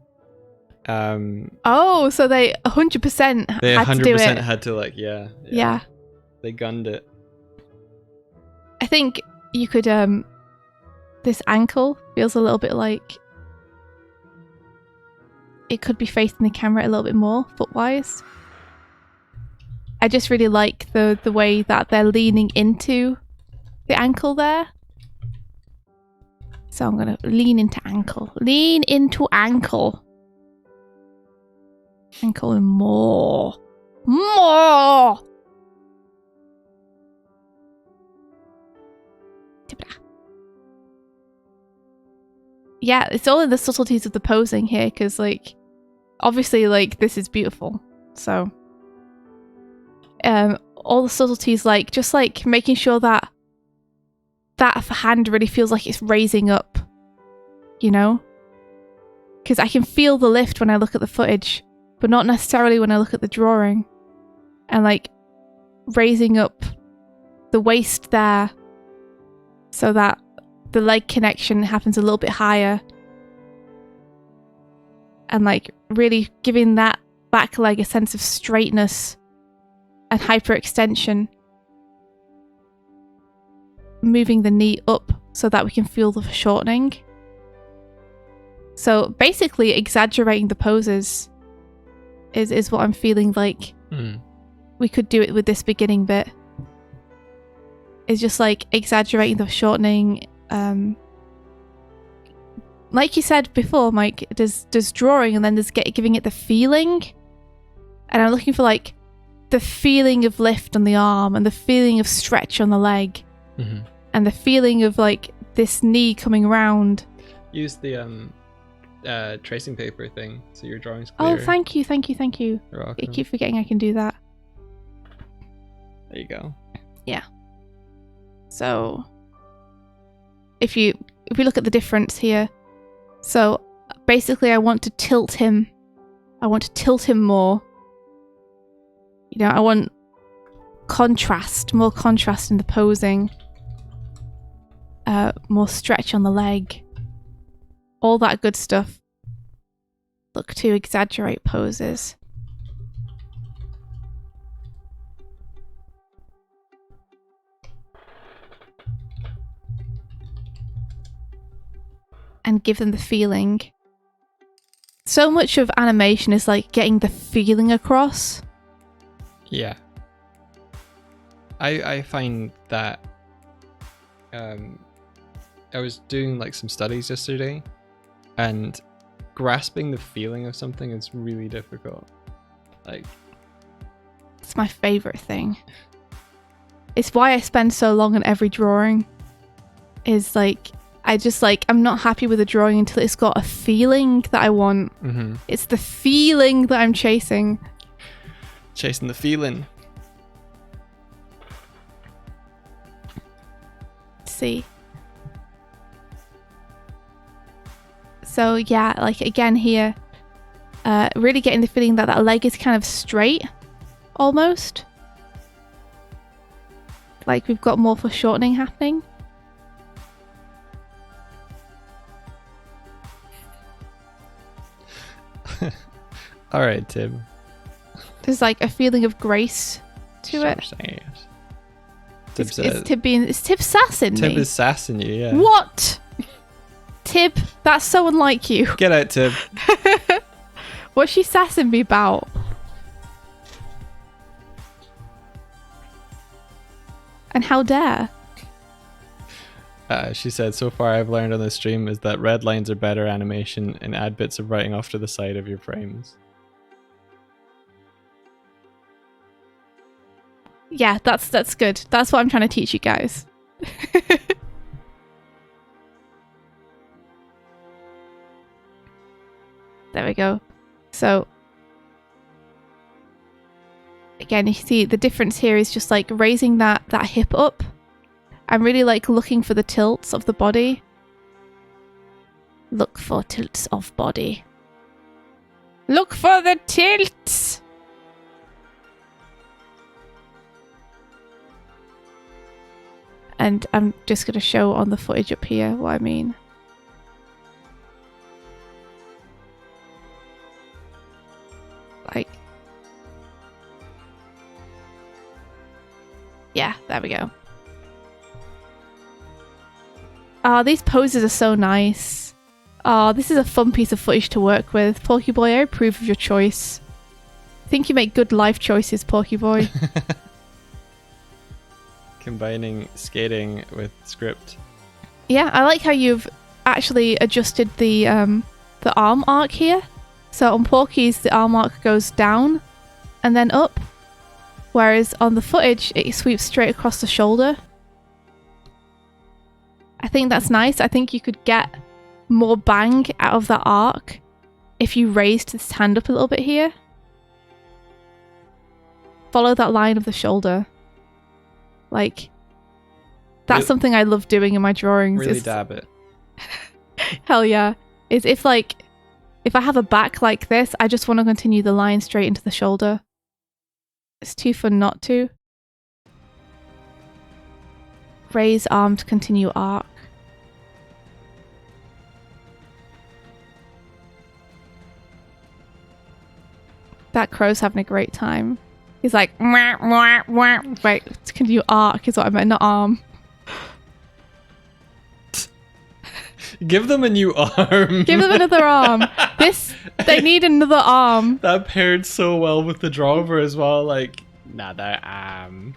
Oh, so they 100% they had 100% to do it. had to like Yeah. They gunned it. I think you could this ankle feels a little bit like it could be facing the camera a little bit more foot-wise. I just really like the way that they're leaning into the ankle there. So I'm gonna lean into ankle. Lean into ankle. Ankle and more. More! Yeah, it's all in the subtleties of the posing here, because, like, obviously, like, this is beautiful. So, all the subtleties, like, just, like, making sure that that hand really feels like it's raising up, you know? Because I can feel the lift when I look at the footage, but not necessarily when I look at the drawing. And, like, raising up the waist there so that the leg connection happens a little bit higher. And, like, really giving that back leg a sense of straightness and hyperextension. Moving the knee up so that we can feel the shortening. So basically exaggerating the poses is what I'm feeling like we could do it with this beginning bit. It's just like exaggerating the shortening. Like you said before, Mike, there's drawing and then there's giving it the feeling. And I'm looking for like the feeling of lift on the arm and the feeling of stretch on the leg. And the feeling of like this knee coming around. Use the tracing paper thing so your drawing's clear. Oh, thank you. You're welcome. I keep forgetting I can do that. There you go. Yeah. So if we look at the difference here, so basically I want to tilt him more. You know, I want contrast, more contrast in the posing, more stretch on the leg, all that good stuff. Look to exaggerate poses. And give them the feeling. So much of animation is like getting the feeling across. Yeah. I find that I was doing like some studies yesterday, and grasping the feeling of something is really difficult. Like, it's my favorite thing. It's why I spend so long on every drawing. Is like, I'm not happy with a drawing until it's got a feeling that I want. mm-hmm. It's the feeling that I'm chasing. Chasing the feeling. See. So yeah, like again here, really getting the feeling that that leg is kind of straight, almost. Like we've got more foreshortening happening. All right, Tib. There's like a feeling of grace to it. Tib It's Tib sassing me. Tib is sassing you, yeah. What? Tib, that's so unlike you. Get out, Tib. What's she sassing me about? And how dare? She said, so far I've learned on the stream is that red lines are better animation and add bits of writing off to the side of your frames. Yeah, that's good. That's what I'm trying to teach you guys. There we go. So again, you see the difference here is just like raising that hip up. I'm really like looking for the tilts of the body. Look for tilts of body. Look for the tilts! And I'm just going to show on the footage up here what I mean. Like, yeah, there we go. Oh, these poses are so nice. Oh, this is a fun piece of footage to work with. Porky Boy, I approve of your choice. I think you make good life choices, Porky Boy. Combining skating with script. Yeah, I like how you've actually adjusted the arm arc here. So on Porky's, the arm arc goes down and then up. Whereas on the footage, it sweeps straight across the shoulder. I think that's nice. I think you could get more bang out of that arc if you raised his hand up a little bit here. Follow that line of the shoulder. Like, that's something I love doing in my drawings. Really dab it. Hell yeah. Is if I have a back like this, I just want to continue the line straight into the shoulder. It's too fun not to. Raise arm to continue arc. That crow's having a great time. He's like, wah, wah, wah. Wait, to continue arc is what I meant, not arm. Give them a new arm. Give them another arm. They need another arm. That paired so well with the drawer as well. Like, another arm.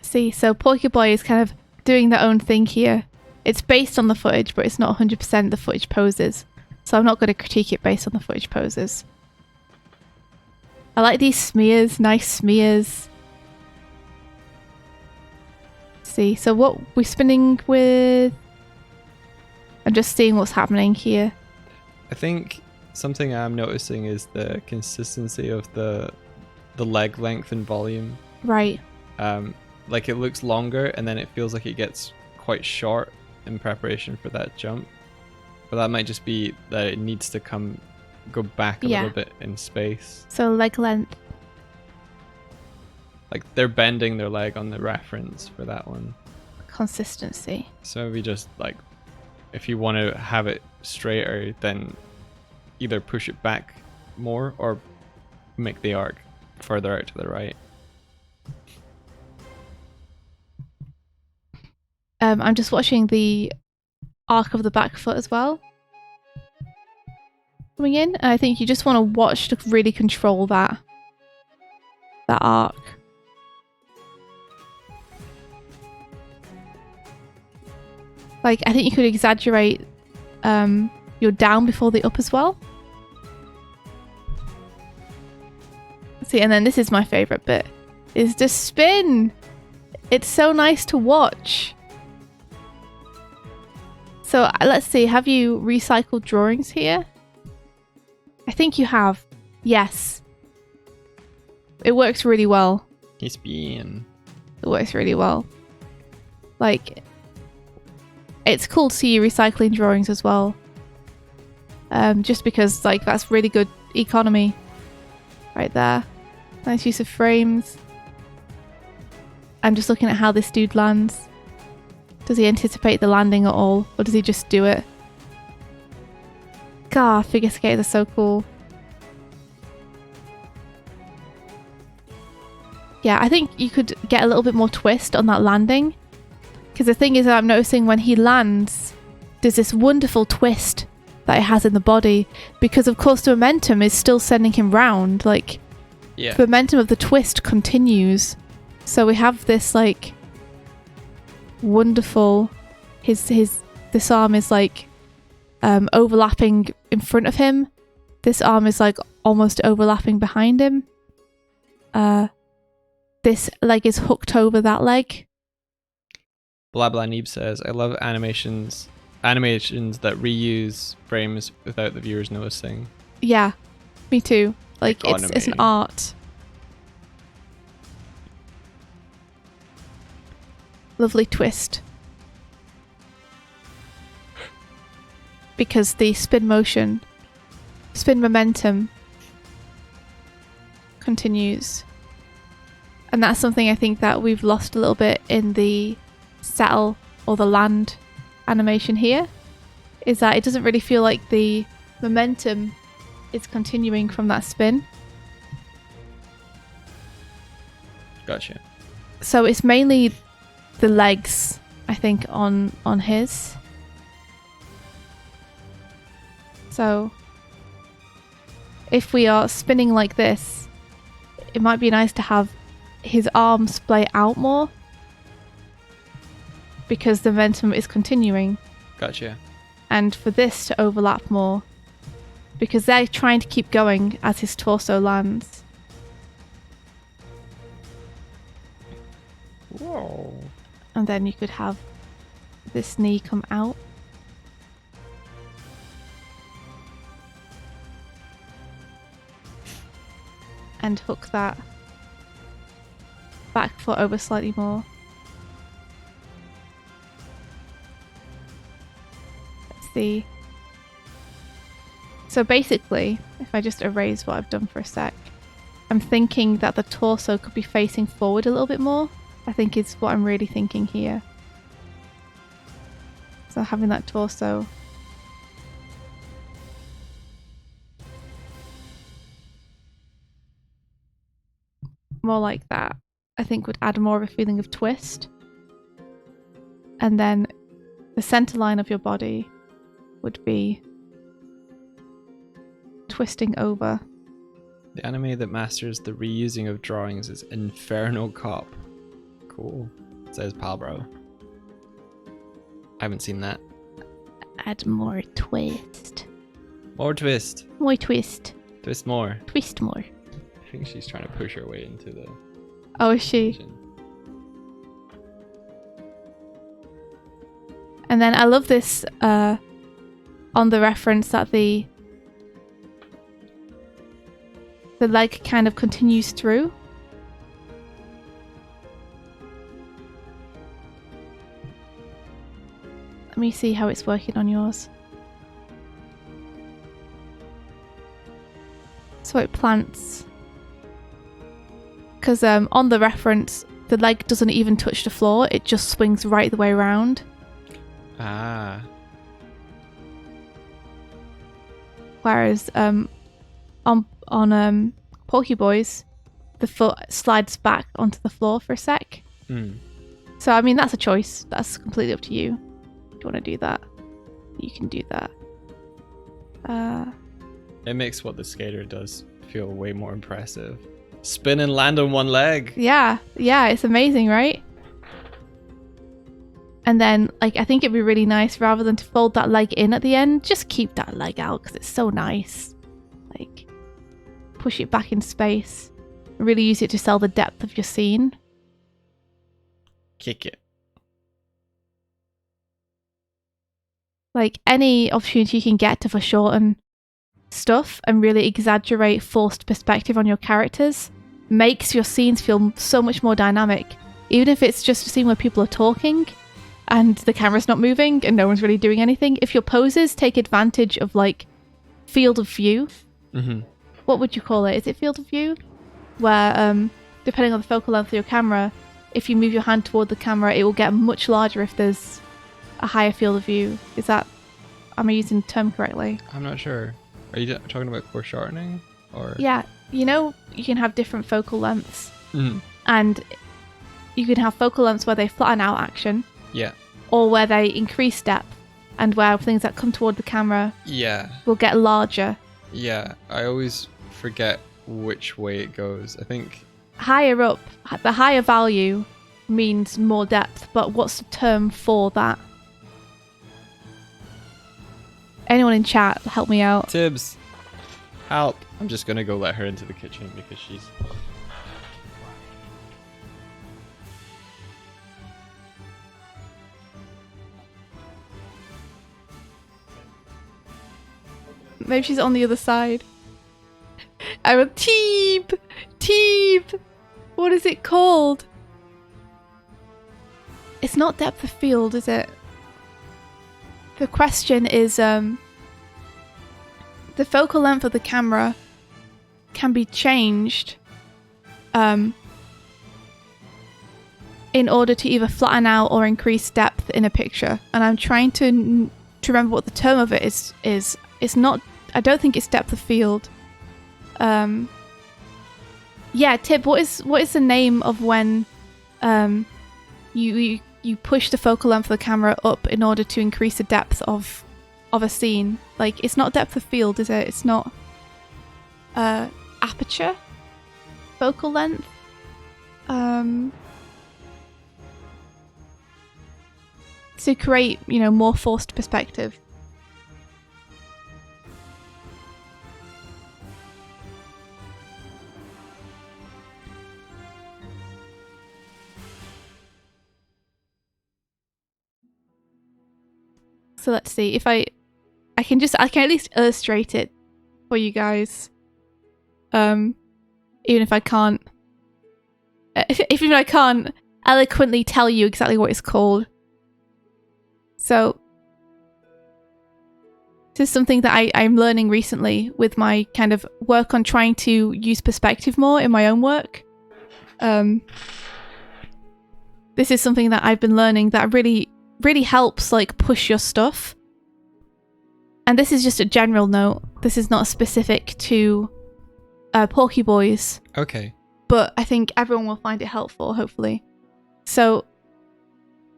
See, so Porky Boy is kind of doing their own thing here. It's based on the footage, but it's not 100% the footage poses. So I'm not going to critique it based on the footage poses. I like these smears, nice smears. See, so what we're spinning with... I'm just seeing what's happening here. I think something I'm noticing is the consistency of the leg length and volume. Right. Like it looks longer and then it feels like it gets quite short in preparation for that jump. But that might just be that it needs to come go back a Yeah. little bit in space. So leg length. Like they're bending their leg on the reference for that one. Consistency. So maybe just like, if you want to have it straighter, then either push it back more or make the arc further out to the right. I'm just watching the arc of the back foot as well. Coming in. I think you just want to watch to really control that arc. Like, I think you could exaggerate your down before the up as well. See, and then this is my favorite bit, is the spin. It's so nice to watch. So let's see, have you recycled drawings here? I think you have. Yes. It works really well. He's being. It works really well. Like, it's cool to see you recycling drawings as well. Just because, like, that's really good economy right there. Nice use of frames. I'm just looking at how this dude lands. Does he anticipate the landing at all? Or does he just do it? God, figure skaters are so cool. Yeah, I think you could get a little bit more twist on that landing. Because the thing is that I'm noticing when he lands, there's this wonderful twist that it has in the body. Because of course the momentum is still sending him round. Like, Yeah. the momentum of the twist continues. So we have this like wonderful, this arm is like overlapping in front of him. This arm is like almost overlapping behind him. This leg is hooked over that leg. Blah Blah Neeb says, I love animations that reuse frames without the viewers noticing. Yeah, me too. Like it's an art. Lovely twist. Because the spin momentum continues. And that's something I think that we've lost a little bit in the settle or the land animation here. Is that it doesn't really feel like the momentum is continuing from that spin. Gotcha. So it's mainly the legs, I think, on his. So if we are spinning like this, it might be nice to have his arms splay out more because the momentum is continuing. Gotcha. And for this to overlap more because they're trying to keep going as his torso lands. Whoa. And then you could have this knee come out. And hook that back foot over slightly more. Let's see. So basically, if I just erase what I've done for a sec, I'm thinking that the torso could be facing forward a little bit more. I think is what I'm really thinking here. So having that torso more like that, I think would add more of a feeling of twist. And then the center line of your body would be twisting over. The anime that masters the reusing of drawings is Inferno Cop. Cool. Says Palbro. I haven't seen that. Add more twist. More twist. More twist. Twist more. Twist more. I think she's trying to push her way into the Oh, is she? kitchen. And then I love this on the reference that the leg kind of continues through. Let me see how it's working on yours. So it plants. Because on the reference, the leg doesn't even touch the floor. It just swings right the way around. Ah. Whereas on Pokeboys, the foot slides back onto the floor for a sec. So I mean, that's a choice. That's completely up to you. If you want to do that, you can do that. It makes what the skater does feel way more impressive. Spin and land on one leg. Yeah, it's amazing, right? And then, like, I think it'd be really nice, rather than to fold that leg in at the end, just keep that leg out because it's so nice. Like, push it back in space. Really use it to sell the depth of your scene. Kick it. Like, any opportunity you can get to foreshorten stuff and really exaggerate forced perspective on your characters makes your scenes feel so much more dynamic. Even if it's just a scene where people are talking and the camera's not moving and no one's really doing anything. If your poses take advantage of, like, field of view, what would you call it? Is it field of view? Where, depending on the focal length of your camera, if you move your hand toward the camera, it will get much larger if there's a higher field of view. Am I using the term correctly? I'm not sure. Are you talking about foreshortening? Or Yeah, you know, you can have different focal lengths. And you can have focal lengths where they flatten out action. Yeah. Or where they increase depth, and where things that come toward the camera will get larger. Yeah, I always forget which way it goes. I think higher up, the higher value means more depth, but what's the term for that? Anyone in chat, help me out. Tibbs, help. I'm just gonna go let her into the kitchen because she's... Maybe she's on the other side. I will Teeb! What is it called? It's not depth of field, is it? The question is, the focal length of the camera can be changed in order to either flatten out or increase depth in a picture. And I'm trying to remember what the term of it is. It's not... I don't think it's depth of field. Yeah, Tib, what is the name of when you push the focal length of the camera up in order to increase the depth of a scene? Like, it's not depth of field, is it? It's not aperture? Focal length? To create, more forced perspective. So let's see if I can at least illustrate it for you guys. Even if I can't eloquently tell you exactly what it's called. So this is something that I'm learning recently with my kind of work on trying to use perspective more in my own work. This is something that I've been learning that really helps, like, push your stuff. And this is just a general note. This is not specific to Pokeboys. Okay. But I think everyone will find it helpful, hopefully. So,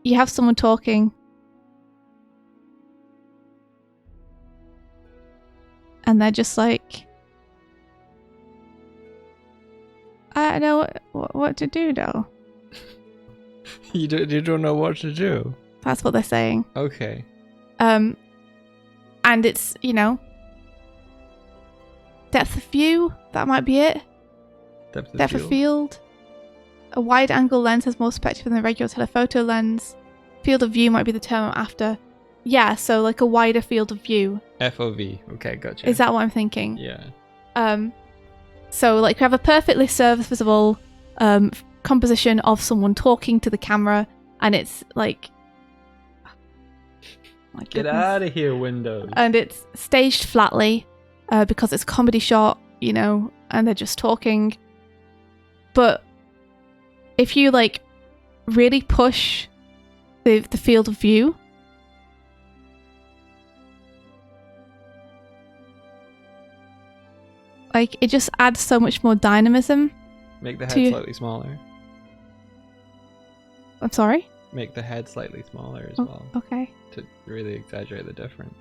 you have someone talking. And they're just like... I don't know what to do, though. You don't know what to do? That's what they're saying. Okay. And it's, depth of view, that might be it. Depth of field. A wide angle lens has more perspective than a regular telephoto lens. Field of view might be the term I'm after. Yeah, so like a wider field of view. FOV. Okay, gotcha. Is that what I'm thinking? Yeah. So like we have a perfectly serviceable composition of someone talking to the camera, and it's like... Get out of here, Windows. And it's staged flatly because it's a comedy shot. you know, and they're just talking. But if you like really push the field of view, like it just adds so much more dynamism. Make the head slightly smaller. I'm sorry? Make the head slightly smaller as well. Okay. To really exaggerate the difference.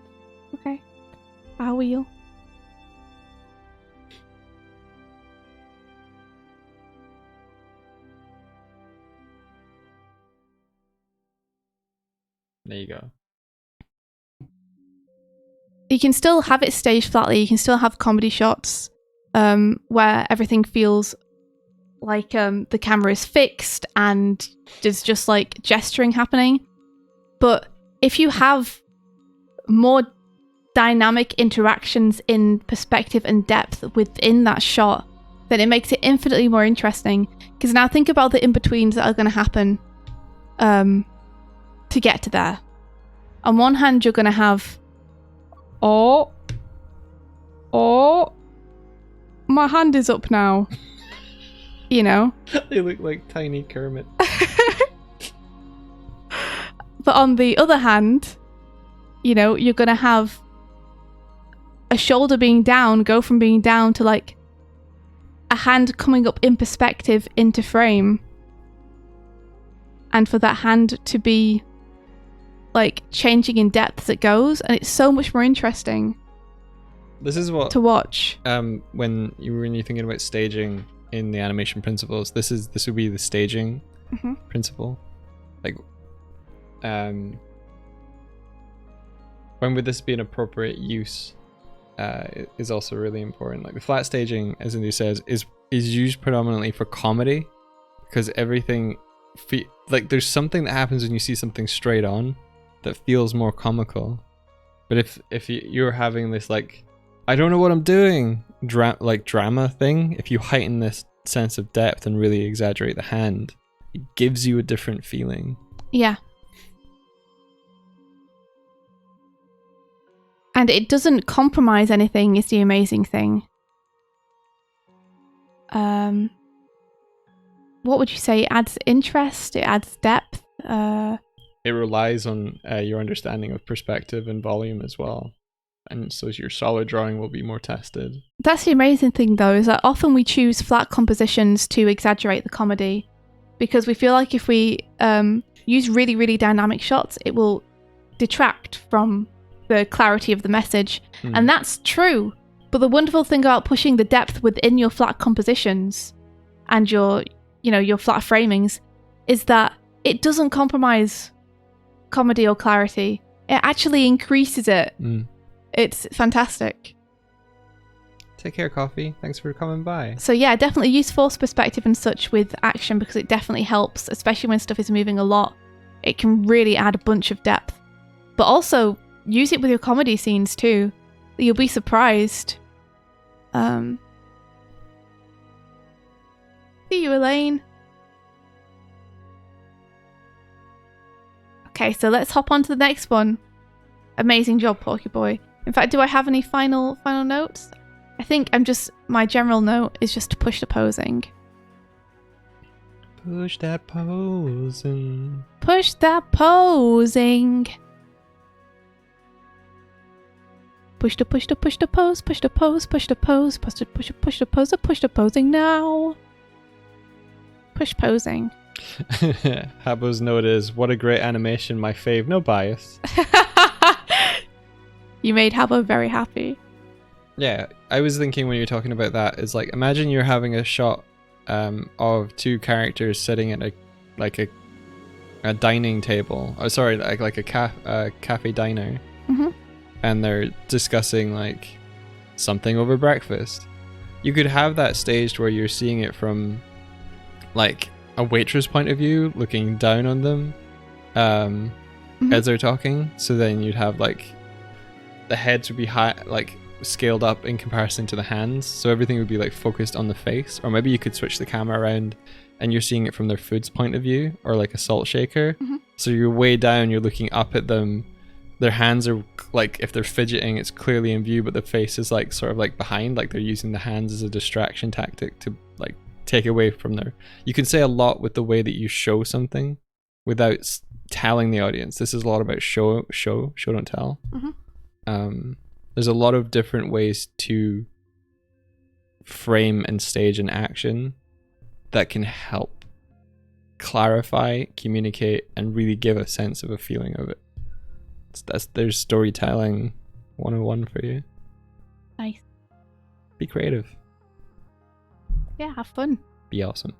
Okay. I will. There you go. You can still have it staged flatly. You can still have comedy shots where everything feels like the camera is fixed and there's just like gesturing happening. But if you have more dynamic interactions in perspective and depth within that shot, then it makes it infinitely more interesting. Because now think about the in-betweens that are going to happen to get to there. On one hand, you're going to have, oh, my hand is up now. You know? They look like tiny Kermit. But on the other hand, you know, you're going to have a shoulder being down, go from being down to like a hand coming up in perspective into frame. And for that hand to be like changing in depth as it goes. And it's so much more interesting. This is what to watch. When you're thinking about staging in the animation principles, this would be the staging principle. Like, when would this be an appropriate use? Is also really important. Like the flat staging, as Indu says, is used predominantly for comedy, because everything, like there's something that happens when you see something straight on that feels more comical. But if you're having this like, I don't know what I'm doing, drama thing, if you heighten this sense of depth and really exaggerate the hand, it gives you a different feeling. Yeah. And it doesn't compromise anything is the amazing thing. What would you say? It adds interest, it adds depth. It relies on your understanding of perspective and volume as well. And so your solid drawing will be more tested. That's the amazing thing though, is that often we choose flat compositions to exaggerate the comedy, because we feel like if we use really, really dynamic shots, it will detract from the clarity of the message. And that's true. But the wonderful thing about pushing the depth within your flat compositions and your flat framings is that it doesn't compromise comedy or clarity. It actually increases it. It's fantastic. Take care, Coffee. Thanks for coming by. So yeah, definitely use force perspective and such with action, because it definitely helps, especially when stuff is moving a lot. It can really add a bunch of depth. But also use it with your comedy scenes too. You'll be surprised. See you, Elaine. Okay, so let's hop on to the next one. Amazing job, Porky Boy. In fact, do I have any final notes? I think my general note is just to push the posing. Push that posing. Push that posing. Push the pose, push the pose, push the pose, push the pose, push the pose, push the posing now. Push posing. Habbo's note is, what a great animation, my fave, no bias. You made Habbo very happy. Yeah, I was thinking when you were talking about that, is like, imagine you're having a shot of two characters sitting at a dining table. Oh, sorry, like a cafe diner. And they're discussing like something over breakfast. You could have that staged where you're seeing it from like a waitress point of view, looking down on them as they're talking. So then you'd have like the heads would be high, like scaled up in comparison to the hands. So everything would be like focused on the face. Or maybe you could switch the camera around and you're seeing it from their food's point of view, or like a salt shaker. So you're way down, you're looking up at them, their hands are like, if they're fidgeting, it's clearly in view, but the face is like sort of like behind, like they're using the hands as a distraction tactic to like take away from their. You can say a lot with the way that you show something without telling the audience. This is a lot about show don't tell. There's a lot of different ways to frame and stage an action that can help clarify, communicate, and really give a sense of a feeling of it. There's storytelling 101 for you. Nice. Be creative. Yeah, have fun. Be awesome.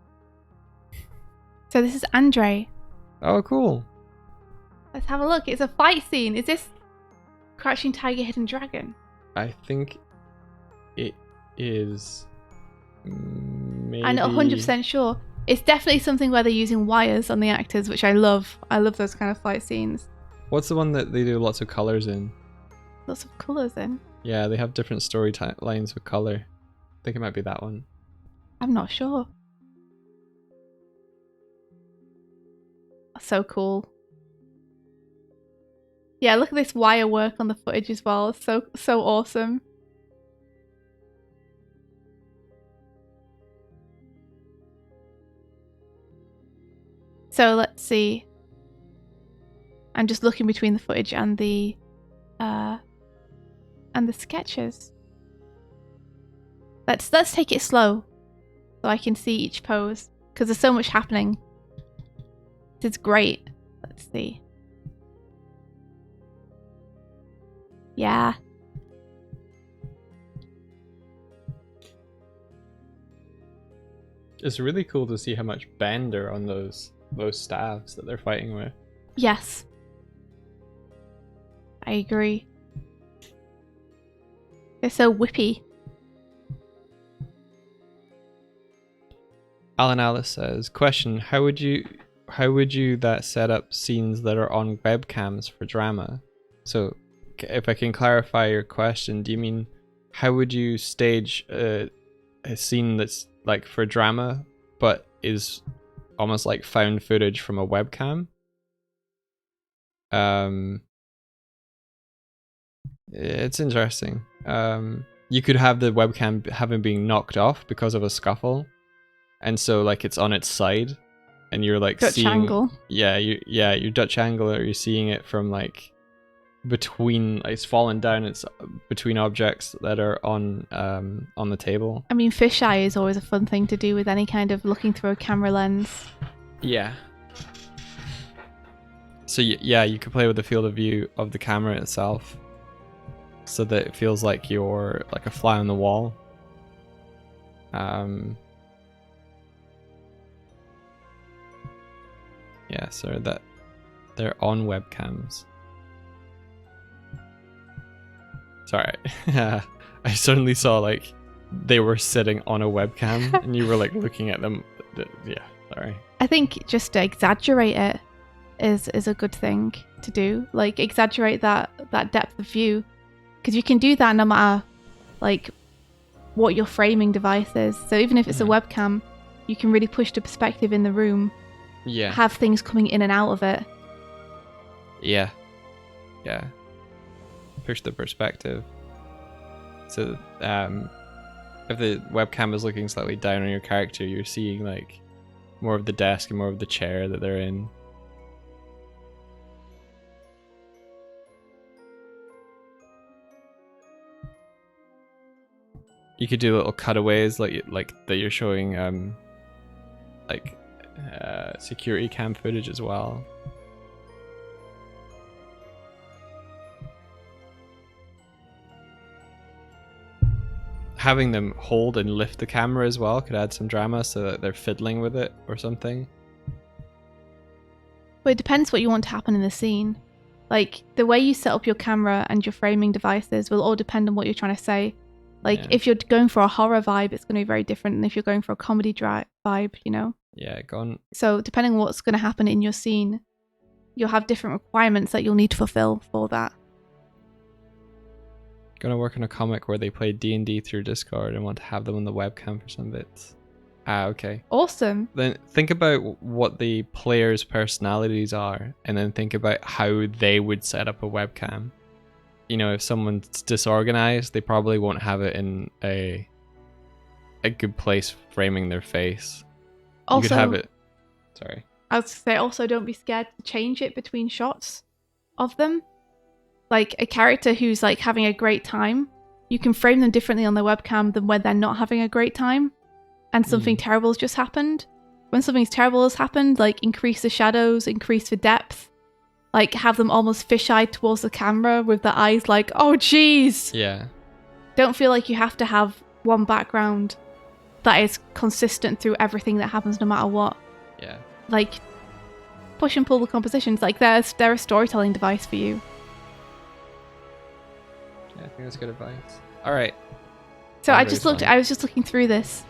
So this is Andre. Oh, cool. Let's have a look. It's a fight scene. Is this Crouching Tiger, Hidden Dragon? I think it is. Maybe. I'm not 100% sure. It's definitely something where they're using wires on the actors, which I love. I love those kind of fight scenes. What's the one that they do lots of colors in? Lots of colours in. Yeah, they have different story lines with color. I think it might be that one. I'm not sure. So cool. Yeah, look at this wire work on the footage as well. It's so awesome. So let's see. I'm just looking between the footage and the sketches. Let's take it slow so I can see each pose because there's so much happening. It's great. Let's see. Yeah. It's really cool to see how much bend are on those staves that they're fighting with. Yes. I agree. They're so whippy. Alan Alice says, question, how would you that set up scenes that are on webcams for drama? So if I can clarify your question, do you mean how would you stage a scene that's like for drama but is almost like found footage from a webcam? It's interesting. You could have the webcam having been knocked off because of a scuffle, and so like it's on its side, and you're like Dutch seeing angle. your Dutch angle, or you're seeing it from like between, like it's fallen down, it's between objects that are on the table. I mean, fisheye is always a fun thing to do with any kind of looking through a camera lens. Yeah. So yeah, you could play with the field of view of the camera itself, so that it feels like you're like a fly on the wall. Yeah, so that they're on webcams. Sorry, I suddenly saw like they were sitting on a webcam and you were like looking at them. Yeah, sorry. I think just to exaggerate it is a good thing to do. Like exaggerate that depth of view, because you can do that no matter like what your framing device is. So even if it's a webcam, you can really push the perspective in the room. Yeah. Have things coming in and out of it. Yeah. Yeah. Push the perspective. So if the webcam is looking slightly down on your character, you're seeing like more of the desk and more of the chair that they're in. You could do little cutaways like that you're showing security cam footage as well. Having them hold and lift the camera as well could add some drama, so that they're fiddling with it or something. Well, it depends what you want to happen in the scene. Like, the way you set up your camera and your framing devices will all depend on what you're trying to say. Like, if you're going for a horror vibe, it's going to be very different than if you're going for a comedy vibe, you know? Yeah, gone. So, depending on what's going to happen in your scene, you'll have different requirements that you'll need to fulfill for that. Gonna work on a comic where they play D&D through Discord and want to have them on the webcam for some bits. Ah, okay. Awesome. Then think about what the players' personalities are, and then think about how they would set up a webcam. You know, if someone's disorganized, they probably won't have it in a good place framing their face. You Also, could have it. Sorry. I was to say, also don't be scared to change it between shots of them. Like a character who's like having a great time, you can frame them differently on the webcam than when they're not having a great time and something terrible has just happened. When something terrible has happened, like increase the shadows, increase the depth, like have them almost fish-eyed towards the camera with the eyes like, oh geez. Yeah. Don't feel like you have to have one background that is consistent through everything that happens no matter what. Yeah. Like push and pull the compositions, like they're a storytelling device for you. Yeah, I think that's good advice. All right. So I was just looking through this,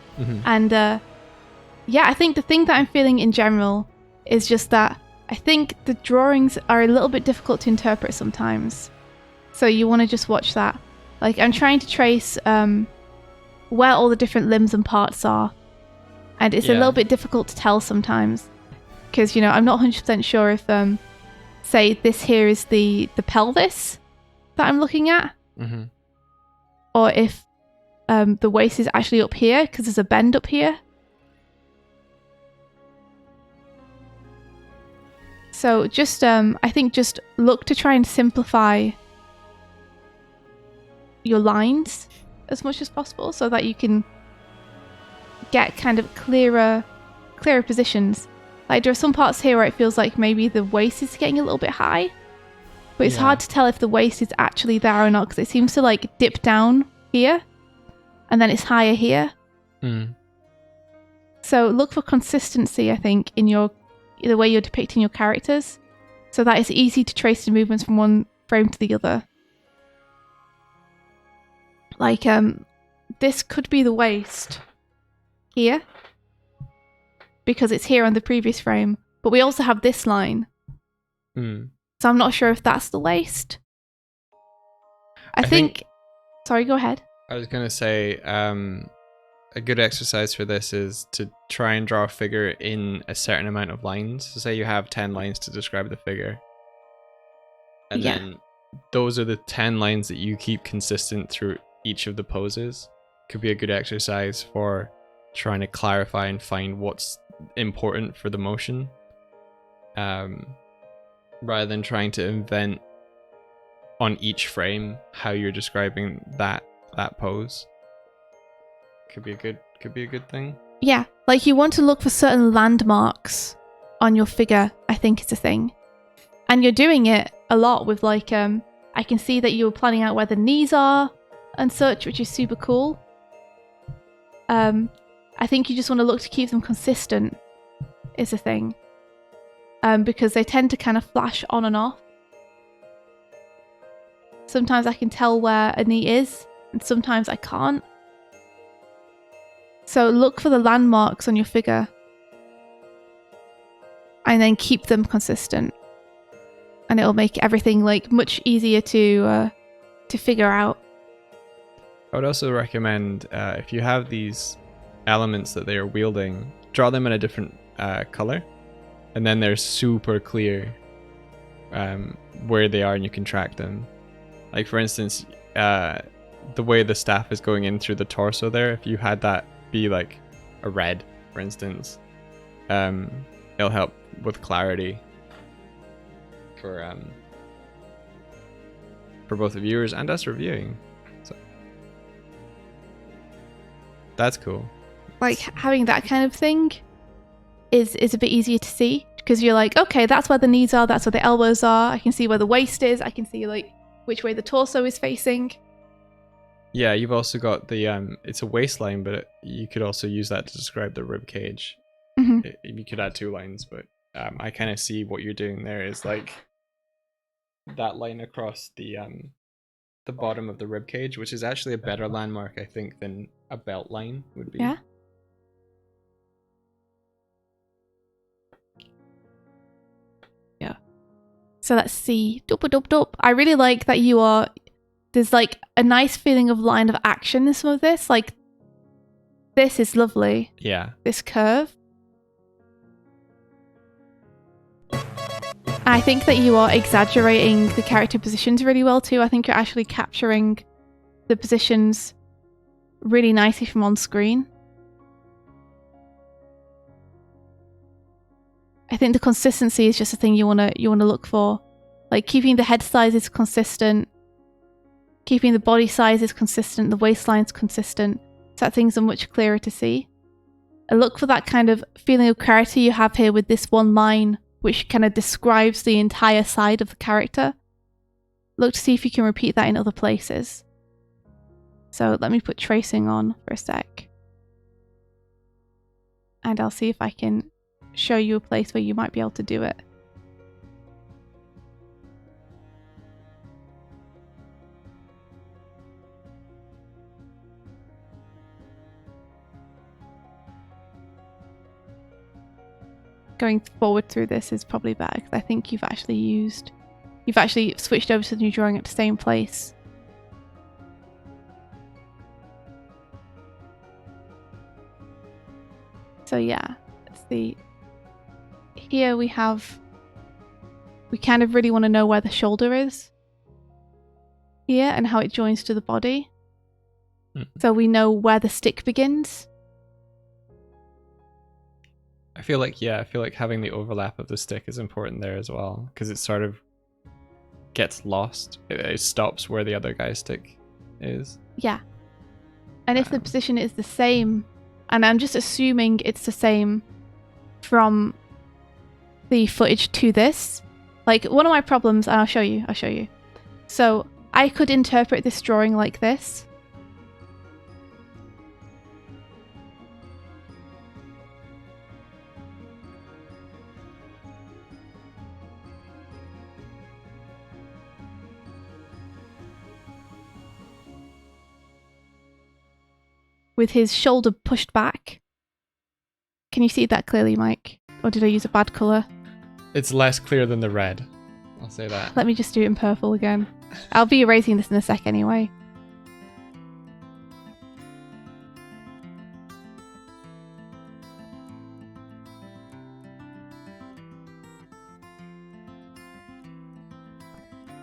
and yeah, I think the thing that I'm feeling in general is just that I think the drawings are a little bit difficult to interpret sometimes. So you want to just watch that. Like I'm trying to trace where all the different limbs and parts are, and it's a little bit difficult to tell sometimes because, you know, I'm not 100% sure if say this here is the pelvis that I'm looking at, or if the waist is actually up here because there's a bend up here. So just I think just look to try and simplify your lines as much as possible so that you can get kind of clearer positions. Like there are some parts here where it feels like maybe the waist is getting a little bit high, but it's hard to tell if the waist is actually there or not because it seems to like dip down here and then it's higher here. So look for consistency, I think, in the way you're depicting your characters so that it's easy to trace the movements from one frame to the other. Like this could be the waist here because it's here on the previous frame, but we also have this line. So I'm not sure if that's the waist. I think sorry, go ahead. I was going to say a good exercise for this is to try and draw a figure in a certain amount of lines. So say you have 10 lines to describe the figure. And then those are the 10 lines that you keep consistent through each of the poses. Could be a good exercise for trying to clarify and find what's important for the motion. Rather than trying to invent on each frame how you're describing that pose. Could be a good thing. Yeah, like you want to look for certain landmarks on your figure, I think is a thing. And you're doing it a lot with like I can see that you were planning out where the knees are and such, which is super cool. I think you just want to look to keep them consistent is a thing. Because they tend to kind of flash on and off. Sometimes I can tell where a knee is, and sometimes I can't. So look for the landmarks on your figure. And then keep them consistent. And it'll make everything like much easier to figure out. I would also recommend if you have these elements that they are wielding, draw them in a different color. And then they're super clear where they are and you can track them. Like for instance, the way the staff is going in through the torso there, if you had that be like a red, for instance, it'll help with clarity for both the viewers and us reviewing. So that's cool. Like having that kind of thing is a bit easier to see because you're like, okay, that's where the knees are, that's where the elbows are. I can see where the waist is. I can see like which way the torso is facing. Yeah, you've also got the it's a waistline, but you could also use that to describe the rib cage. You could add 2 lines, but I kind of see what you're doing there is like that line across the bottom of the rib cage, which is actually a better landmark, I think, than a belt line would be. Yeah. Yeah. So let's see. Doop. I really like that there's like a nice feeling of line of action in some of this. Like this is lovely. Yeah. This curve. I think that you are exaggerating the character positions really well too. I think you're actually capturing the positions really nicely from on screen. I think the consistency is just a thing you wanna look for. Like keeping the head sizes consistent, keeping the body sizes consistent, the waistline's consistent, so that things are much clearer to see. And look for that kind of feeling of clarity you have here with this one line, which kind of describes the entire side of the character. Look to see if you can repeat that in other places. So let me put tracing on for a sec. And I'll see if I can show you a place where you might be able to do it. Going forward through this is probably better because I think you've actually switched over to the new drawing at the same place. So yeah, let's see. Here we kind of really want to know where the shoulder is here and how it joins to the body. So we know where the stick begins. I feel like having the overlap of the stick is important there as well, because it sort of gets lost. It stops where the other guy's stick is. Yeah. And if the position is the same, and I'm just assuming it's the same from the footage to this, like one of my problems, and I'll show you. So I could interpret this drawing like this. With his shoulder pushed back. Can you see that clearly, Mike? Or did I use a bad colour? It's less clear than the red. I'll say that. Let me just do it in purple again. I'll be erasing this in a sec anyway.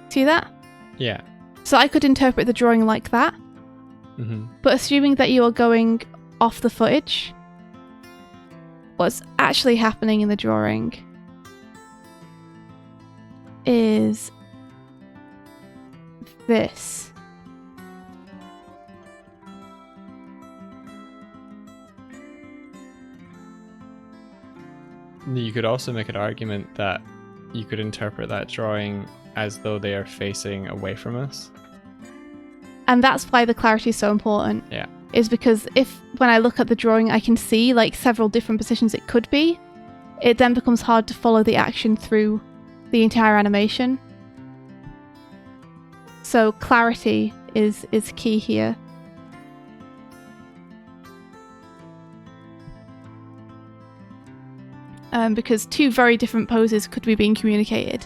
See that? Yeah. So I could interpret the drawing like that. But assuming that you are going off the footage, what's actually happening in the drawing is this. You could also make an argument that you could interpret that drawing as though they are facing away from us. And that's why the clarity is so important. Yeah. Is because when I look at the drawing, I can see like several different positions it could be. It then becomes hard to follow the action through the entire animation. So clarity is key here. Because two very different poses could be being communicated.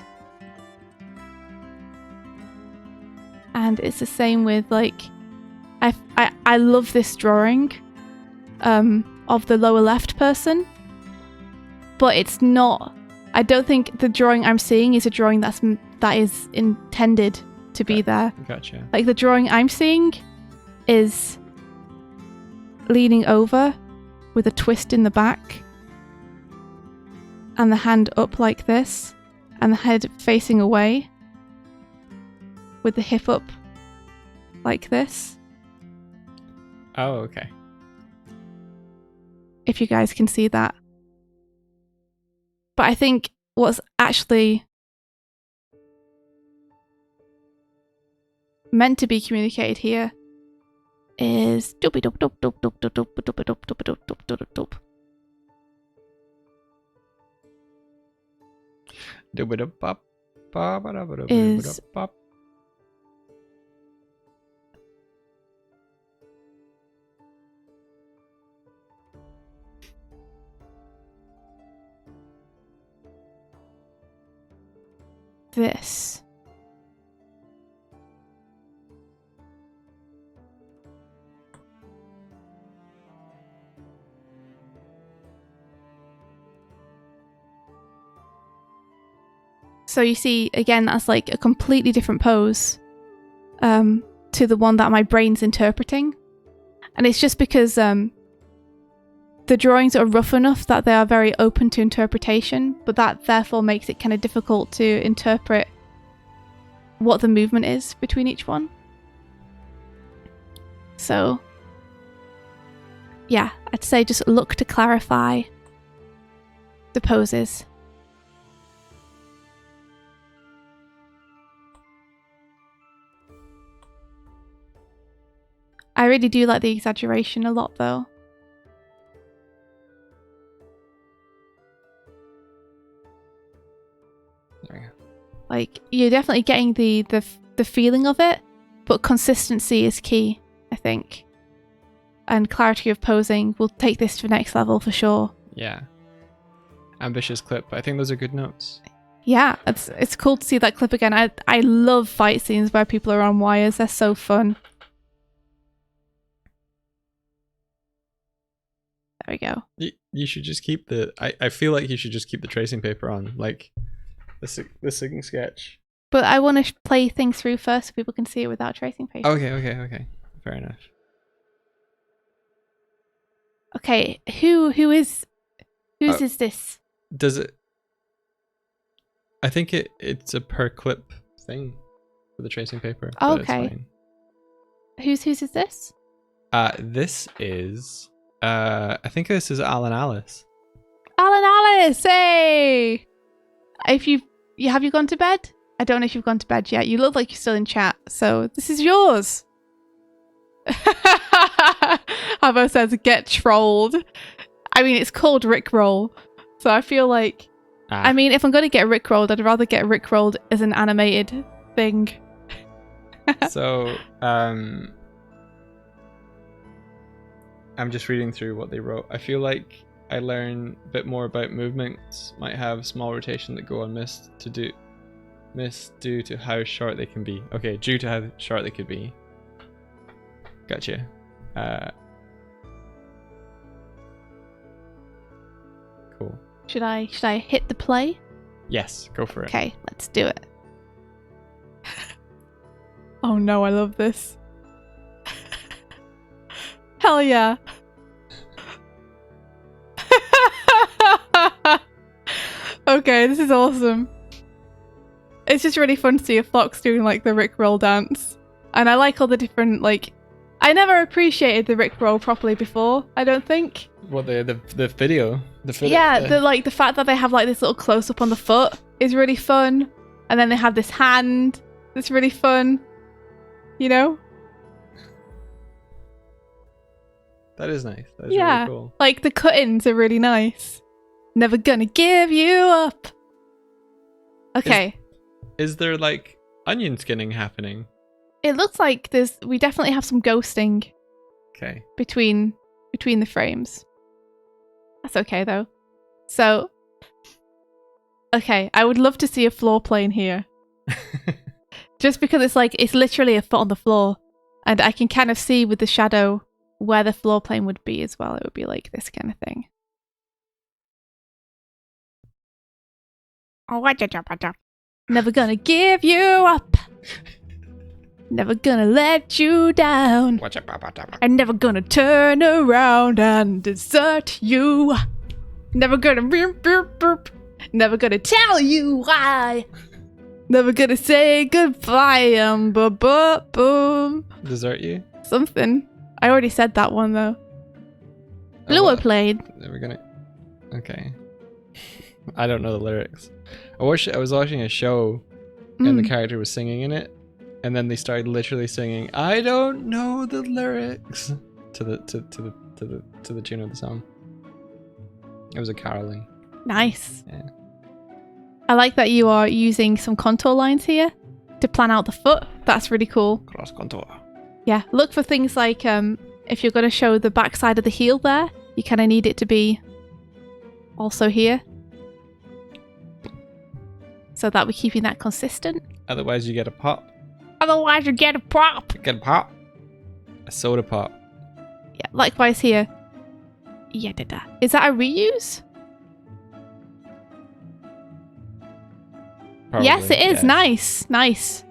And it's the same with like, I love this drawing of the lower left person, but it's not. I don't think the drawing I'm seeing is a drawing that is intended to be there. Gotcha. Like the drawing I'm seeing is leaning over with a twist in the back, and the hand up like this, and the head facing away, with the hip up like this. Oh, okay. If you guys can see that. But I think what's actually meant to be communicated here is is this. So you see, again, that's like a completely different pose to the one that my brain's interpreting. And it's just because the drawings are rough enough that they are very open to interpretation, but that therefore makes it kind of difficult to interpret what the movement is between each one. So, yeah, I'd say just look to clarify the poses. I really do like the exaggeration a lot, though. There we go. Like, you're definitely getting the feeling of it, but consistency is key, I think. And clarity of posing will take this to the next level for sure. Yeah. Ambitious clip. I think those are good notes. Yeah, it's cool to see that clip again. I love fight scenes where people are on wires. They're so fun. There we go. You should just keep the... I feel like you should just keep the tracing paper on, like the singing sketch. But I want to play things through first so people can see it without tracing paper. Okay. Fair enough. Okay, whose is this? Does it... I think it's a per clip thing for the tracing paper. Oh, but it's okay. fine. Whose is this? This is... I think this is Alan Alice. Alan Alice, hey! If have you gone to bed? I don't know if you've gone to bed yet. You look like you're still in chat, so this is yours. Avo says, get trolled. I mean, it's called Rickroll, so I feel like... I mean, if I'm going to get Rickrolled, I'd rather get Rickrolled as an animated thing. So, I'm just reading through what they wrote. I feel like I learn a bit more about movements might have small rotation that go unmissed due to how short they can be. Okay, due to how short they could be. Gotcha. Cool. Should I hit the play? Yes, go for it. Okay, let's do it. Oh no, I love this. Hell yeah. Okay, this is awesome. It's just really fun to see a fox doing like the Rickroll dance. And I like all the different, like, I never appreciated the Rickroll properly before, I don't think. What, the video? Yeah, the fact that they have like this little close up on the foot is really fun. And then they have this hand that's really fun. You know? That is nice. That is yeah, really cool. Like the cut-ins are really nice. Never gonna give you up. Okay. Is there like onion skinning happening? It looks like we definitely have some ghosting. Okay. Between the frames. That's okay though. So, okay, I would love to see a floor plane here. Just because it's literally a foot on the floor, and I can kind of see with the shadow where the floor plane would be as well. It would be like this kind of thing. Never gonna give you up. Never gonna let you down. I'm never gonna turn around and desert you. Never gonna never gonna tell you why. Never gonna say goodbye. Boom. Desert you? Something. I already said that one though. Lower played. Never gonna. Okay. I don't know the lyrics. I was watching a show, and the character was singing in it, and then they started literally singing "I don't know the lyrics" to the tune of the song. It was a caroling. Nice. Yeah. I like that you are using some contour lines here to plan out the foot. That's really cool. Cross contour. Yeah, look for things like if you're going to show the backside of the heel there, you kind of need it to be also here. So that we're keeping that consistent. Otherwise you get a pop. Otherwise you get a pop. You get a pop. A soda pop. Yeah, likewise here. Yeah, Is that a reuse? Probably, Yes, it is. yes. Nice. Nice.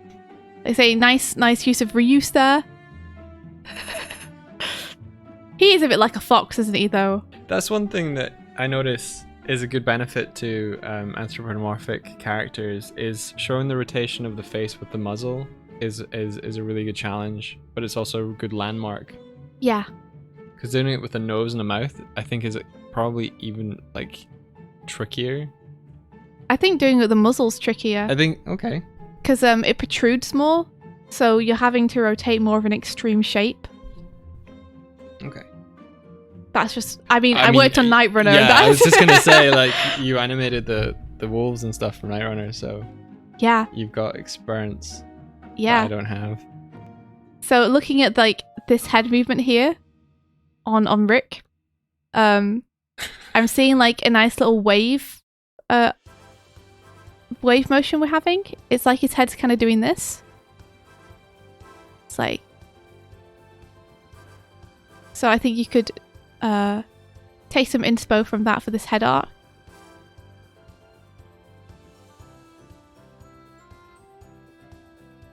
They say nice use of reuse there. He is a bit like a fox, isn't he, though? That's one thing that I notice is a good benefit to anthropomorphic characters, is showing the rotation of the face with the muzzle is a really good challenge, but it's also a good landmark. Yeah. Because doing it with a nose and a mouth, I think, is probably even like trickier. I think doing it with the muzzle's trickier. I think, okay. Because it protrudes more, so you're having to rotate more of an extreme shape. Okay. That's just... I mean, I worked on Night Runner. Yeah, I was just going to say, like, you animated the wolves and stuff from Night Runner, so... Yeah. You've got experience Yeah. that I don't have. So looking at, like, this head movement here on Rick, I'm seeing, like, a nice little wave motion we're having. It's like his head's kind of doing this. It's like... So I think you could take some inspo from that for this head art.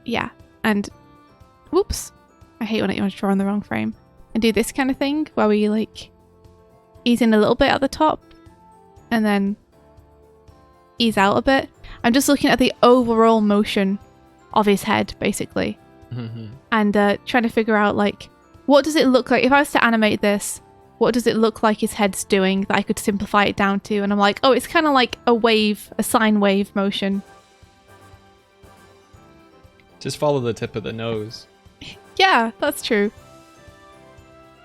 Yeah, and whoops, I hate when you want to draw in the wrong frame. And do this kind of thing where we like ease in a little bit at the top and then ease out a bit. I'm just looking at the overall motion of his head, basically, and trying to figure out like, what does it look like if I was to animate this? What does it look like his head's doing that I could simplify it down to? And I'm like, oh, it's kind of like a wave, a sine wave motion. Just follow the tip of the nose. Yeah, that's true.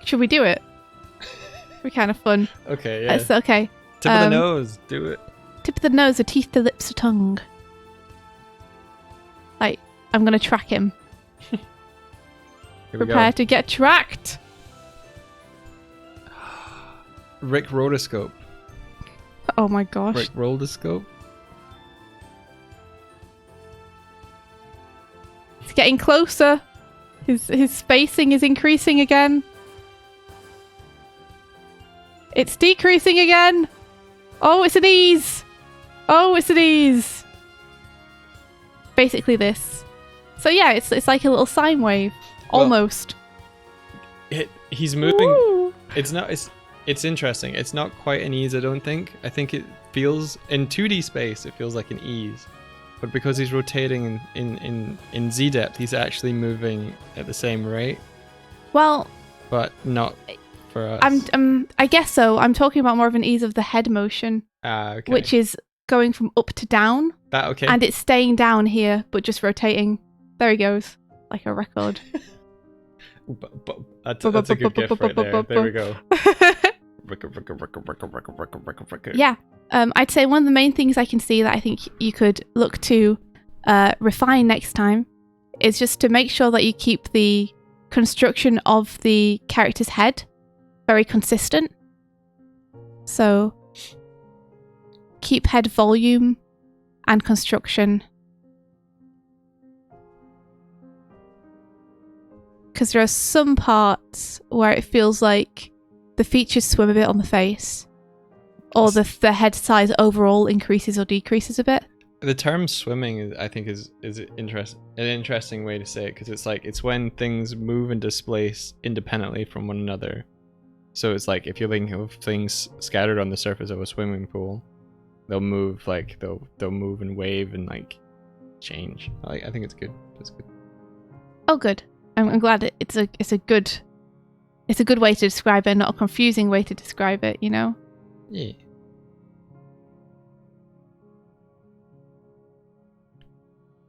Should we do it? We're kind of fun. Okay, yeah. It's okay. Tip of the nose, do it. Tip of the nose, the teeth, the lips, the tongue. Like, I'm going to track him. Here we Prepare go. to get tracked. Rick rotoscope. Oh my gosh. Rick rotoscope. It's getting closer. His spacing is increasing again. It's decreasing again. Oh, it's an ease. Oh, it's an ease. Basically this. So yeah, it's like a little sine wave. Well, almost. He's moving. Woo! It's interesting. It's not quite an ease, I don't think. I think it feels, in 2D space, it feels like an ease. But because he's rotating in Z depth, he's actually moving at the same rate. Well, but not for us. I guess so. I'm talking about more of an ease of the head motion, Okay. which is going from up to down. That okay? And it's staying down here, but just rotating. There he goes, like a record. That's a good gift right there. There we go. Yeah. I'd say one of the main things I can see that I think you could look to refine next time is just to make sure that you keep the construction of the character's head very consistent. So keep head volume and construction. Because there are some parts where it feels like the features swim a bit on the face, or the head size overall increases or decreases a bit. The term swimming, I think, is an interesting way to say it, because it's like it's when things move and displace independently from one another. So it's like if you're thinking of things scattered on the surface of a swimming pool, they'll move like they'll move and wave and like change. I think it's good. It's good. Oh, good. I'm glad it's a good way to describe it, not a confusing way to describe it, you know? Yeah.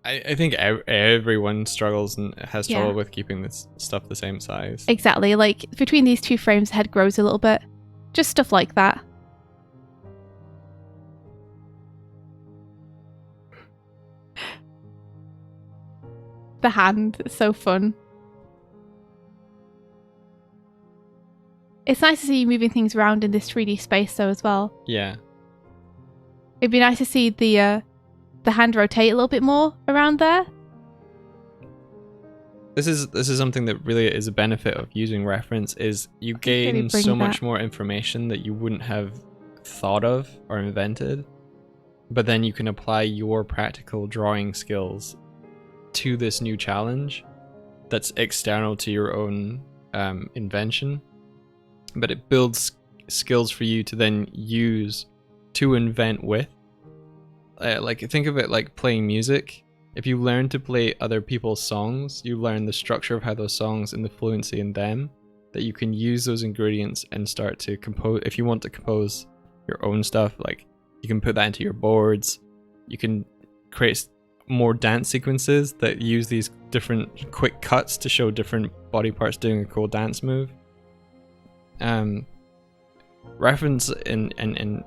I think everyone struggles and has trouble with keeping this stuff the same size. Exactly. Like between these two frames, the head grows a little bit. Just stuff like that. The hand, it's so fun. It's nice to see you moving things around in this 3D space though as well. Yeah. It'd be nice to see the hand rotate a little bit more around there. This is something that really is a benefit of using reference, is you gain so much more information that you wouldn't have thought of or invented. but then you can apply your practical drawing skills to this new challenge that's external to your own invention, but it builds skills for you to then use to invent with. Like, think of it like playing music. If you learn to play other people's songs, you learn the structure of how those songs and the fluency in them, that you can use those ingredients and start to compose. If you want to compose your own stuff, like, you can put that into your boards. You can create more dance sequences that use these different quick cuts to show different body parts doing a cool dance move. Reference and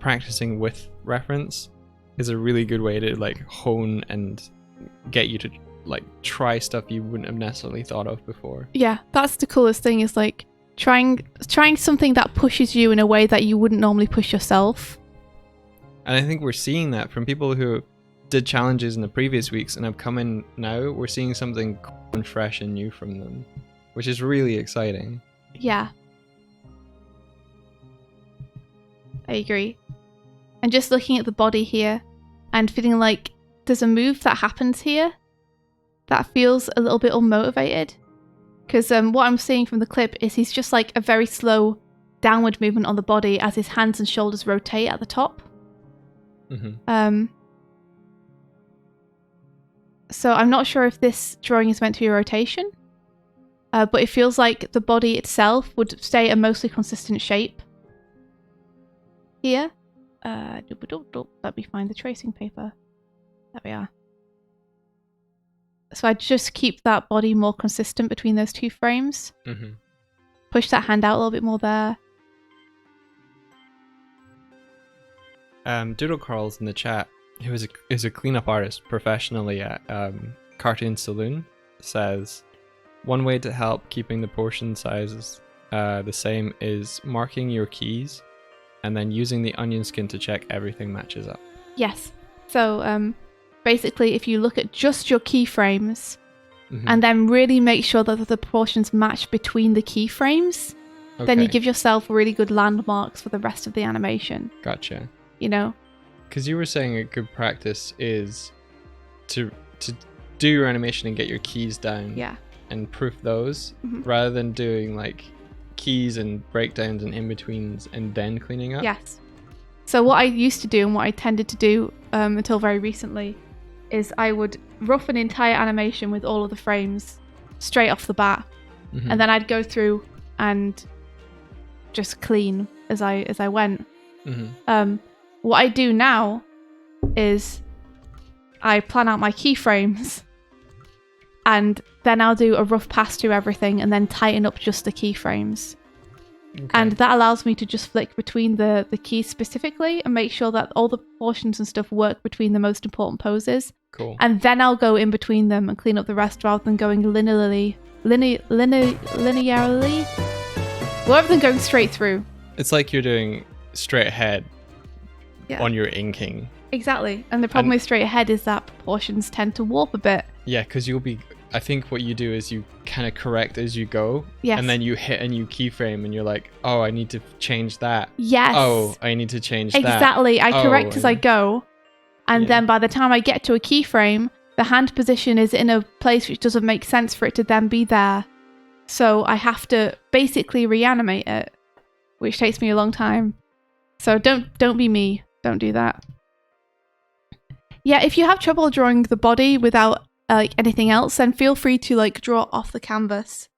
practicing with reference is a really good way to like hone and get you to like try stuff you wouldn't have necessarily thought of before. Yeah, that's the coolest thing, is like trying something that pushes you in a way that you wouldn't normally push yourself. And I think we're seeing that from people who did challenges in the previous weeks and have come in now. We're seeing something cool and fresh and new from them, which is really exciting. Yeah. I agree. And just looking at the body here and feeling like there's a move that happens here that feels a little bit unmotivated. Because what I'm seeing from the clip is he's just like a very slow downward movement on the body as his hands and shoulders rotate at the top. Mm-hmm. So I'm not sure if this drawing is meant to be a rotation, but it feels like the body itself would stay a mostly consistent shape here. Let me find the tracing paper. There we are. So I just keep that body more consistent between those two frames. Mm-hmm. Push that hand out a little bit more there. Doodle Carl's in the chat, who is a cleanup artist professionally at Cartoon Saloon, says one way to help keeping the portion sizes the same is marking your keys and then using the onion skin to check everything matches up. Yes. So basically, if you look at just your keyframes and then really make sure that the proportions match between the keyframes, then you give yourself really good landmarks for the rest of the animation. Gotcha. You know? Because you were saying a good practice is to do your animation and get your keys down. Yeah. And proof those rather than doing like keys and breakdowns and in-betweens and then cleaning up. Yes. So what I used to do and what I tended to do until very recently is I would rough an entire animation with all of the frames straight off the bat, and then I'd go through and just clean as I went. What I do now is I plan out my keyframes and then I'll do a rough pass through everything and then tighten up just the keyframes. Okay. And that allows me to just flick between the keys specifically and make sure that all the proportions and stuff work between the most important poses. Cool. And then I'll go in between them and clean up the rest rather than going linearly. Rather than going straight through. It's like you're doing straight ahead on your inking. Exactly. And the problem with straight ahead is that proportions tend to warp a bit. Yeah, because I think what you do is you kind of correct as you go. Yes. And then you hit a new keyframe and you're like, oh, I need to change that. Yes. Oh, I need to change that. Exactly. I correct as I go. And then by the time I get to a keyframe, the hand position is in a place which doesn't make sense for it to then be there. So I have to basically reanimate it, which takes me a long time. So don't be me. Don't do that. Yeah, if you have trouble drawing the body without anything else, then feel free to like draw off the canvas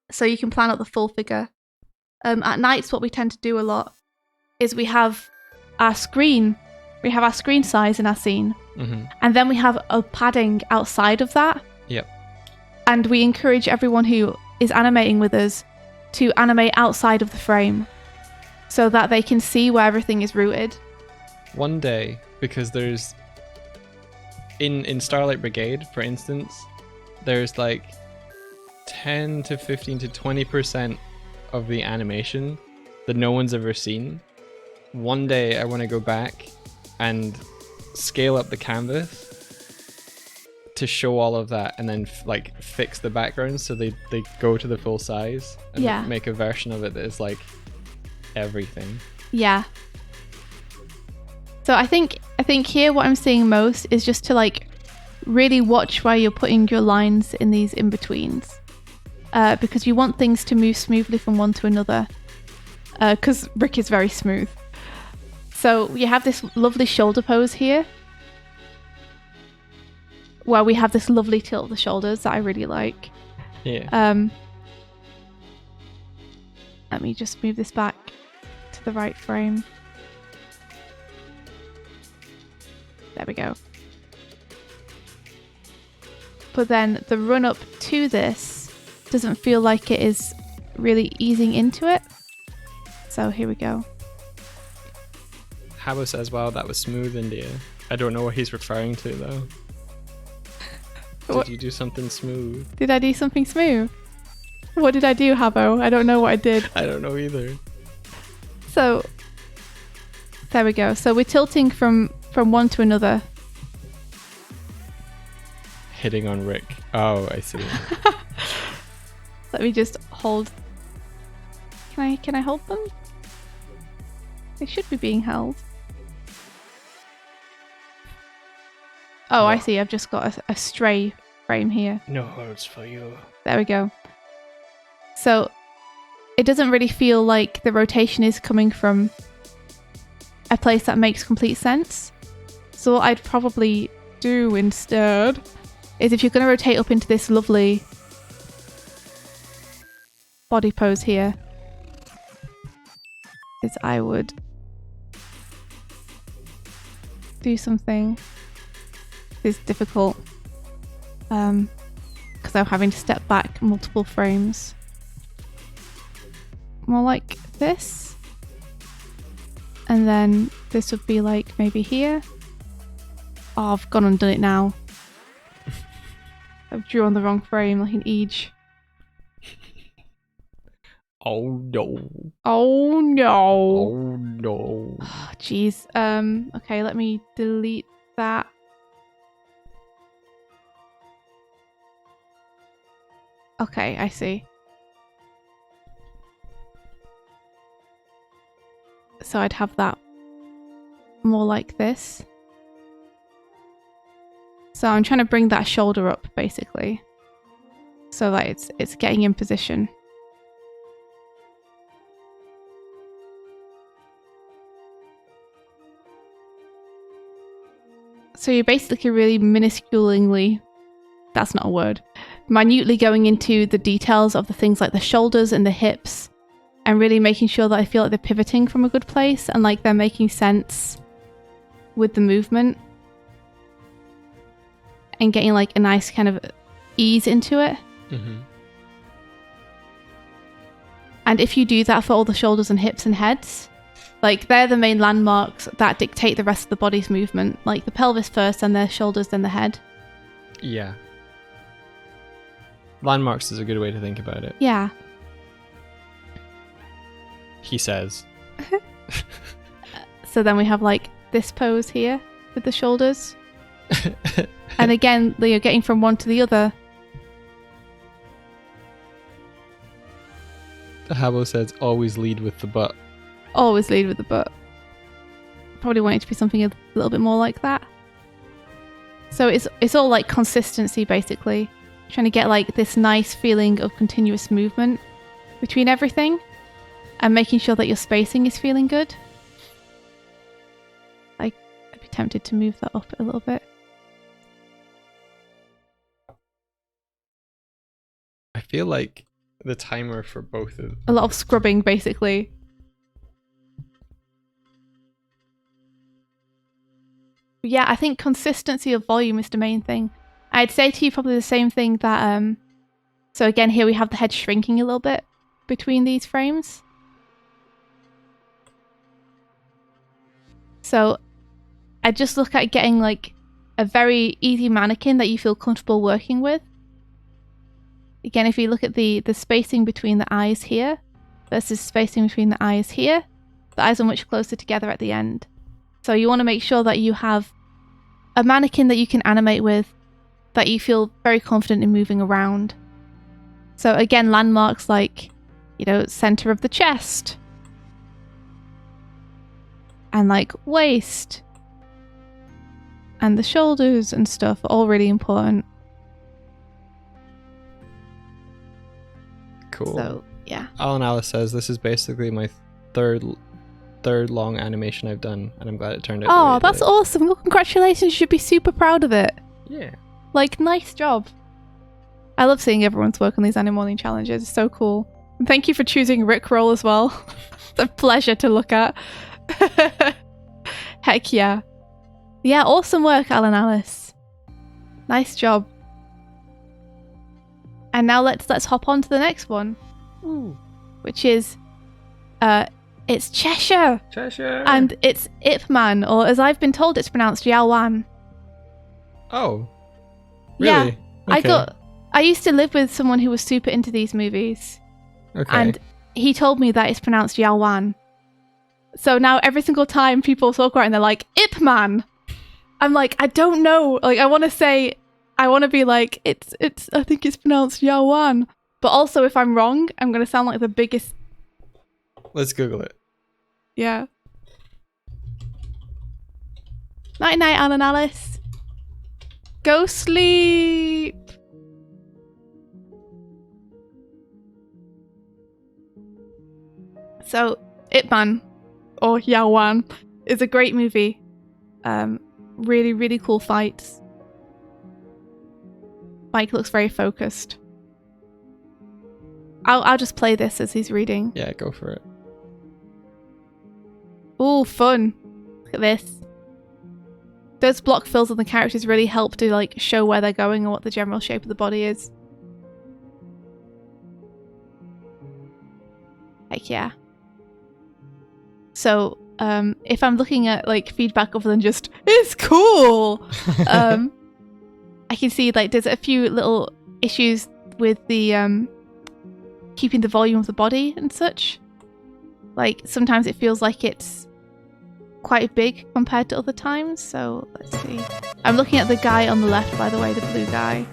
so you can plan out the full figure. At nights, what we tend to do a lot is we have our screen size in our scene, and then we have a padding outside of that. Yep. And we encourage everyone who is animating with us to animate outside of the frame so that they can see where everything is rooted. One day, because there's in Starlight Brigade, for instance, there's like 10 to 15 to 20% of the animation that no one's ever seen. One day I want to go back and scale up the canvas to show all of that and then like fix the backgrounds so they go to the full size and make a version of it that is like everything. Yeah. So I think here what I'm seeing most is just to like really watch where you're putting your lines in these in-betweens. Because you want things to move smoothly from one to another. Because Rick is very smooth. So you have this lovely shoulder pose here. Where we have this lovely tilt of the shoulders that I really like. Yeah. Let me just move this back to the right frame. There we go. But then the run up to this doesn't feel like it is really easing into it. So here we go. Habbo says, wow, that was smooth, India. I don't know what he's referring to, though. Did you do something smooth? Did I do something smooth? What did I do, Habbo? I don't know what I did. I don't know either. So, there we go. So we're tilting from one to another. Hitting on Rick. Oh, I see. Let me just hold. Can I hold them? They should be being held. Oh, I see. I've just got a stray frame here. No holds for you. There we go. So it doesn't really feel like the rotation is coming from a place that makes complete sense. So what I'd probably do instead is, if you're going to rotate up into this lovely body pose here, is I would do something. It's difficult because I'm having to step back multiple frames. More like this. And then this would be like maybe here. Oh, I've gone and done it now. I've drawn the wrong frame like an Eage. Oh no. Oh no. Oh no. Jeez. Okay, let me delete that. Okay, I see. So I'd have that more like this. So I'm trying to bring that shoulder up basically, so that it's getting in position. So you're basically really minusculingly, that's not a word, minutely going into the details of the things like the shoulders and the hips, and really making sure that I feel like they're pivoting from a good place and like they're making sense with the movement, and getting like a nice kind of ease into it. Mm-hmm. And if you do that for all the shoulders and hips and heads, like they're the main landmarks that dictate the rest of the body's movement, like the pelvis first, and the shoulders, then the head. Yeah. Landmarks is a good way to think about it. Yeah. He says. So then we have like this pose here with the shoulders. And again, you're getting from one to the other. Habbo says, always lead with the butt. Always lead with the butt. Probably want it to be something a little bit more like that. So it's all like consistency basically. Trying to get like this nice feeling of continuous movement between everything, and making sure that your spacing is feeling good. I'd be tempted to move that up a little bit. I feel like the timer for both of A lot of scrubbing basically. Yeah, I think consistency of volume is the main thing. I'd say to you probably the same thing that so again here we have the head shrinking a little bit between these frames. So I just look at getting like a very easy mannequin that you feel comfortable working with. Again, if you look at the spacing between the eyes here versus spacing between the eyes here, the eyes are much closer together at the end. So you want to make sure that you have a mannequin that you can animate with, that you feel very confident in moving around. So again, landmarks like, you know, center of the chest, and like waist, and the shoulders and stuff are all really important. Cool. So, yeah. Alan Alice says this is basically my third long animation I've done, and I'm glad it turned out. Oh, that's awesome. Well, congratulations. You should be super proud of it. Yeah. Like, nice job. I love seeing everyone's work on these Animorning challenges. It's so cool. And thank you for choosing Rickroll as well. It's a pleasure to look at. Heck yeah. Yeah, awesome work, Alan Alice. Nice job. And now let's hop on to the next one. Ooh. Which is it's Cheshire. Cheshire. And it's Ip Man, or as I've been told it's pronounced Yao Wan. Oh. Really? Yeah. Okay. I used to live with someone who was super into these movies. Okay. And he told me that it's pronounced Yao Wan. So now every single time people talk about it and they're like, Ip Man. I'm like, I don't know. Like, I want to be like, it's, I think it's pronounced Yao Wan. But also, if I'm wrong, I'm going to sound like the biggest. Let's Google it. Yeah. Night night, Alan Alice. Go sleep. So, Ip Man, or Yao Wan, is a great movie. Really, really cool fights. Mike looks very focused. I'll just play this as he's reading. Yeah, go for it. Ooh, fun. Look at this. Those block fills on the characters really help to like show where they're going and what the general shape of the body is. Heck yeah. So, if I'm looking at like feedback other than just it's cool, I can see like there's a few little issues with the keeping the volume of the body and such. Like sometimes it feels like it's quite big compared to other times. So let's see. I'm looking at the guy on the left, by the way, the blue guy.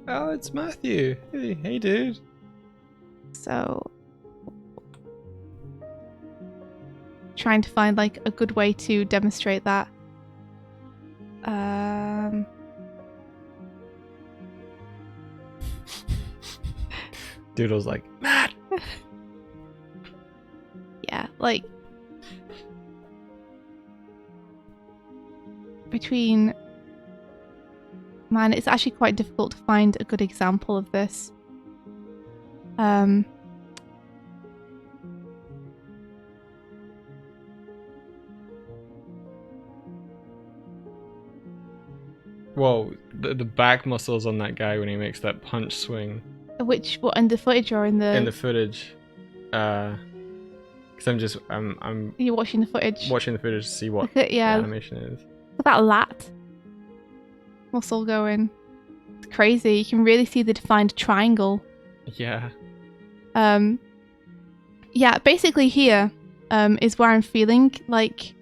Oh, it's Matthew. Hey, dude. So trying to find like a good way to demonstrate that. Doodle's like, Matt. Yeah, like between man, it's actually quite difficult to find a good example of this. Whoa, the back muscles on that guy when he makes that punch swing. What in the footage or in the? In the footage, because I'm You're watching the footage. watching the footage to see what Look at, yeah, the animation is. look at that lat muscle going. It's crazy. You can really see the defined triangle. Yeah. Yeah. Basically, here is where I'm feeling like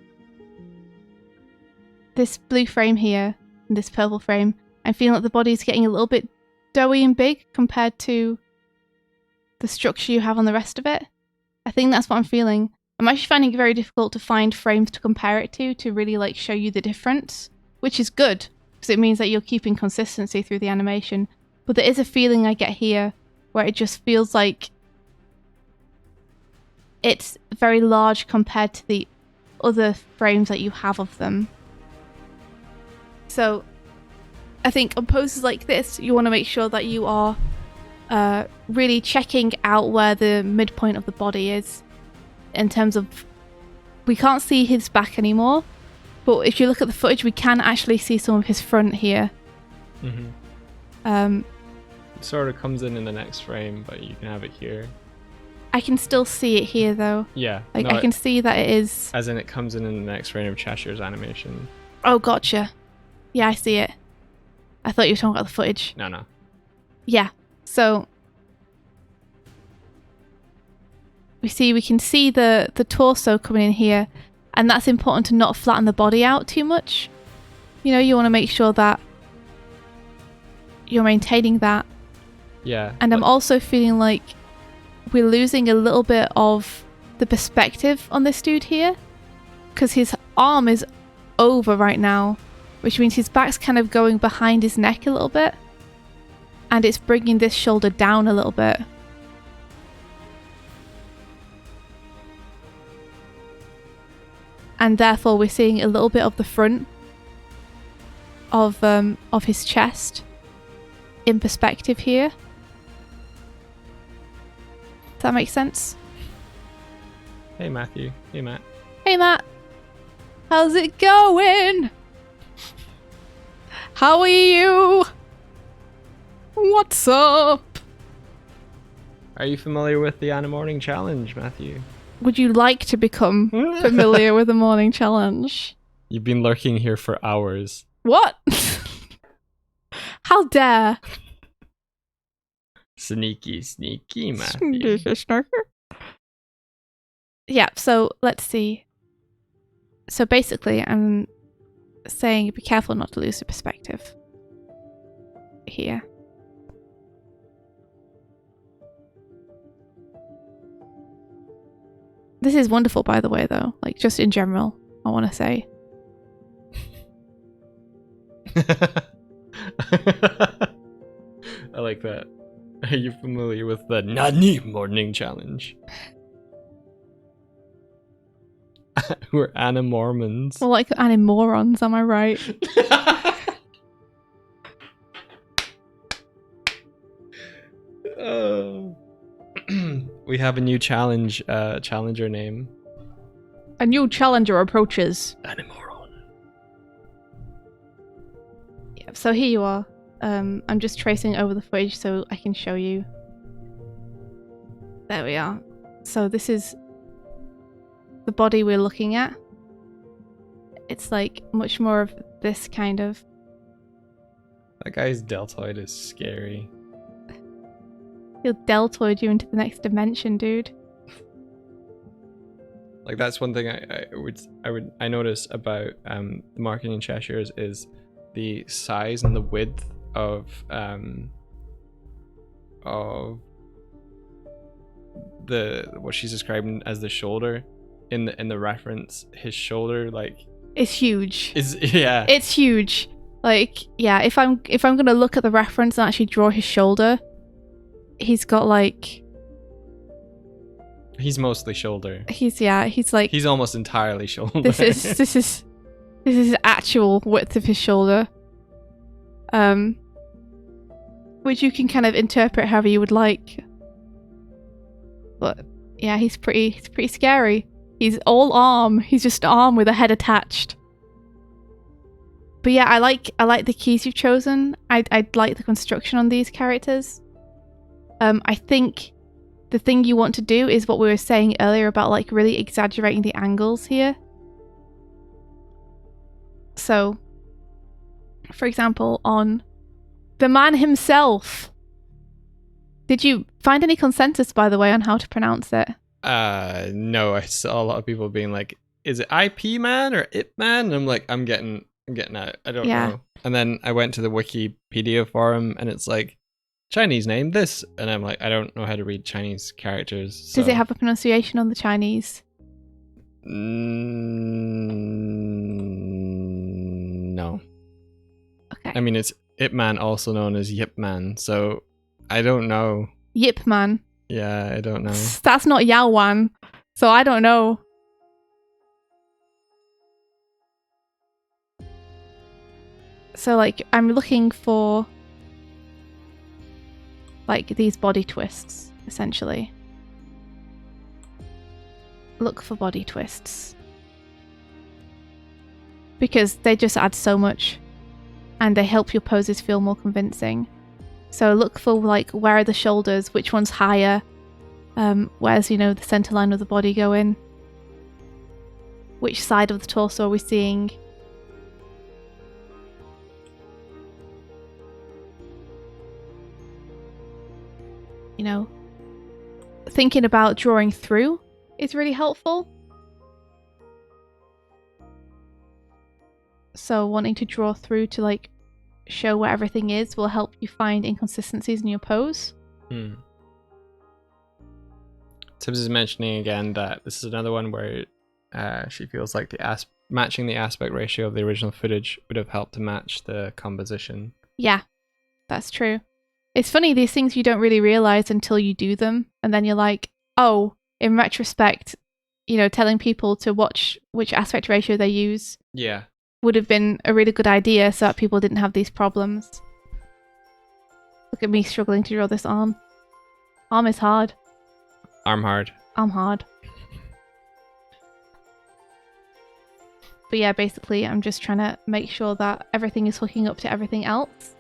this blue frame here and this purple frame. I'm feeling like the body's getting a little bit doughy and big compared to the structure you have on the rest of it. I think that's what I'm feeling. I'm actually finding it very difficult to find frames to compare it to really like show you the difference, which is good because it means that you're keeping consistency through the animation. But there is a feeling I get here where it just feels like it's very large compared to the other frames that you have of them. So I think on poses like this, you want to make sure that you are really checking out where the midpoint of the body is in terms of, we can't see his back anymore, but if you look at the footage, we can actually see some of his front here. Mm-hmm. It sort of comes in the next frame, but you can have it here. I can still see it here though. Yeah. Like no, I can see that it is. As in it comes in the next frame of Cheshire's animation. Oh, gotcha. Yeah, I see it. I thought you were talking about the footage. No. Yeah. So we can see the torso coming in here, and that's important to not flatten the body out too much. You know, you want to make sure that you're maintaining that. Yeah. And I'm also feeling like we're losing a little bit of the perspective on this dude here, because his arm is over right now, which means his back's kind of going behind his neck a little bit, and it's bringing this shoulder down a little bit. And therefore we're seeing a little bit of the front of his chest in perspective here. Does that make sense? Hey Matthew. Hey Matt. Hey Matt. How's it going? How are you? What's up? Are you familiar with the Animorning challenge, Matthew? Would you like to become familiar with the morning challenge? You've been lurking here for hours. What? How dare? Sneaky, sneaky, Matthew. Yeah, so let's see. So basically, I'm saying be careful not to lose the perspective here. This is wonderful, by the way, though. Like, just in general, I want to say. I like that. Are you familiar with the Animorning challenge? We're Animormons. Well, like Animorons, am I right? Oh. We have a new challenge, challenger name. A new challenger approaches. Animoron. Yeah, so here you are. I'm just tracing over the footage so I can show you. There we are. So this is the body we're looking at. It's like much more of this kind of... That guy's deltoid is scary. He'll deltoid you into the next dimension, dude. Like that's one thing I notice about the marking in Cheshire is the size and the width of the what she's describing as the shoulder in the reference. His shoulder like it's huge. Yeah. It's huge. Like yeah, if I'm gonna look at the reference and actually draw his shoulder, he's got like. He's mostly shoulder. He's like. He's almost entirely shoulder. This is actual width of his shoulder. Which you can kind of interpret however you would like. But yeah, he's pretty scary. He's all arm. He's just arm with a head attached. But yeah, I like the keys you've chosen. I like the construction on these characters. I think the thing you want to do is what we were saying earlier about like really exaggerating the angles here. So, for example, on the man himself. Did you find any consensus, by the way, on how to pronounce it? No, I saw a lot of people being like, is it IP man or Ip man? And I'm like, I'm getting out. I don't know. And then I went to the Wikipedia forum and it's like, Chinese name this, and I'm like, I don't know how to read Chinese characters. So. Does it have a pronunciation on the Chinese? No. Okay. I mean, it's Ip Man, also known as Yip Man, so I don't know. Yip Man. Yeah, I don't know. That's not Yao Wan, so I don't know. So, like, I'm looking for like these body twists, essentially. Look for body twists. Because they just add so much. And they help your poses feel more convincing. So look for like, where are the shoulders? Which one's higher? Where's, the center line of the body going? Which side of the torso are we seeing? Thinking about drawing through is really helpful. So wanting to draw through to like show where everything is will help you find inconsistencies in your pose. Tibbs is mentioning again that this is another one where she feels like the matching the aspect ratio of the original footage would have helped to match the composition. Yeah, that's true. It's funny, these things you don't really realize until you do them, and then you're like, oh, in retrospect, telling people to watch which aspect ratio they use would have been a really good idea so that people didn't have these problems. Look at me struggling to draw this arm. Arm is hard. Arm hard. Arm hard. But yeah, basically, I'm just trying to make sure that everything is hooking up to everything else.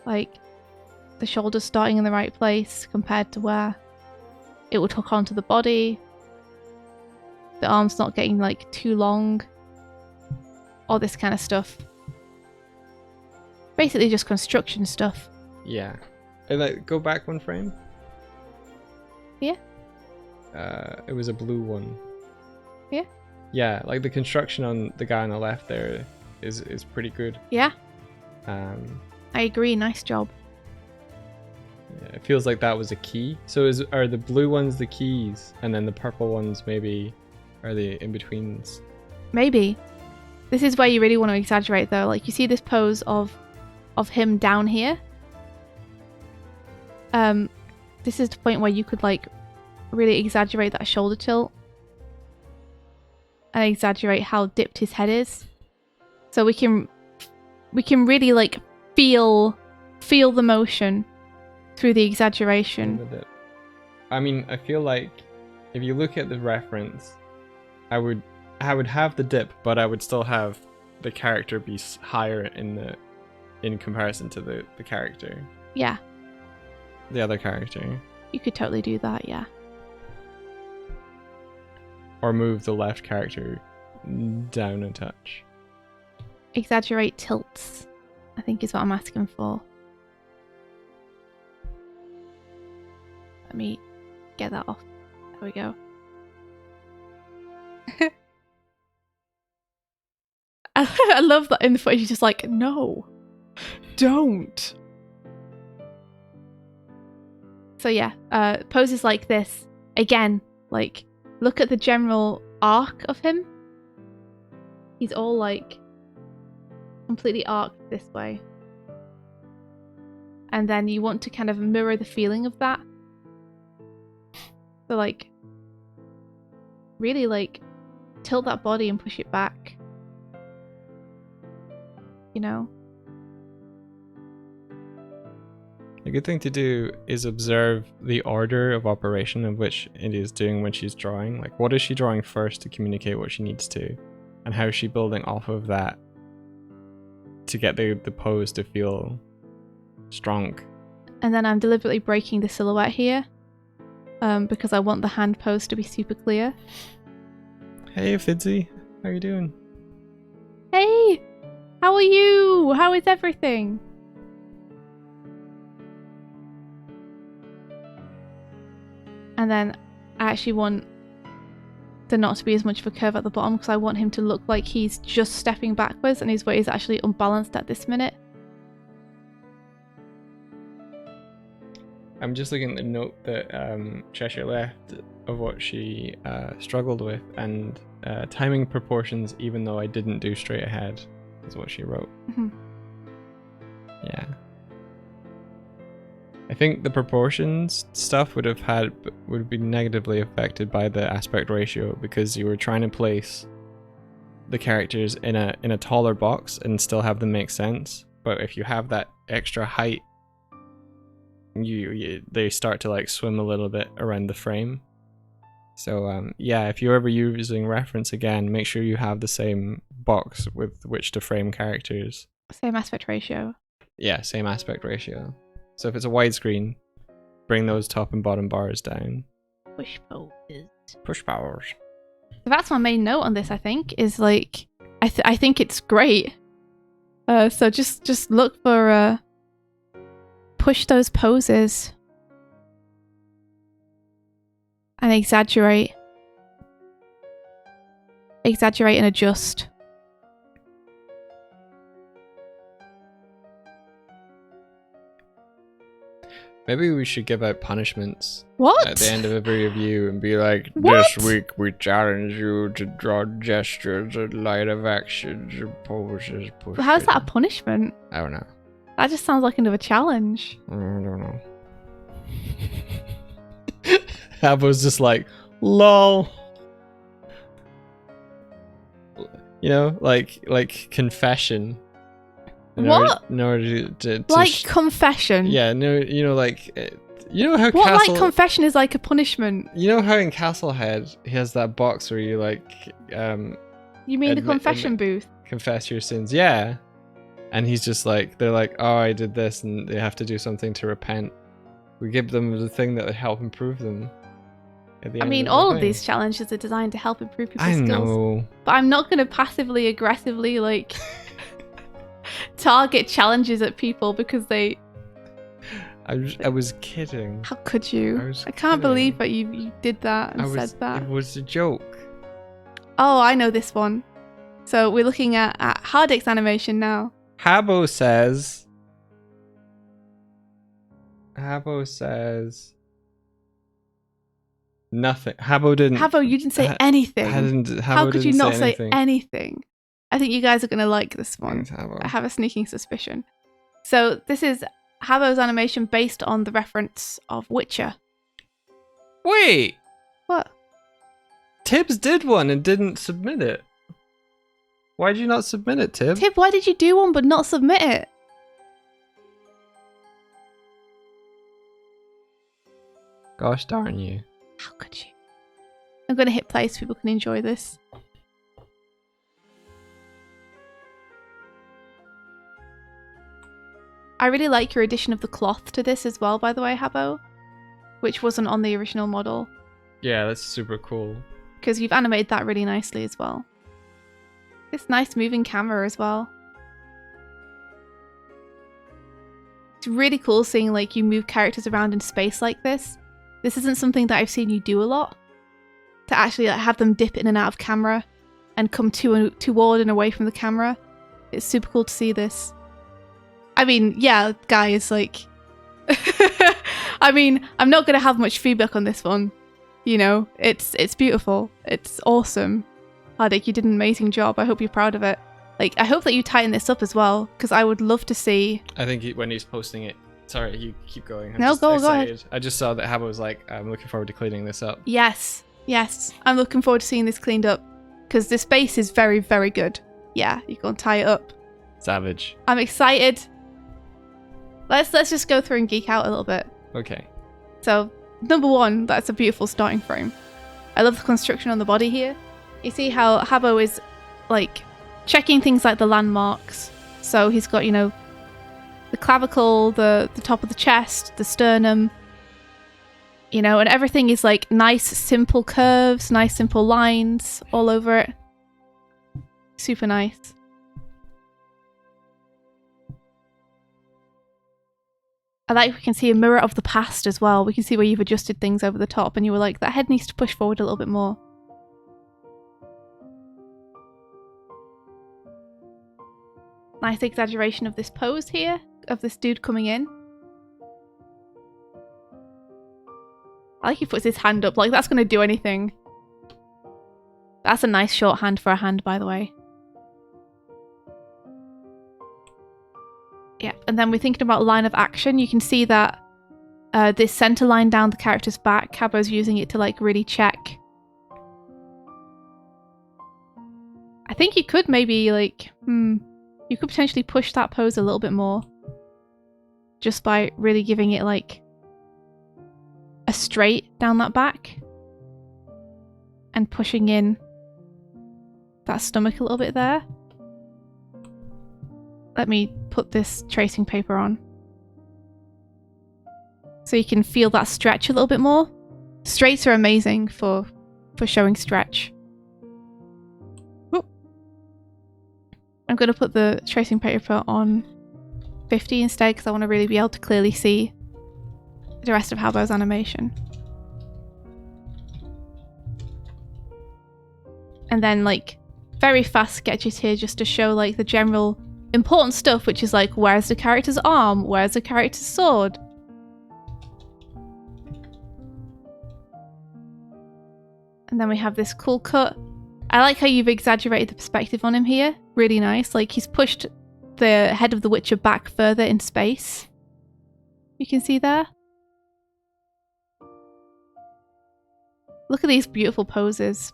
Like, the shoulder's starting in the right place compared to where it would hook onto the body. The arm's not getting, like, too long. All this kind of stuff. Basically just construction stuff. Yeah. Go back one frame. Yeah. It was a blue one. Yeah. Yeah, like the construction on the guy on the left there is pretty good. Yeah. I agree. Nice job. Yeah, it feels like that was a key. So are the blue ones the keys, and then the purple ones maybe are the in-betweens? Maybe. This is where you really want to exaggerate, though. Like, you see this pose of him down here. This is the point where you could, like, really exaggerate that shoulder tilt. And exaggerate how dipped his head is. So we can really, like, feel the motion through the exaggeration. I mean, I feel like if you look at the reference, I would have the dip, but I would still have the character be higher in comparison to the character. Yeah. The other character. You could totally do that, yeah. Or move the left character down a touch. Exaggerate tilts, I think is what I'm asking for. Let me get that off. There we go. I love that in the footage, he's just like, no, don't. So yeah, poses like this, again, like, look at the general arc of him. He's all like completely arced this way. And then you want to kind of mirror the feeling of that. So like, really like tilt that body and push it back. You know? A good thing to do is observe the order of operation of which it is doing when she's drawing. Like, what is she drawing first to communicate what she needs to? And how is she building off of that to get the pose to feel strong? And then I'm deliberately breaking the silhouette here because I want the hand pose to be super clear. Hey, Fidzy. How are you doing? Hey! How are you? How is everything? And then I actually want there not to be as much of a curve at the bottom because I want him to look like he's just stepping backwards and his weight is actually unbalanced at this minute. I'm just looking at the note that Cheshire left of what she struggled with, and timing proportions, even though I didn't do straight ahead, is what she wrote. Mm-hmm. Yeah. I think the proportions stuff would be negatively affected by the aspect ratio because you were trying to place the characters in a taller box and still have them make sense. But if you have that extra height, they start to like swim a little bit around the frame. So yeah, if you're ever using reference again, make sure you have the same box with which to frame characters. Same aspect ratio. Yeah, same aspect ratio. So if it's a widescreen, bring those top and bottom bars down. Push poses. Push powers. So that's my main note on this, I think, is like, I think it's great. So just look for, push those poses. And exaggerate. Exaggerate and adjust. Maybe we should give out punishments What? at the end of every review and be like, What? this week we challenge you to draw gestures and light of actions and poses. But how's that a punishment? I don't know. That just sounds like another challenge. I don't know. Habbo's just like, lol. You know, like confession. What? In order to like confession? yeah, no, you know, like, you know how what, Castle... like confession is like a punishment? You know how in Castlehead, he has that box where you like... You mean the confession booth? Confess your sins, yeah. And he's just like, they're like, oh, I did this, and they have to do something to repent. We give them the thing that would help improve them. I mean, all of these challenges are designed to help improve people's skills. I know. But I'm not going to passively aggressively, like, target challenges at people because they... I was kidding. How could you? I can't believe that you did that and said that. It was a joke. Oh, I know this one. So we're looking at Hardix animation now. Habbo says... Nothing. Habbo, you didn't say anything. How could you not say anything? anything? I think you guys are going to like this one. I have a sneaking suspicion. So this is Habbo's animation based on the reference of Witcher. Wait! What? Tibbs did one and didn't submit it. Why did you not submit it, Tib? Tib, why did you do one but not submit it? Gosh darn you. How could you? I'm going to hit play so people can enjoy this. I really like your addition of the cloth to this as well, by the way, Habbo. Which wasn't on the original model. Yeah, that's super cool. Because you've animated that really nicely as well. This nice moving camera as well. It's really cool seeing like you move characters around in space like this. This isn't something that I've seen you do a lot. To actually like, have them dip in and out of camera and come toward and away from the camera. It's super cool to see this. I mean, yeah, guys, like... I mean, I'm not going to have much feedback on this one. You know, it's beautiful. It's awesome. Hardik, you did an amazing job. I hope you're proud of it. Like, I hope that you tighten this up as well, because I would love to see... I think when he's posting it... Sorry, you keep going. Go ahead. I just saw that Habbo was like, I'm looking forward to cleaning this up. Yes. I'm looking forward to seeing this cleaned up, because this base is very, very good. Yeah, you can tie it up. Savage. I'm excited. Let's just go through and geek out a little bit. Okay. So, number one, that's a beautiful starting frame. I love the construction on the body here. You see how Habbo is, like, checking things like the landmarks. So he's got, you know, the clavicle, the top of the chest, the sternum, you know, and everything is, like, nice, simple curves, nice, simple lines all over it. Super nice. I like we can see a mirror of the past as well. We can see where you've adjusted things over the top and you were like, that head needs to push forward a little bit more. Nice exaggeration of this pose here, of this dude coming in. I like he puts his hand up, like that's going to do anything. That's a nice shorthand for a hand, by the way. Yeah, and then we're thinking about line of action. You can see that this center line down the character's back, Habbo's using it to like really check. I think you could maybe like, you could potentially push that pose a little bit more. Just by really giving it like a straight down that back. And pushing in that stomach a little bit there. Let me put this tracing paper on. So you can feel that stretch a little bit more. Straights are amazing for showing stretch. Whoop. I'm going to put the tracing paper on 50 instead because I want to really be able to clearly see the rest of Habbo's animation. And then like very fast sketches here just to show like the general important stuff, which is like, where's the character's arm? Where's the character's sword? And then we have this cool cut. I like how you've exaggerated the perspective on him here. Really nice. Like he's pushed the head of the Witcher back further in space. You can see there. Look at these beautiful poses.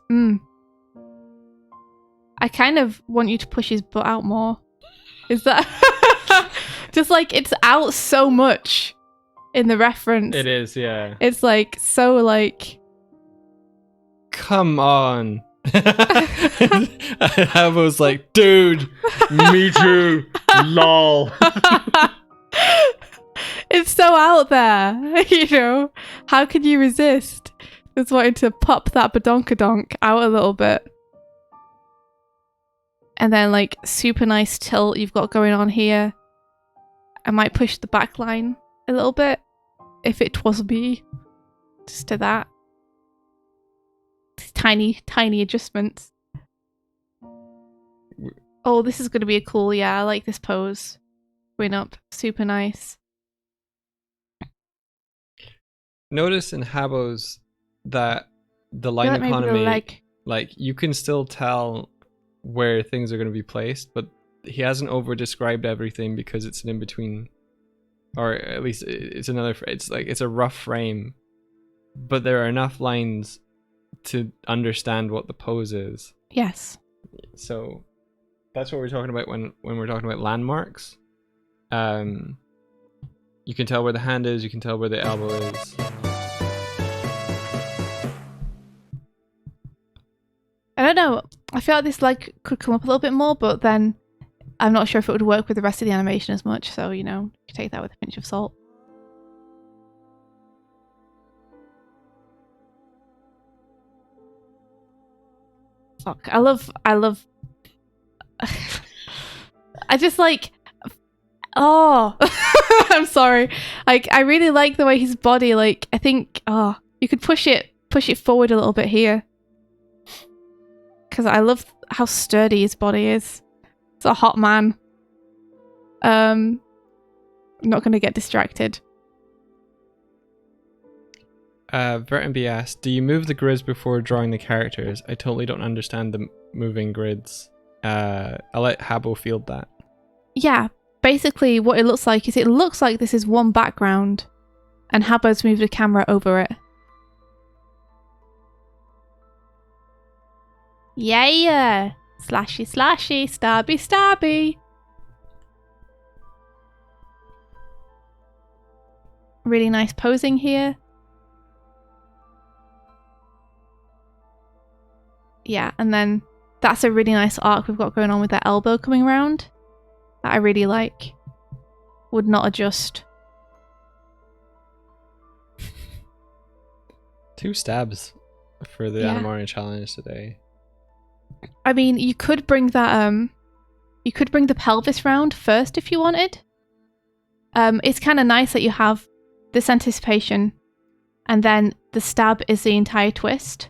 I kind of want you to push his butt out more. Is that just like it's out so much in the reference? It is, yeah. It's like so like. Come on. I was like, dude, me too. Lol. It's so out there, you know. How could you resist? Just wanting to pop that badonkadonk out a little bit. And then like super nice tilt you've got going on here. I might push the back line a little bit if it was me. Just to that. Tiny adjustments. Oh, this is going to be a cool, yeah, I like this pose. Going up, super nice. Notice in Habbo's that the line Maybe economy, like you can still tell where things are going to be placed, but he hasn't over described everything because it's an in-between, or at least it's another, it's like it's a rough frame, but there are enough lines to understand what the pose is. Yes. So that's what we're talking about when we're talking about landmarks. You can tell where the hand is, you can tell where the elbow is. I don't know. I feel like this like could come up a little bit more, but then I'm not sure if it would work with the rest of the animation as much. So, you know, you take that with a pinch of salt. Fuck. I love I just like oh I'm sorry. Like I really like the way his body, like I think you could push it forward a little bit here. Because I love how sturdy his body is. It's a hot man. I'm not going to get distracted. Vertenby asked, do you move the grids before drawing the characters? I totally don't understand the moving grids. I'll let Habbo field that. Yeah, basically what it looks like is it looks like this is one background and Habbo's moved the camera over it. Yeah! Slashy slashy, stabby stabby. Really nice posing here. Yeah, and then that's a really nice arc we've got going on with that elbow coming around. That I really like. Would not adjust. 2 stabs for the Animorning challenge today. I mean, you could bring that you could bring the pelvis round first if you wanted. It's kind of nice that you have this anticipation and then the stab is the entire twist.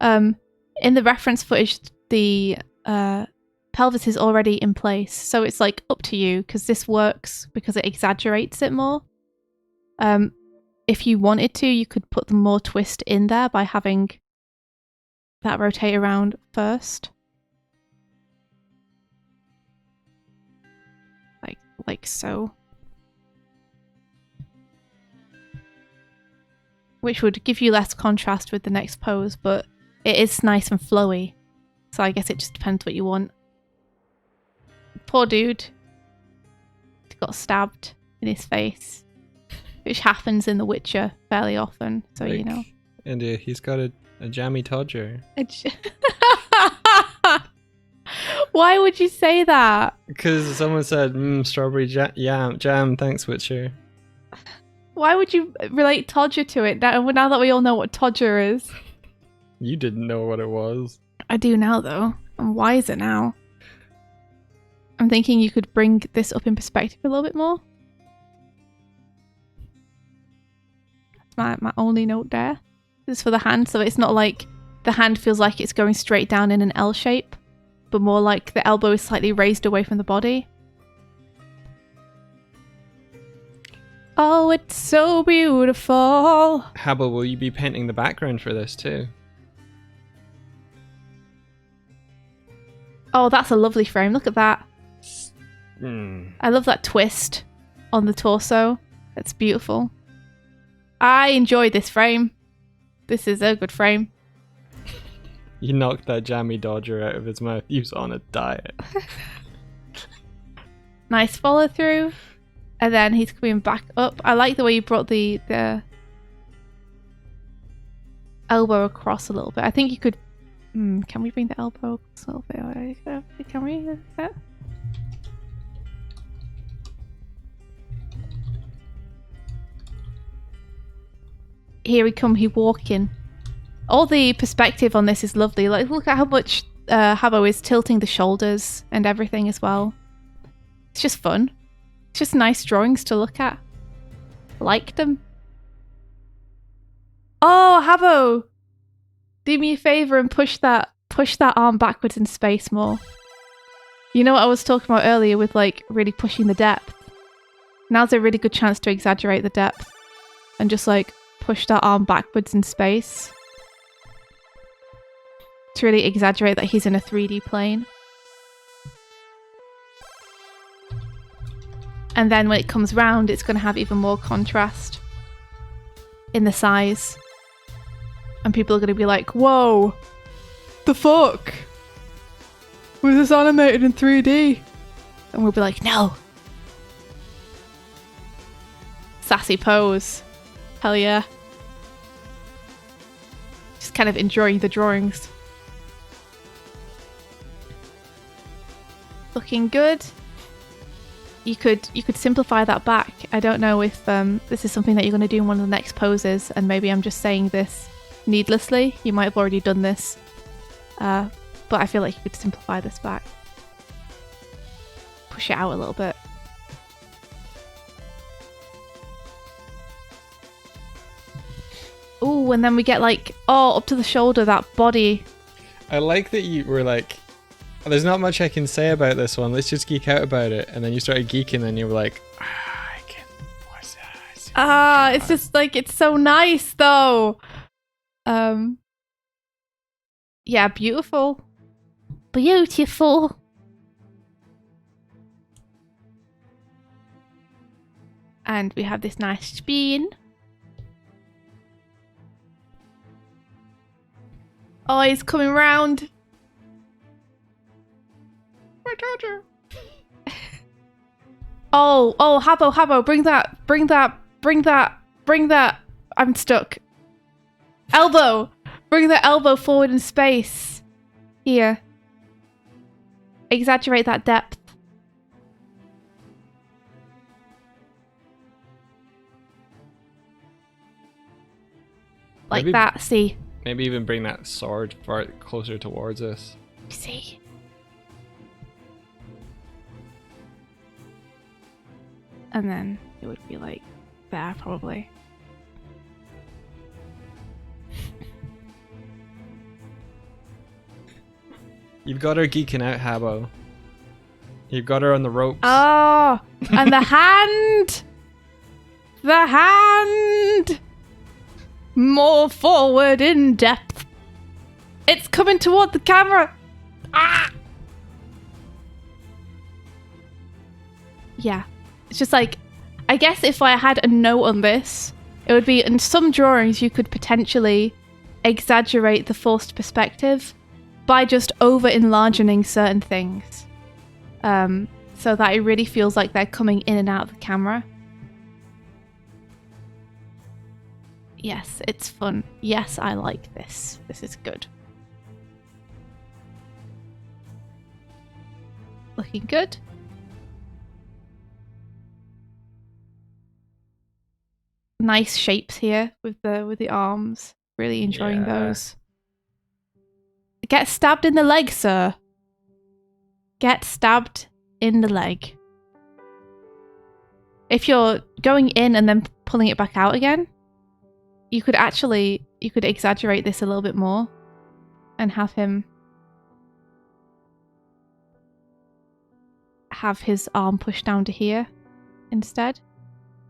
In the reference footage, the pelvis is already in place, so it's like up to you because this works because it exaggerates it more. If you wanted to, you could put the more twist in there by having that rotate around first. Like so. Which would give you less contrast with the next pose, but it is nice and flowy. So I guess it just depends what you want. Poor dude. He got stabbed in his face. Which happens in The Witcher fairly often, so you know. And he's got a jammy todger. Why would you say that? Because someone said, strawberry jam, thanks Witcher. Why would you relate todger to it now that we all know what todger is? You didn't know what it was. I do now though. I'm wiser now. I'm thinking you could bring this up in perspective a little bit more. That's my only note there. This is for the hand, so it's not like the hand feels like it's going straight down in an L shape, but more like the elbow is slightly raised away from the body. Oh, it's so beautiful. Habbo, will you be painting the background for this too? Oh, that's a lovely frame. Look at that. Hmm. I love that twist on the torso. That's beautiful. I enjoy this frame. This is a good frame. You knocked that jammy dodger out of his mouth. He was on a diet. Nice follow through. And then he's coming back up. I like the way you brought the elbow across a little bit. I think you could... can we bring the elbow across a little bit? Can we? Here we come, he walking. All the perspective on this is lovely. Like, look at how much Habbo is tilting the shoulders and everything as well. It's just fun. It's just nice drawings to look at. Like them. Oh, Habbo! Do me a favor and push that arm backwards in space more. You know what I was talking about earlier with like really pushing the depth? Now's a really good chance to exaggerate the depth and just like push that arm backwards in space. To really exaggerate that he's in a 3D plane. And then when it comes round, it's going to have even more contrast in the size. And people are going to be like, whoa, the fuck? Was this animated in 3D? And we'll be like, no. Sassy pose. Hell yeah. Just kind of enjoying the drawings. Looking good. You could simplify that back. I don't know if this is something that you're going to do in one of the next poses, and maybe I'm just saying this needlessly. You might have already done this, but I feel like you could simplify this back. Push it out a little bit. Ooh, and then we get like, oh, up to the shoulder, that body. I like that you were like, there's not much I can say about this one. Let's just geek out about it. And then you started geeking and you were like, I can... it's just like, it's so nice though. Yeah, beautiful. Beautiful. And we have this nice spin. Oh, he's coming round. I told you. Oh, Habbo, bring that. I'm stuck. Elbow. Bring the elbow forward in space. Here. Exaggerate that depth. Like that, see. Maybe even bring that sword far closer towards us. See. And then it would be like there, probably. You've got her geeking out, Habbo. You've got her on the ropes. Oh, and the hand! The hand! More forward in depth. It's coming toward the camera. Ah! Yeah. It's just like, I guess if I had a note on this, it would be in some drawings you could potentially exaggerate the forced perspective by just over-enlarging certain things. So that it really feels like they're coming in and out of the camera. Yes, it's fun. Yes, I like this. This is good. Looking good. Nice shapes here with the arms. Really enjoying those. Get stabbed in the leg, sir. Get stabbed in the leg. If you're going in and then pulling it back out again, you could exaggerate this a little bit more and have his arm pushed down to here instead.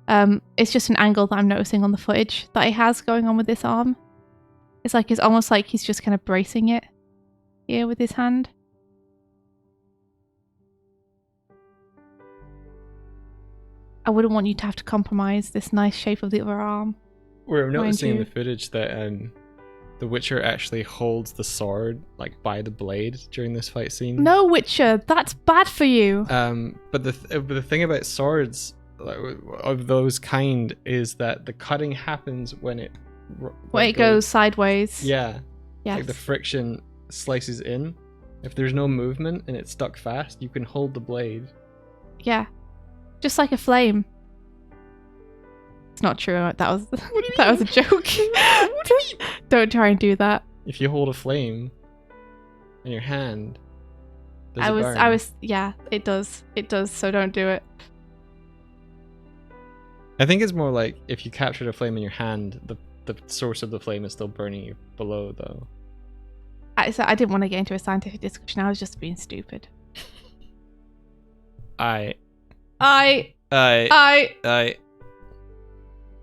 It's just an angle that I'm noticing on the footage that he has going on with this arm. It's almost like he's just kind of bracing it here with his hand. I wouldn't want you to have to compromise this nice shape of the other arm. We're Mind noticing in you. the footage that the Witcher actually holds the sword like by the blade during this fight scene. No, Witcher, that's bad for you. But the thing about swords like, of those kind is that the cutting happens when it Goes sideways. Yeah. Yes. Like the friction slices in. If there's no movement and it's stuck fast, you can hold the blade. Yeah. Just like a flame. It's not true. That was a joke. What do you mean? Don't try and do that. If you hold a flame in your hand, does I it burn? was yeah, it does. It does, so don't do it. I think it's more like if you captured a flame in your hand, the source of the flame is still burning you below though. I didn't want to get into a scientific discussion. I was just being stupid. I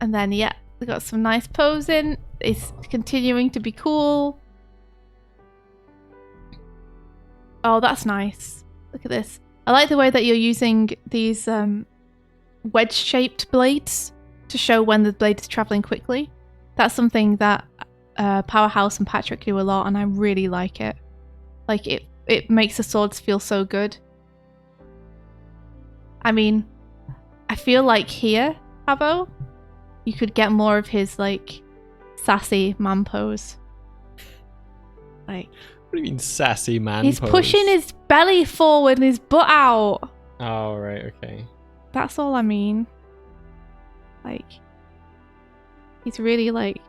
And then, yeah, we got some nice posing. It's continuing to be cool. Oh, that's nice. Look at this. I like the way that you're using these wedge-shaped blades to show when the blade is traveling quickly. That's something that Powerhouse and Patrick do a lot, and I really like it. Like, it makes the swords feel so good. I mean, I feel like here, Havo, you could get more of his, like, sassy man pose. Like, what do you mean sassy man he's pose? pushing his belly forward and his butt out. Oh, right, okay. That's all I mean. Like, he's really, like,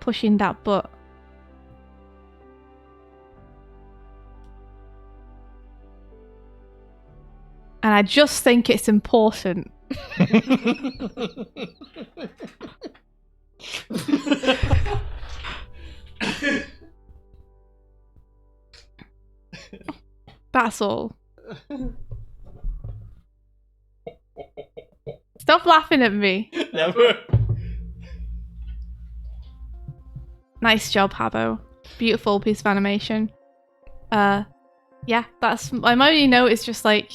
pushing that butt. And I just think it's important. That's all. Stop laughing at me. Never. Nice job, Habo. Beautiful piece of animation. Yeah, that's my only note is just like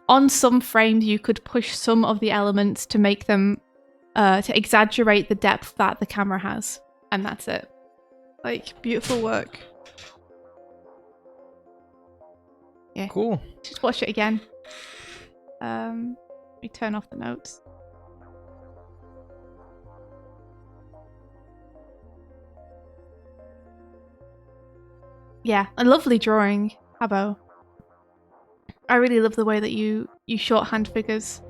on some frames you could push some of the elements to make them to exaggerate the depth that the camera has, and that's it. Like, beautiful work. Yeah. Cool. Just watch it again. Let me turn off the notes. Yeah, a lovely drawing, Habo. I really love the way that you shorthand figures.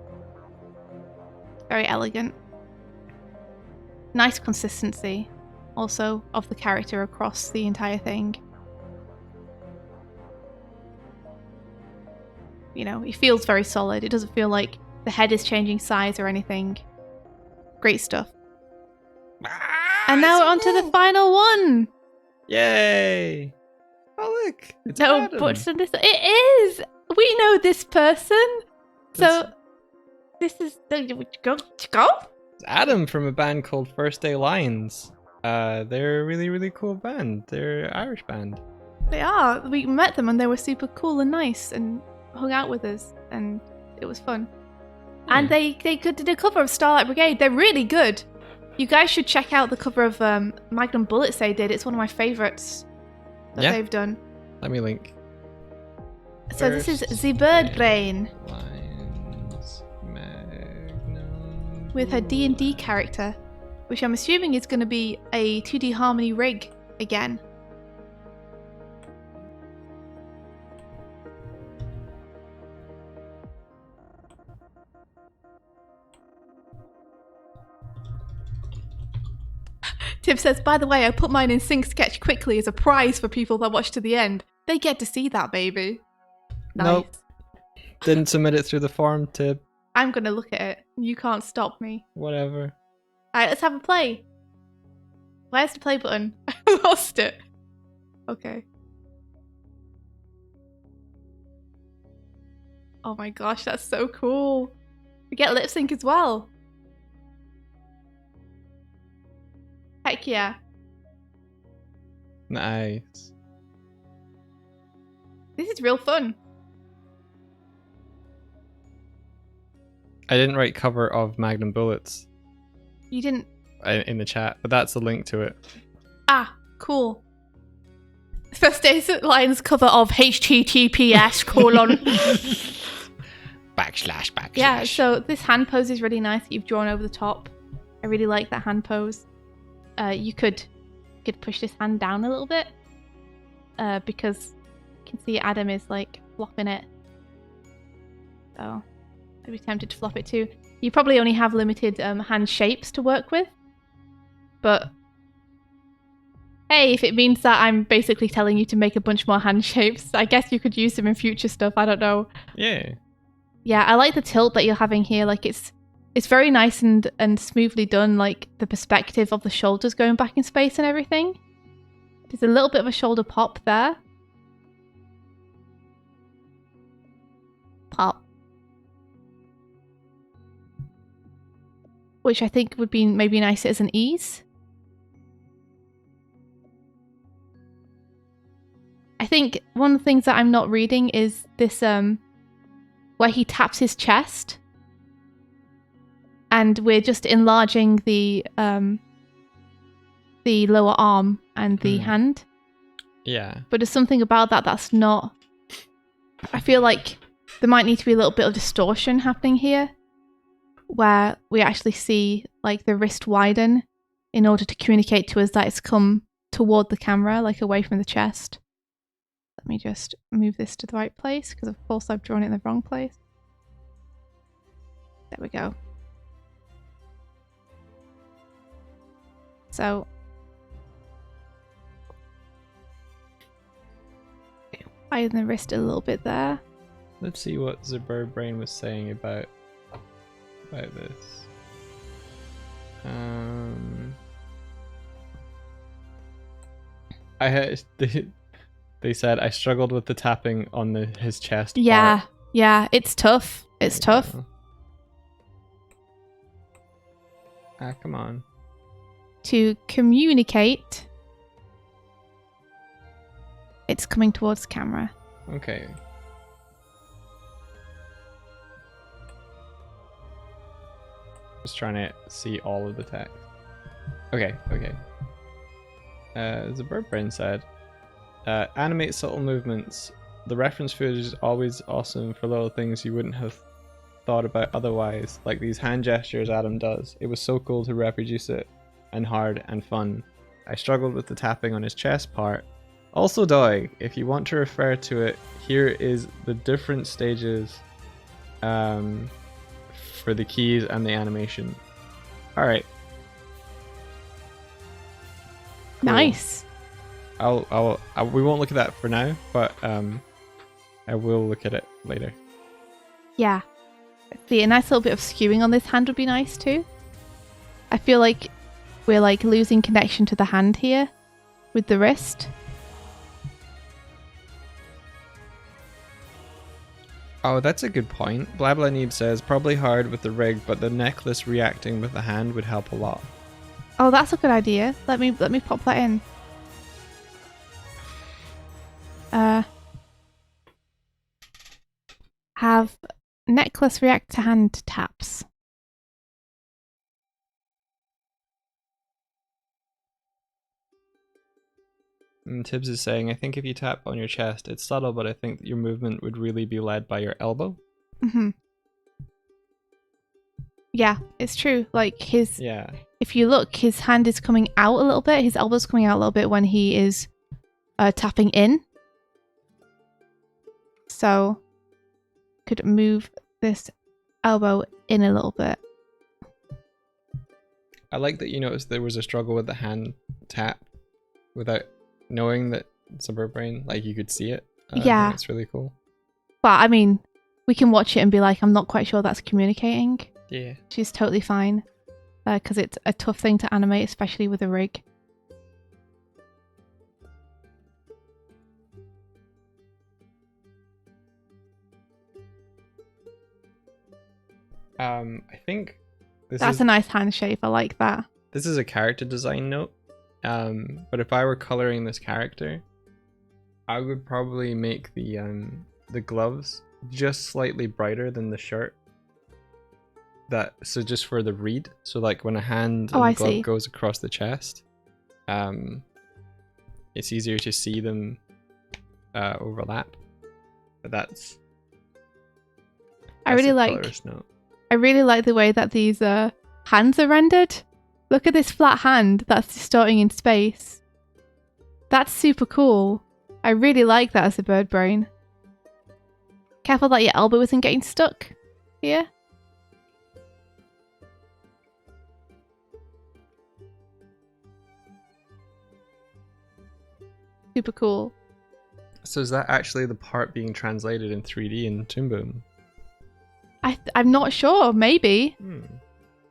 Very elegant. Nice consistency, also, of the character across the entire thing. You know, it feels very solid. It doesn't feel like the head is changing size or anything. Great stuff. And now we're on to the final one! Yay! Oh look! It's No, Adam. but it is! We know this person! So, this is... Go! It's Adam from a band called First Day Lions. They're a really, really cool band. They're an Irish band. They are. We met them and they were super cool and nice and hung out with us, and it was fun. And they did a cover of Starlight Brigade. They're really good. You guys should check out the cover of Magnum Bullets they did. It's one of my favourites that they've done. Let me link. So this is The Bird Brain Lions Magnum with her D&D character, which I'm assuming is going to be a 2D Harmony rig again. Tim says, by the way, I put mine in Sync Sketch quickly as a prize for people that watch to the end. They get to see that, baby. Nice. Nope. Didn't submit it through the form, Tib. I'm going to look at it. You can't stop me. Whatever. Alright, let's have a play. Where's the play button? I lost it. Okay. Oh my gosh, that's so cool. We get lip sync as well. Heck yeah. Nice. This is real fun. I didn't write cover of Magnum Bullets You didn't. in the chat, but that's a link to it. Ah, cool. First Days Lines cover of HTTPS colon. Backslash. Yeah, so this hand pose is really nice that you've drawn over the top. I really like that hand pose. You could push this hand down a little bit because you can see Adam is like flopping it. So I'd be tempted to flop it too. You probably only have limited hand shapes to work with, but hey, if it means that I'm basically telling you to make a bunch more hand shapes, I guess you could use them in future stuff. I don't know. Yeah. Yeah, I like the tilt that you're having here. Like it's very nice and smoothly done. Like the perspective of the shoulders going back in space and everything. There's a little bit of a shoulder pop there. Pop. Which I think would be maybe nicer as an ease. I think one of the things that I'm not reading is this where he taps his chest. And we're just enlarging the lower arm and the hand. Yeah. But there's something about that that's not... I feel like there might need to be a little bit of distortion happening here, where we actually see like the wrist widen in order to communicate to us that it's come toward the camera, like away from the chest. Let me just move this to the right place, because of course I've drawn it in the wrong place. There we go. So widen the wrist a little bit there. Let's see what the bird brain was saying about this. I had they said I struggled with the tapping on his chest. Yeah, part. yeah, it's tough. It's tough. Ah, come on. To communicate, it's coming towards the camera. Okay. Just trying to see all of the text. Okay. The bird brain said, animate subtle movements. The reference footage is always awesome for little things you wouldn't have thought about otherwise, like these hand gestures Adam does. It was so cool to reproduce it, and hard and fun. I struggled with the tapping on his chest part. Also Doig, if you want to refer to it, here is the different stages for the keys and the animation. Alright. Cool. Nice. We won't look at that for now, but I will look at it later. Yeah. See, a nice little bit of skewing on this hand would be nice too. I feel like we're like losing connection to the hand here with the wrist. Oh, that's a good point. Blablaneeb says, probably hard with the rig, but the necklace reacting with the hand would help a lot. Oh, that's a good idea. Let me pop that in. Have necklace react to hand taps. Tibbs is saying, I think if you tap on your chest, it's subtle, but I think that your movement would really be led by your elbow. Mm-hmm. Yeah, it's true. Like his... Yeah. If you look, his hand is coming out a little bit. His elbow's coming out a little bit when he is tapping in. So, could move this elbow in a little bit. I like that you noticed there was a struggle with the hand tap without knowing that it's a bird brain. Like, you could see it. Yeah. It's really cool. But, I mean, we can watch it and be like, I'm not quite sure that's communicating. Yeah. She's totally fine. Because it's a tough thing to animate, especially with a rig. I think that's a nice hand shape. I like that. This is a character design note. But if I were coloring this character, I would probably make the gloves just slightly brighter than the shirt. that, so just for the read, so like when a hand Oh, and I the glove see. goes across the chest, it's easier to see them overlap. But that's I really a like colorist note. I really like the way that these hands are rendered. Look at this flat hand that's distorting in space. That's super cool. I really like that as a bird brain. Careful that your elbow isn't getting stuck here. Super cool. So is that actually the part being translated in 3D in Toon Boom? I'm not sure. Maybe. Hmm.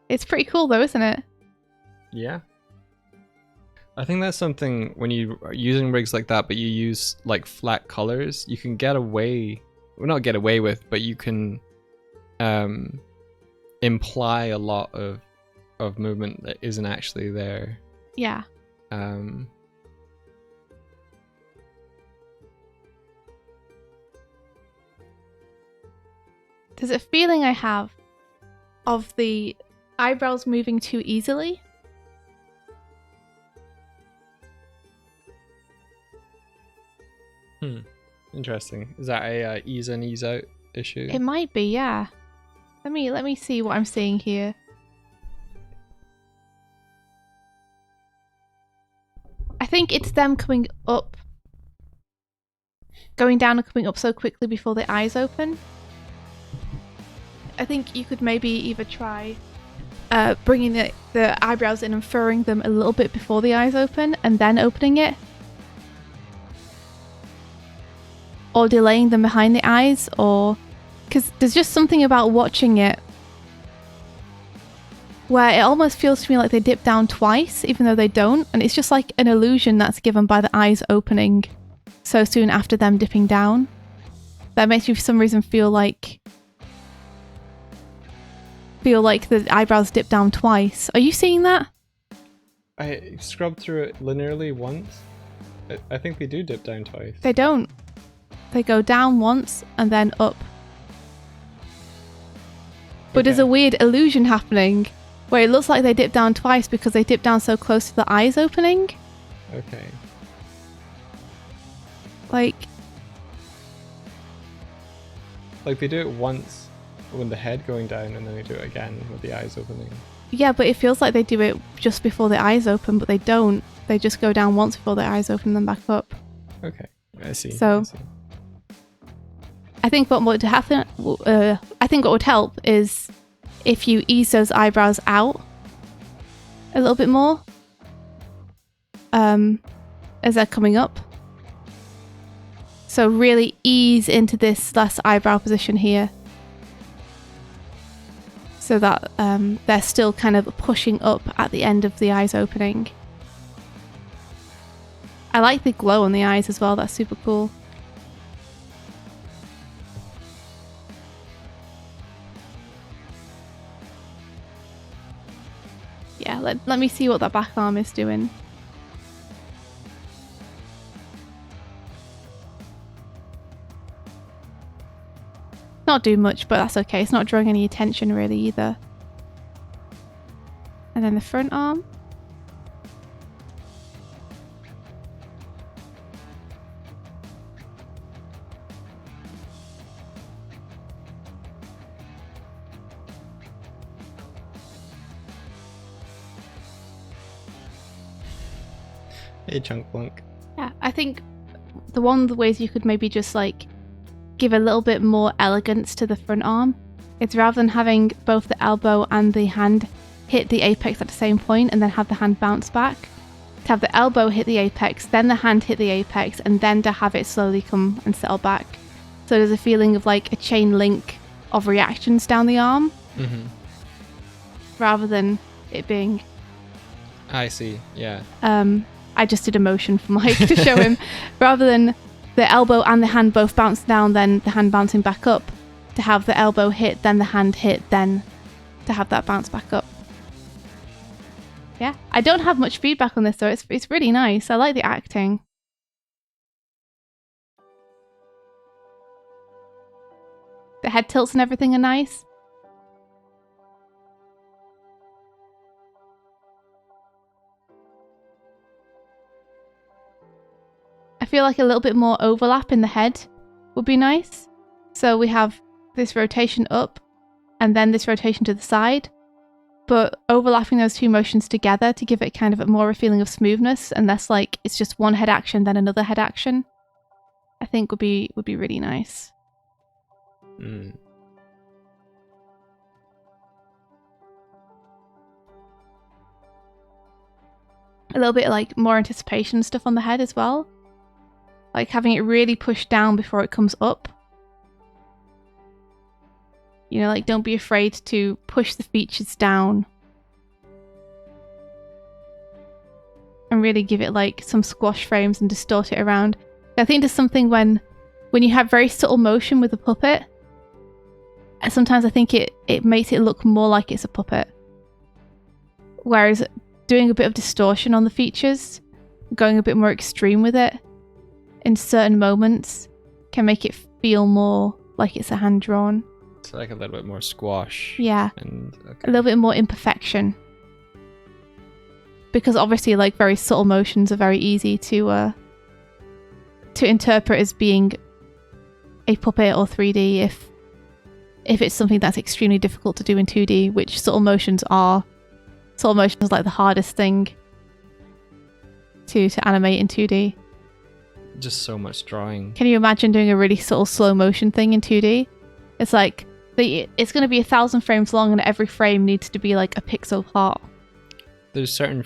It's pretty cool though, isn't it? Yeah. I think that's something when you are using rigs like that, but you use like flat colors, you can get away, well, not get away with, but you can imply a lot of movement that isn't actually there. Yeah. There's a feeling I have of the eyebrows moving too easily. Interesting. Is that a ease in, ease out issue? It might be, yeah. Let me see what I'm seeing here. I think it's them coming up, going down and coming up so quickly before the eyes open. I think you could maybe either try bringing the eyebrows in and furrowing them a little bit before the eyes open and then opening it. Or delaying them behind the eyes, or... Because there's just something about watching it where it almost feels to me like they dip down twice, even though they don't. And it's just like an illusion that's given by the eyes opening so soon after them dipping down. That makes me for some reason feel like the eyebrows dip down twice. Are you seeing that? I scrubbed through it linearly once. I think they do dip down twice. They don't. They go down once and then up. But there's a weird illusion happening where it looks like they dip down twice because they dip down so close to the eyes opening. Okay. Like they do it once when the head going down, and then they do it again with the eyes opening. Yeah, but it feels like they do it just before the eyes open, but they don't. They just go down once before the eyes open and then back up. Okay, I see. So I think what would happen, I think what would help is if you ease those eyebrows out a little bit more as they're coming up. So really ease into this less eyebrow position here so that they're still kind of pushing up at the end of the eyes opening. I like the glow on the eyes as well, that's super cool. Yeah, let me see what that back arm is doing. Not doing much, but that's okay. It's not drawing any attention really either. And then the front arm. Hey, Chunk Blunk. Yeah, I think one of the ways you could maybe just like give a little bit more elegance to the front arm is rather than having both the elbow and the hand hit the apex at the same point and then have the hand bounce back, to have the elbow hit the apex, then the hand hit the apex, and then to have it slowly come and settle back. So there's a feeling of like a chain link of reactions down the arm, rather than it being... I see, yeah. I just did a motion for Mike to show him. Rather than the elbow and the hand both bounce down, then the hand bouncing back up, to have the elbow hit, then the hand hit, then to have that bounce back up. Yeah, I don't have much feedback on this though. It's really nice. I like the acting. The head tilts and everything are nice. feel like a little bit more overlap in the head would be nice. So we have this rotation up and then this rotation to the side, but overlapping those two motions together to give it kind of more a feeling of smoothness and less like it's just one head action then another head action, I think would be really nice. A little bit like more anticipation stuff on the head as well. Like having it really pushed down before it comes up. You know, like don't be afraid to push the features down. And really give it like some squash frames and distort it around. I think there's something when you have very subtle motion with a puppet, and sometimes I think it makes it look more like it's a puppet. Whereas doing a bit of distortion on the features, going a bit more extreme with it in certain moments can make it feel more like it's a hand drawn. It's like a little bit more squash. Yeah. And a little bit more imperfection. Because obviously like very subtle motions are very easy to interpret as being a puppet or 3D if it's something that's extremely difficult to do in 2D, which subtle motions are. Subtle motion is like the hardest thing to animate in 2D. Just so much drawing. Can you imagine doing a really subtle slow motion thing in 2D? It's like it's going to be 1,000 frames long, and every frame needs to be like a pixel apart. There's certain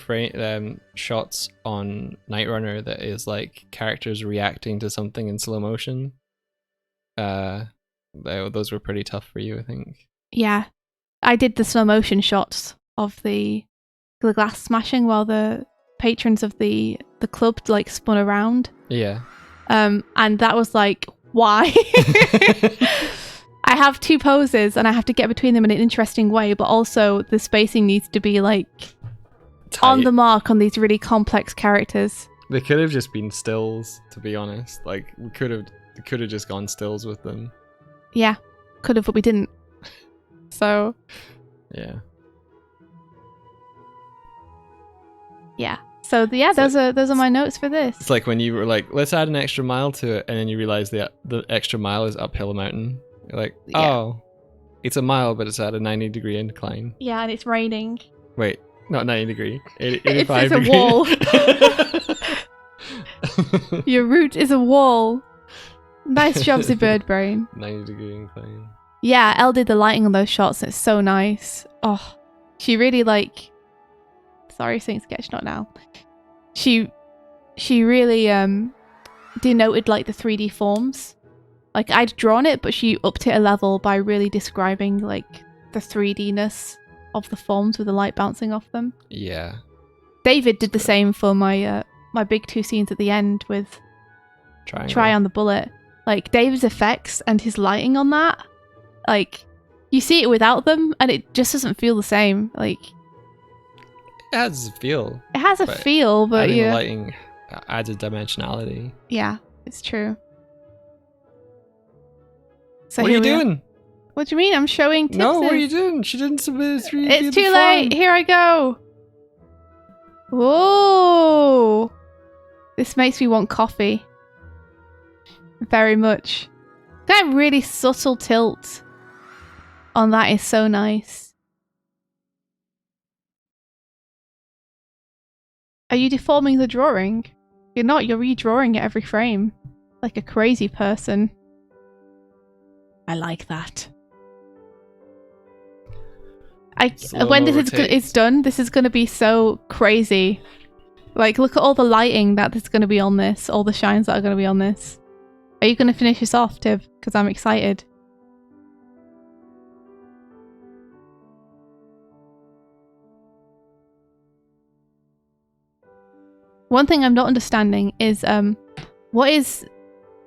shots on Night Runner that is like characters reacting to something in slow motion. Those were pretty tough for you, I think. Yeah, I did the slow motion shots of the glass smashing while the patrons of the club like spun around. Yeah. And that was like, why? I have two poses and I have to get between them in an interesting way, but also the spacing needs to be like tight. On the mark on these really complex characters. They could have just been stills, to be honest. Like we could have just gone stills with them. Yeah, could have, but we didn't. So. Yeah. Yeah. So those are my notes for this. It's like when you were like, let's add an extra mile to it, and then you realize the extra mile is uphill a mountain. You're like, oh, it's a mile, but it's at a 90-degree incline. Yeah, and it's raining. Wait, not 90-degree, 85 it's a wall. Your route is a wall. Nice job, Bird Brain. 90-degree incline. Yeah, Elle did the lighting on those shots. It's so nice. Oh, she really like. Sorry, saying sketch not now. She really denoted like the 3D forms. Like I'd drawn it, but she upped it a level by really describing like the 3D-ness of the forms with the light bouncing off them. Yeah. David did the same for my my big two scenes at the end with Triangle. Try on the Bullet. Like David's effects and his lighting on that, like you see it without them and it just doesn't feel the same. Like it has a feel. It has a feel, but the lighting adds a dimensionality. Yeah, it's true. So what are you doing? What do you mean? I'm showing tips. No, what are you doing? She didn't submit a 3D. It's too late. Here I go. Whoa. This makes me want coffee. Very much. That really subtle tilt on that is so nice. Are you deforming the drawing? You're not. You're redrawing it every frame. Like a crazy person. I like that. When this is done, this is going to be so crazy. Like, look at all the lighting that is going to be on this, all the shines that are going to be on this. Are you going to finish this off, Tib? Because I'm excited. One thing I'm not understanding is what is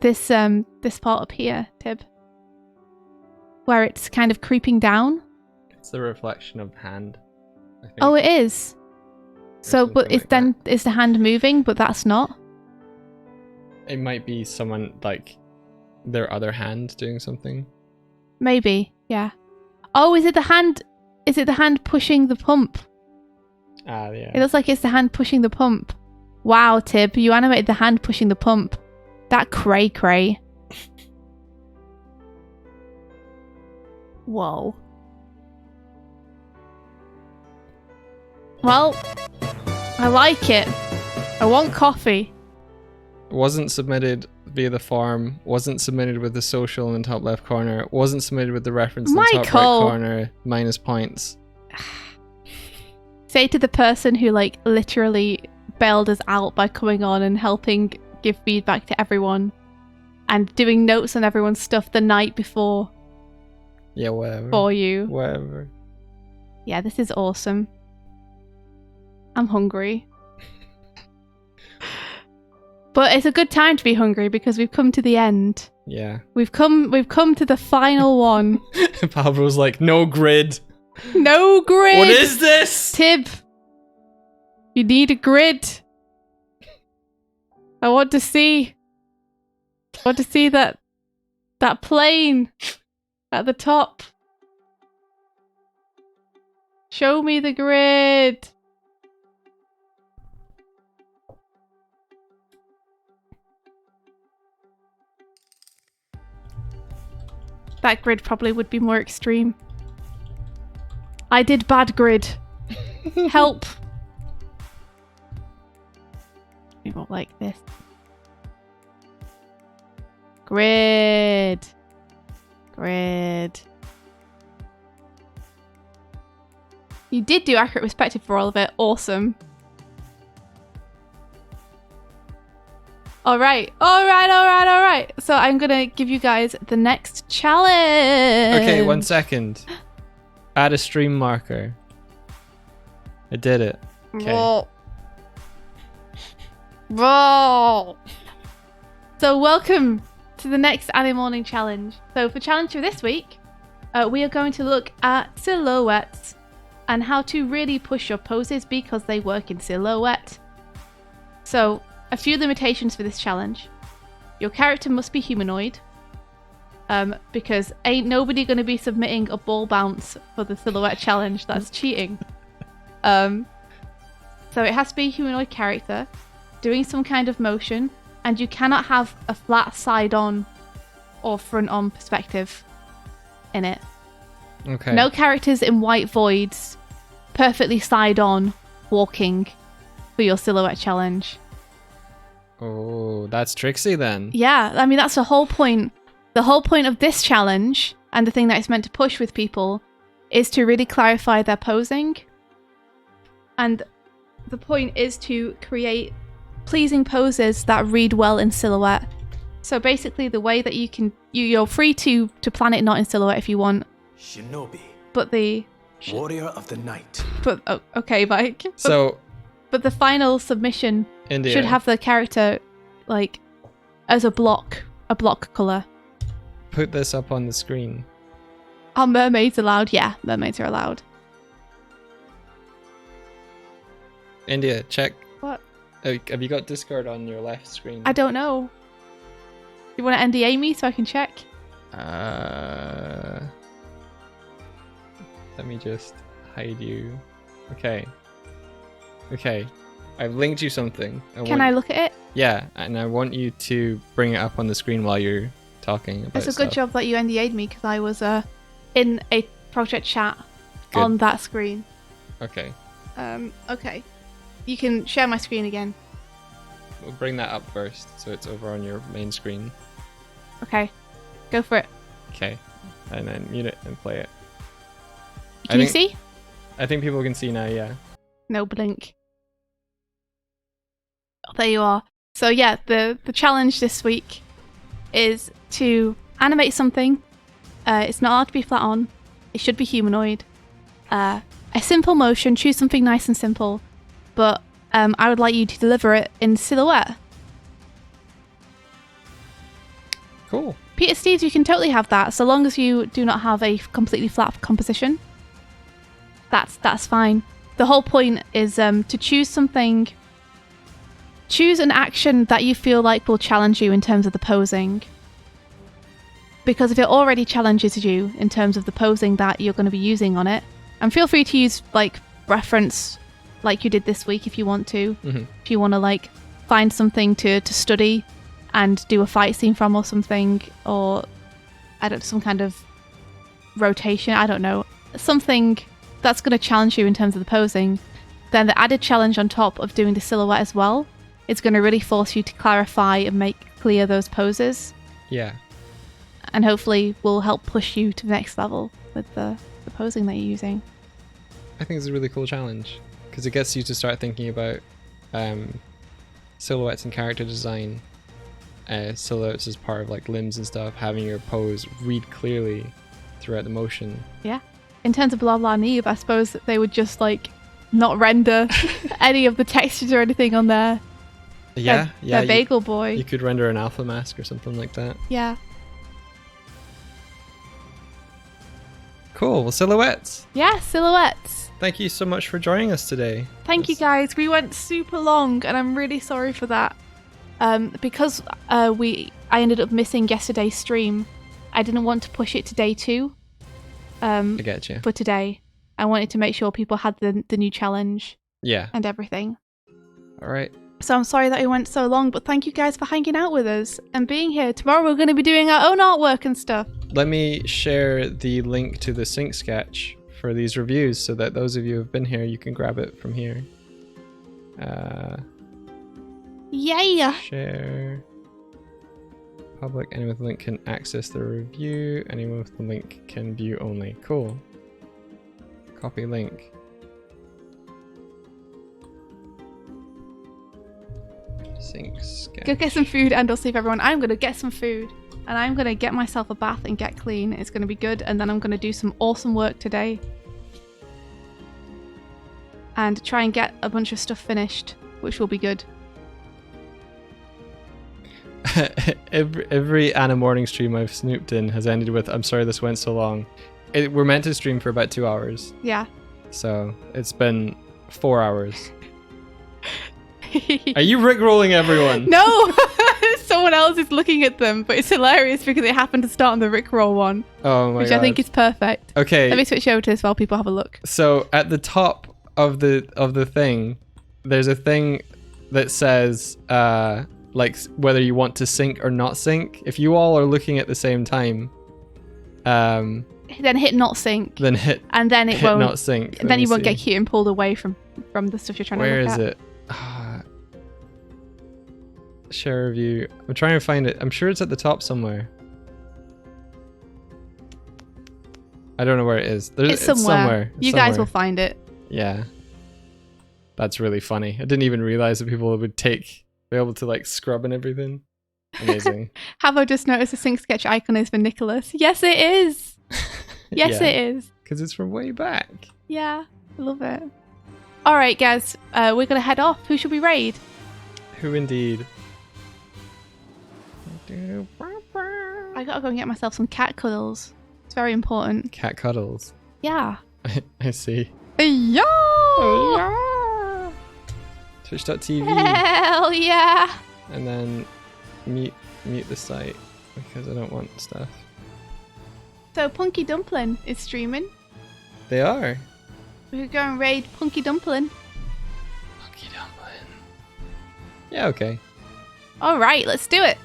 this this part up here, Tib? Where it's kind of creeping down. It's the reflection of the hand, I think. Oh, it is. So, but it's like is the hand moving, but that's not? It might be someone, like, their other hand doing something. Maybe, yeah. Oh, is it the hand? Is it the hand pushing the pump? Ah, yeah. It looks like it's the hand pushing the pump. Wow, Tib, you animated the hand pushing the pump. that cray cray. Whoa. Well, I like it. I want coffee. Wasn't submitted via the form, wasn't submitted with the social in the top left corner, wasn't submitted with the reference in the top right corner, minus points. Say to the person who like literally bailed us out by coming on and helping give feedback to everyone and doing notes on everyone's stuff the night before. Yeah, whatever. For you. Whatever. Yeah, this is awesome. I'm hungry. But it's a good time to be hungry because we've come to the end. Yeah. We've come to the final one. Pablo's like, no grid. No grid. What is this? Tib. You need a grid. I want to see that plane at the top. Show me the grid. That grid probably would be more extreme. I did bad grid. Help. We won't like this. Grid. Grid. You did do accurate perspective for all of it. Awesome. Alright. So I'm gonna give you guys the next challenge. Okay, 1 second. Add a stream marker. I did it. Okay. Roll. So welcome to the next Animorning challenge. So for challenge for this week, we are going to look at silhouettes and how to really push your poses because they work in silhouette. So a few limitations for this challenge. Your character must be humanoid. Because ain't nobody going to be submitting a ball bounce for the silhouette challenge. That's cheating. So it has to be a humanoid character doing some kind of motion, and you cannot have a flat side-on or front-on perspective in it. Okay. No characters in white voids perfectly side-on walking for your silhouette challenge. Oh, that's tricksy then. Yeah, I mean, that's the whole point. The whole point of this challenge, and the thing that it's meant to push with people, is to really clarify their posing. And the point is to create pleasing poses that read well in silhouette. So basically the way that you're free to plan it not in silhouette if you want. Shinobi. But Warrior of the night. But okay, Mike. But the final submission India should have the character like as a block colour. Put this up on the screen. Are mermaids allowed? Yeah, mermaids are allowed. India, check. What? Have you got Discord on your left screen? I don't know. You want to NDA me so I can check? Let me just hide you. Okay. I've linked you something. Can I look at it? Yeah, and I want you to bring it up on the screen while you're talking about It's a good job that you NDA'd me because I was in a project chat on that screen. Okay. Okay. You can share my screen again. We'll bring that up first, so it's over on your main screen. Okay. Go for it. Okay. And then mute it and play it. Can you see? I think people can see now, yeah. No blink. Oh, there you are. So yeah, the challenge this week is to animate something. It's not allowed to be flat on. It should be humanoid. A simple motion, choose something nice and simple. But I would like you to deliver it in silhouette. Cool. Peter Steves, you can totally have that, so long as you do not have a completely flat composition. That's fine. The whole point is to choose something. Choose an action that you feel like will challenge you in terms of the posing. Because if it already challenges you in terms of the posing that you're going to be using on it, and feel free to use like reference like you did this week if you want to. Mm-hmm. If you want to like find something to study and do a fight scene from or something, or I don't some kind of rotation, I don't know, something that's going to challenge you in terms of the posing, then the added challenge on top of doing the silhouette as well is going to really force you to clarify and make clear those poses, Yeah. and hopefully will help push you to the next level with the posing that you're using. I think it's a really cool challenge because it gets you to start thinking about silhouettes and character design. Silhouettes as part of like limbs and stuff, having your pose read clearly throughout the motion. Yeah. In terms of Blah Blah Neve, I suppose that they would just like not render any of the textures or anything on their their bagel boy. You could render an alpha mask or something like that. Yeah. Cool. Well, silhouettes. Yeah, silhouettes. Thank you so much for joining us today. Thank you guys. We went super long and I'm really sorry for that. Because I ended up missing yesterday's stream, I didn't want to push it to day 2. I get you. For today. I wanted to make sure people had the new challenge. Yeah. And everything. All right. So I'm sorry that it went so long, but thank you guys for hanging out with us and being here. Tomorrow we're going to be doing our own artwork and stuff. Let me share the link to the sync sketch for these reviews so that those of you who have been here, you can grab it from here. Yeah. Share. Public. Anyone with the link can access the review. Anyone with the link can view only. Cool. Copy link. Sync sketch. Go get some food and I'll save everyone. I'm going to get some food and I'm going to get myself a bath and get clean. It's going to be good. And then I'm going to do some awesome work today. And try and get a bunch of stuff finished, which will be good. every Animorning stream I've snooped in has ended with, I'm sorry this went so long. We're meant to stream for about 2 hours. Yeah. So it's been 4 hours. Are you rickrolling everyone? No! Someone else is looking at them, but it's hilarious because it happened to start on the rickroll one. Oh my god. Which I think is perfect. Okay. Let me switch over to this while people have a look. So at the top of the thing, there's a thing that says like whether you want to sync or not sync. If you all are looking at the same time, then hit not sync. Then hit and then it hit won't not sync. Then you won't get cute and pulled away from the stuff you're trying Where to look at. is it? Share review. I'm trying to find it. I'm sure it's at the top somewhere. I don't know where it is. It's somewhere. You guys will find it. Yeah. That's really funny. I didn't even realize that people would be able to like scrub and everything. Amazing. Have I just noticed the sync sketch icon is for Nicholas? Yes, it is. Yes, Yeah. it is. Because it's from way back. Yeah, I love it. All right, guys, we're going to head off. Who should we raid? Who indeed? I got to go and get myself some cat cuddles. It's very important. Cat cuddles. Yeah. I see. Yeah. Twitch.tv. Hell yeah. And then mute the site because I don't want stuff. So Punky Dumpling is streaming. They are. We could go and raid Punky Dumpling. Punky Dumpling. Yeah, okay. All right, let's do it.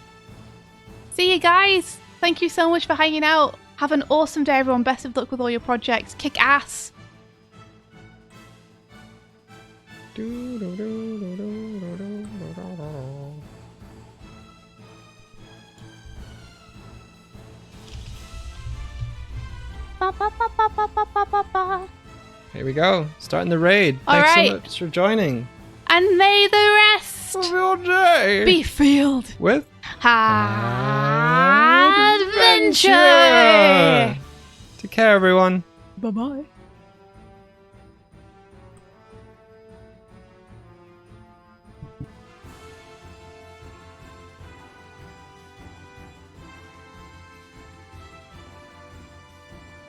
See you guys. Thank you so much for hanging out. Have an awesome day, everyone. Best of luck with all your projects. Kick ass. Ba, ba, ba, ba, ba, ba, ba, ba, ba. Here we go. Starting the raid. All Thanks right. so much for joining. And may the rest Of your day. be filled With adventure. Take care, everyone. Bye-bye.